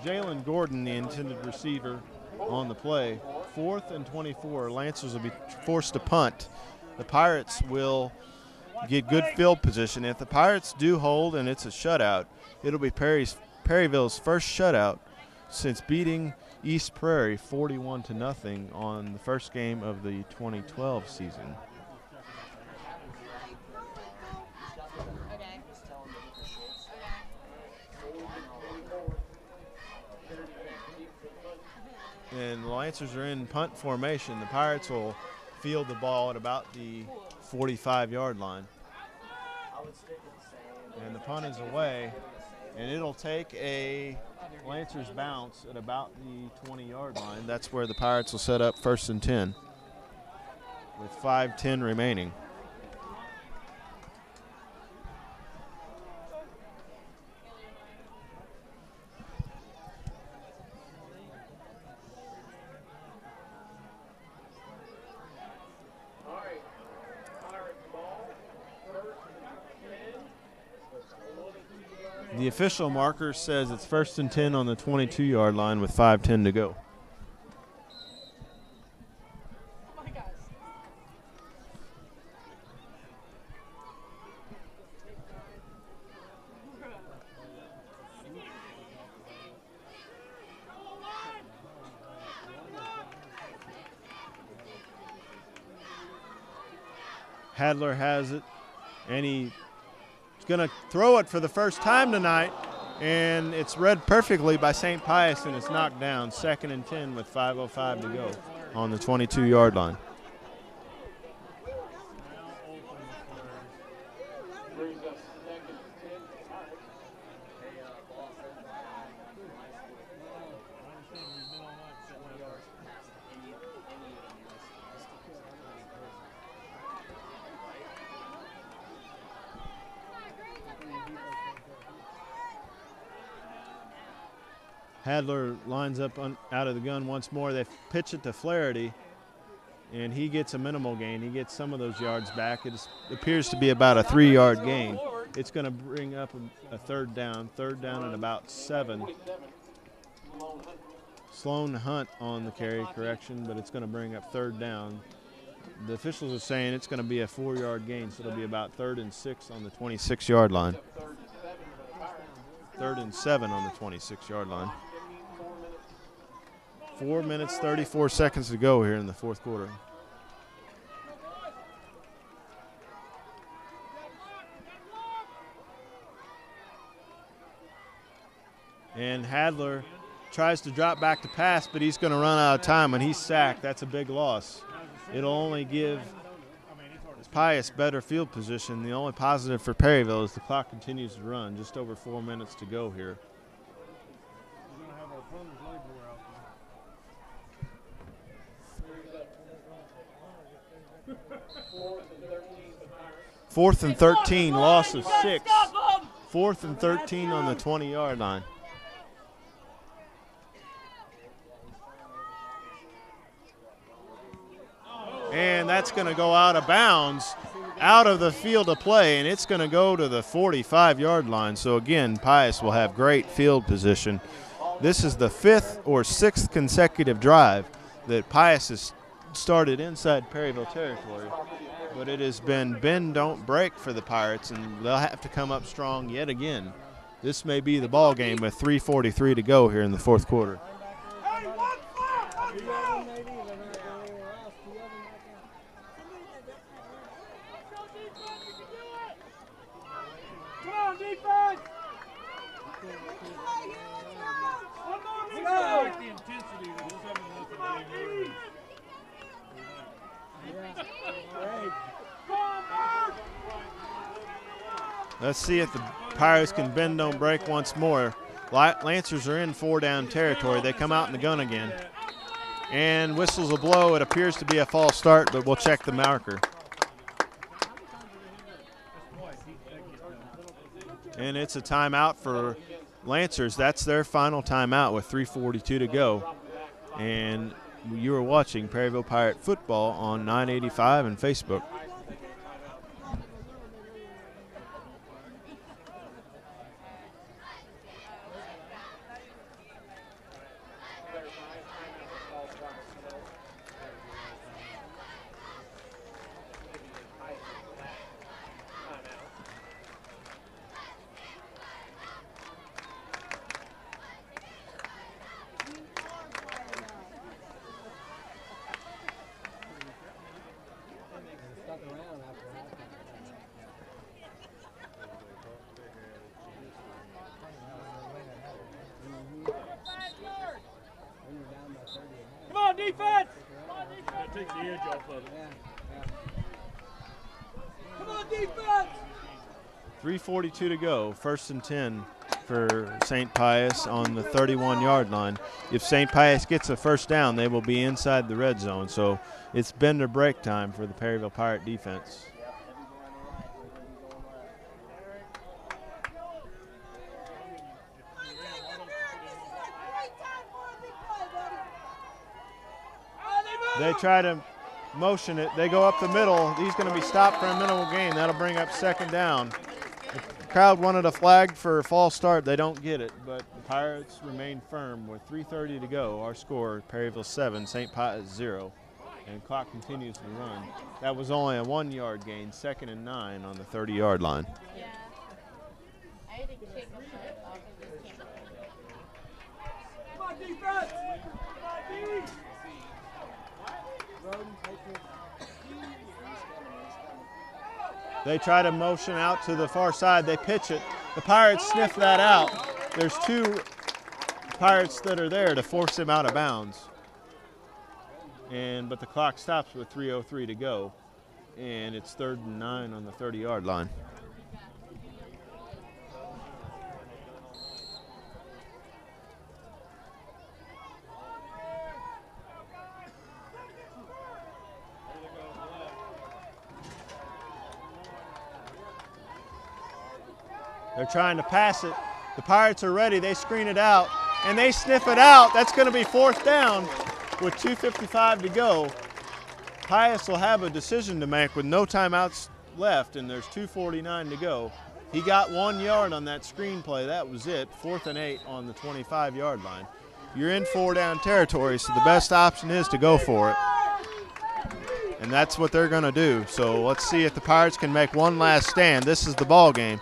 Jalen Gordon, the intended receiver on the play. 4th and 24. Lancers will be forced to punt. The Pirates will get good field position. If the Pirates do hold and it's a shutout, it'll be Perryville's first shutout since beating East Prairie 41-0 on the first game of the 2012 season. And the Lancers are in punt formation. The Pirates will field the ball at about the 45-yard line. And the punt is away, and it'll take a Lancers bounce at about the 20-yard line. That's where the Pirates will set up 1st and 10 with 5:10 remaining. The official marker says it's 1st and 10 on the 22-yard line with 5:10 to go. Oh my gosh. Hadler has it, and he's going to throw it for the first time tonight, and it's read perfectly by St. Pius, and it's knocked down. 2nd and 10 with 5:05 to go on the 22-yard line. Hadler lines up out of the gun once more. They pitch it to Flaherty, and he gets a minimal gain. He gets some of those yards back. It appears to be about a 3-yard gain. It's going to bring up a third down at about 7. Sloan Hunt on the carry, correction, but it's going to bring up 3rd down. The officials are saying it's going to be a 4-yard gain, so it'll be about 3rd and 6 on the 26-yard line. 3rd and 7 on the 26-yard line. 4 minutes, 34 seconds to go here in the 4th quarter. And Hadler tries to drop back to pass, but he's going to run out of time. When he's sacked, that's a big loss. It'll only give Pius better field position. The only positive for Perryville is the clock continues to run. Just over 4 minutes to go here. 4th and 13, loss of 6. 4th and 13 on the 20-yard line. And that's going to go out of bounds, out of the field of play, and it's going to go to the 45-yard line. So again, Pius will have great field position. This is the 5th or 6th consecutive drive that Pius has started inside Perryville territory. But it has been bend, don't break for the Pirates, and they'll have to come up strong yet again. This may be the ball game with 3:43 to go here in the 4th quarter. Let's see if the Pirates can bend, don't break once more. Lancers are in 4-down territory. They come out in the gun again. And whistles a blow. It appears to be a false start, but we'll check the marker. And it's a timeout for Lancers. That's their final timeout with 3:42 to go. And you are watching Perryville Pirate football on 985 and Facebook. Come on, defense! That takes the edge off of it. Come on, defense! 3:42 to go, 1st and 10 for St. Pius on the 31-yard line. If St. Pius gets a first down, they will be inside the red zone. So it's bend or break time for the Perryville Pirate defense. They try to motion it. They go up the middle. He's going to be stopped for a minimal gain. That'll bring up 2nd down. The crowd wanted a flag for a false start. They don't get it, but the Pirates remain firm with 3:30 to go. Our score, Perryville 7, St. Pius 0. And clock continues to run. That was only a 1-yard gain, 2nd and 9 on the 30-yard line. Yeah. I had to kick him off of this camera. Come on, defense! Come on, D! They try to motion out to the far side. They pitch it. The Pirates sniff that out. There's 2 Pirates that are there to force him out of bounds. But the clock stops with 3:03 to go. And it's 3rd and 9 on the 30-yard line. They're trying to pass it. The Pirates are ready. They screen it out, and they sniff it out. That's going to be 4th down with 2:55 to go. Pius will have a decision to make with no timeouts left, and there's 2:49 to go. He got 1 yard on that screen play. That was it. 4th and 8 on the 25-yard line. You're in 4-down territory, so the best option is to go for it. And that's what they're going to do. So let's see if the Pirates can make one last stand. This is the ball game.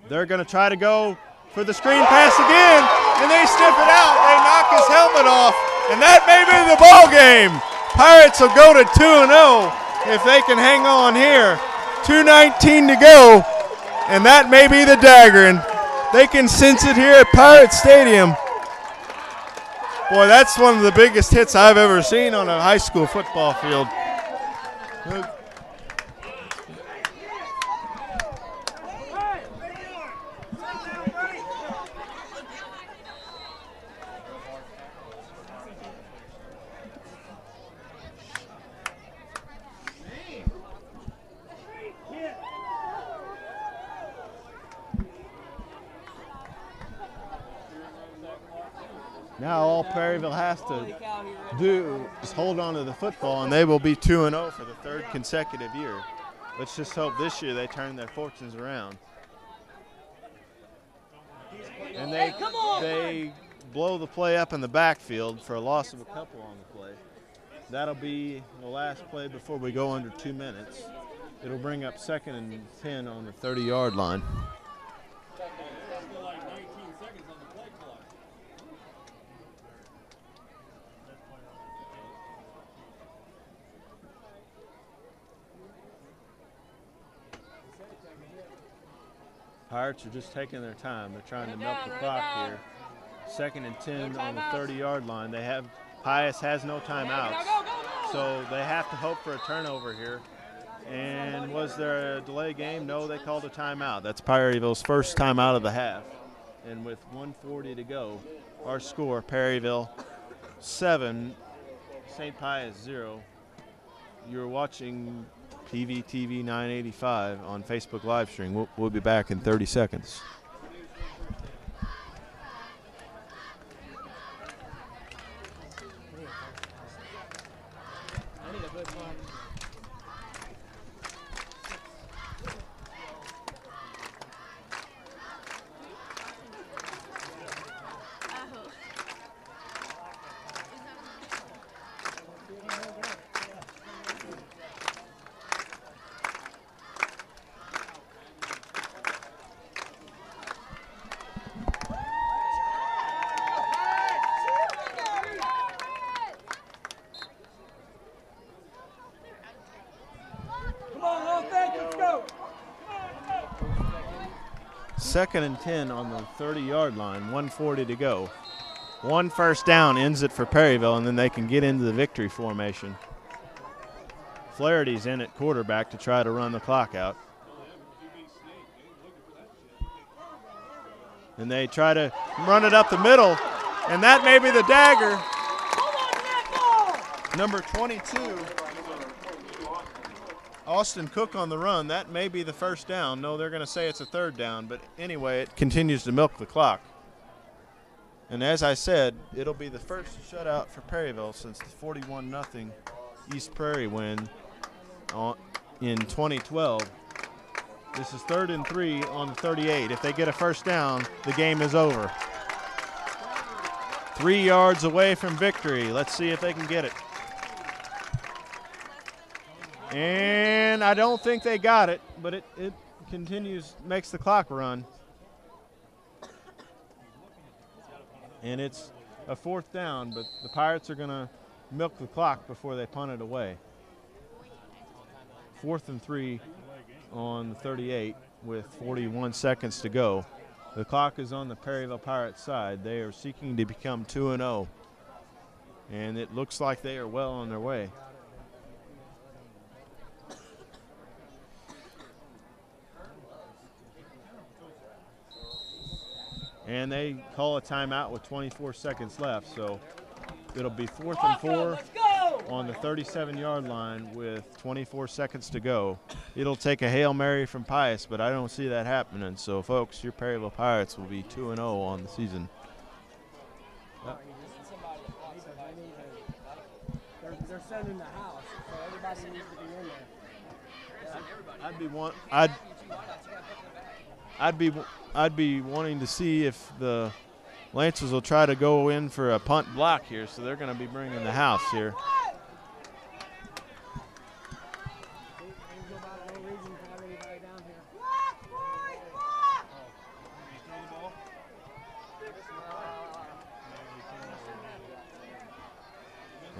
They're going to try to go for the screen pass again, and they sniff it out. They knock his helmet off, and that may be the ball game. Pirates will go to 2-0 if they can hang on here. 2:19 to go, and that may be the dagger, and they can sense it here at Pirate Stadium. Boy, that's one of the biggest hits I've ever seen on a high school football field. Now all Perryville has to do is hold on to the football, and they will be 2-0 for the 3rd consecutive year. Let's just hope this year they turn their fortunes around. And they blow the play up in the backfield for a loss of a couple on the play. That'll be the last play before we go under 2 minutes. It'll bring up 2nd and 10 on the 30-yard line. Pirates are just taking their time. They're trying to milk the clock here. 2nd and 10 on the 30-yard line. Pius has no timeouts, so they have to hope for a turnover here. And was there a delay game? No, they called a timeout. That's Perryville's first timeout of the half. And with 1:40 to go, our score, Perryville 7, St. Pius 0. You're watching PVTV 985 on Facebook live stream. We'll be back in 30 seconds. Second and 10 on the 30-yard line, 1:40 to go. 1 first down ends it for Perryville, and then they can get into the victory formation. Flaherty's in at quarterback to try to run the clock out. And they try to run it up the middle, and that may be the dagger. Number 22. Austin Cook on the run. That may be the first down. No, they're going to say it's a third down, but anyway, it continues to milk the clock. And as I said, it'll be the first shutout for Perryville since the 41-0 East Prairie win in 2012. This is 3rd and 3 on the 38. If they get a first down, the game is over. 3 yards away from victory. Let's see if they can get it. And I don't think they got it, but it continues, makes the clock run. And it's a 4th down, but the Pirates are going to milk the clock before they punt it away. 4th and 3 on the 38 with 41 seconds to go. The clock is on the Perryville Pirates side. They are seeking to become 2-0, and it looks like they are well on their way. And they call a timeout with 24 seconds left, so it'll be 4th and 4 on the 37-yard line with 24 seconds to go. It'll take a Hail Mary from Pius, but I don't see that happening. So, folks, your Perryville Pirates will be 2-0 on the season. They're sending the house, so everybody needs to be in there. I'd be wanting to see if the Lancers will try to go in for a punt block here, so they're going to be bringing the house here.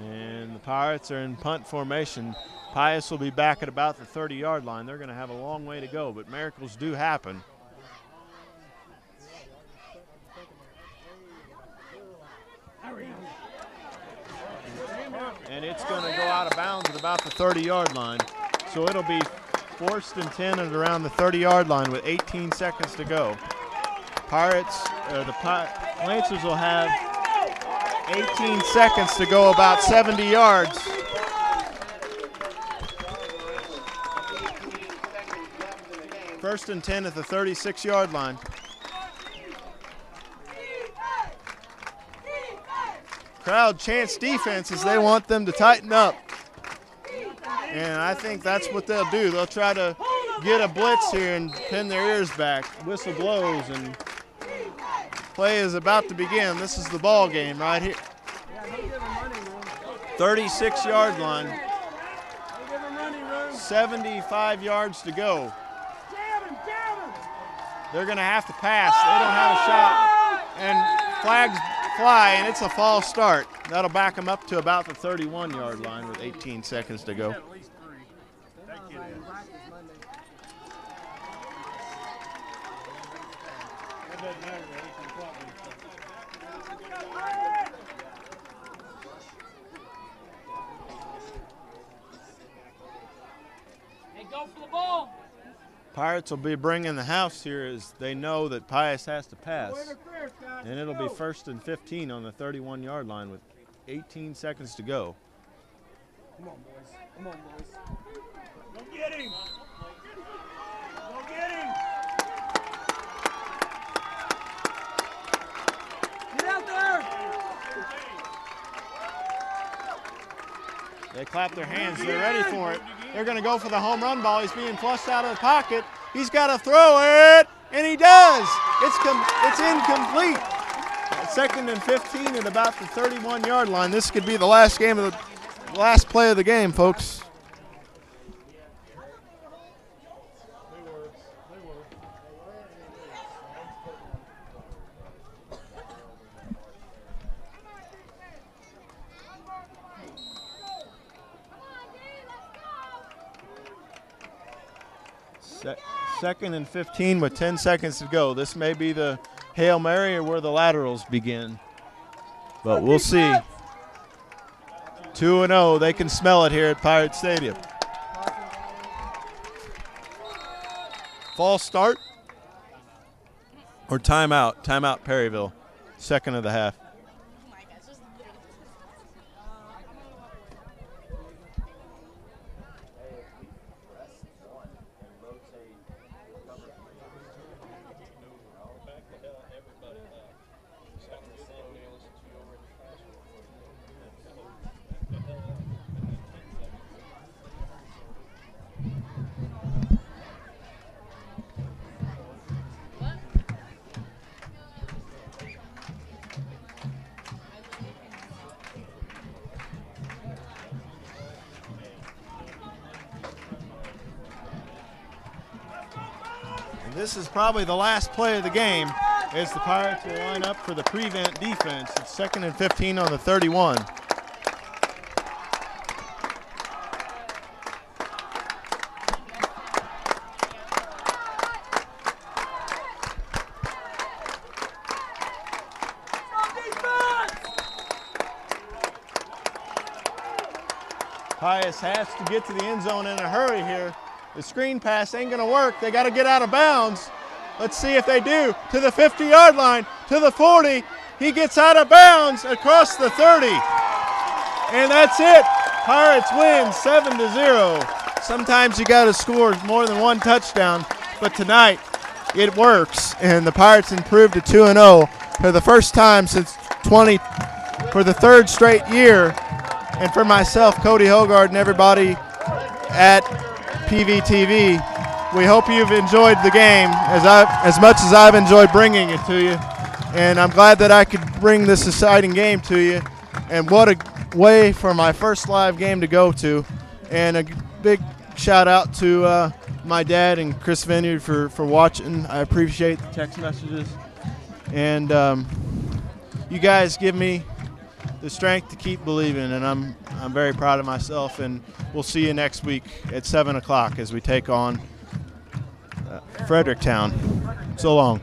And the Pirates are in punt formation. Pius will be back at about the 30-yard line. They're going to have a long way to go, but miracles do happen. And it's going to go out of bounds at about the 30-yard line. So it'll be 4th and 10 at around the 30-yard line with 18 seconds to go. Lancers will have 18 seconds to go, about 70 yards. First and 10 at the 36-yard line. Crowd chants defense as they want them to tighten up. And I think that's what they'll do. They'll try to get a blitz here and pin their ears back. Whistle blows and play is about to begin. This is the ball game right here. 36-yard line. 75 yards to go. They're going to have to pass. They don't have a shot. And flags fly, and it's a false start. That'll back them up to about the 31-yard line with 18 seconds to go. Hey, go for the ball. Pirates will be bringing the house here as they know that Pius has to pass. And it'll be 1st and 15 on the 31-yard line with 18 seconds to go. Come on, boys. Come on, boys. Go get him. Go get him. Get out there. They clap their hands. They're ready for it. They're going to go for the home run ball. He's being flushed out of the pocket. He's got to throw it, and he does. It's incomplete. 2nd and 15 at about the 31-yard line. This could be the last play of the game, folks. Second and 15 with 10 seconds to go. This may be the Hail Mary or where the laterals begin. But we'll see. 2-0. They can smell it here at Pirate Stadium. False start or timeout? Timeout Perryville. Second of the half. This is probably the last play of the game as the Pirates will line up for the prevent defense. It's 2nd and 15 on the 31. Pius has to get to the end zone in a hurry here. The screen pass ain't going to work. They got to get out of bounds. Let's see if they do. To the 50-yard line, to the 40. He gets out of bounds across the 30. And that's it. Pirates win 7-0. Sometimes you got to score more than one touchdown, but tonight it works. And the Pirates improved to 2-0 for the first time since for the 3rd straight year. And for myself, Cody Hogard, and everybody at PVTV, we hope you've enjoyed the game as much as I've enjoyed bringing it to you. And I'm glad that I could bring this exciting game to you. And what a way for my first live game to go to. And a big shout out to my dad and Chris Vineyard for watching. I appreciate the text messages. And you guys give me the strength to keep believing, and I'm very proud of myself. And we'll see you next week at 7 o'clock as we take on Fredericktown. So long.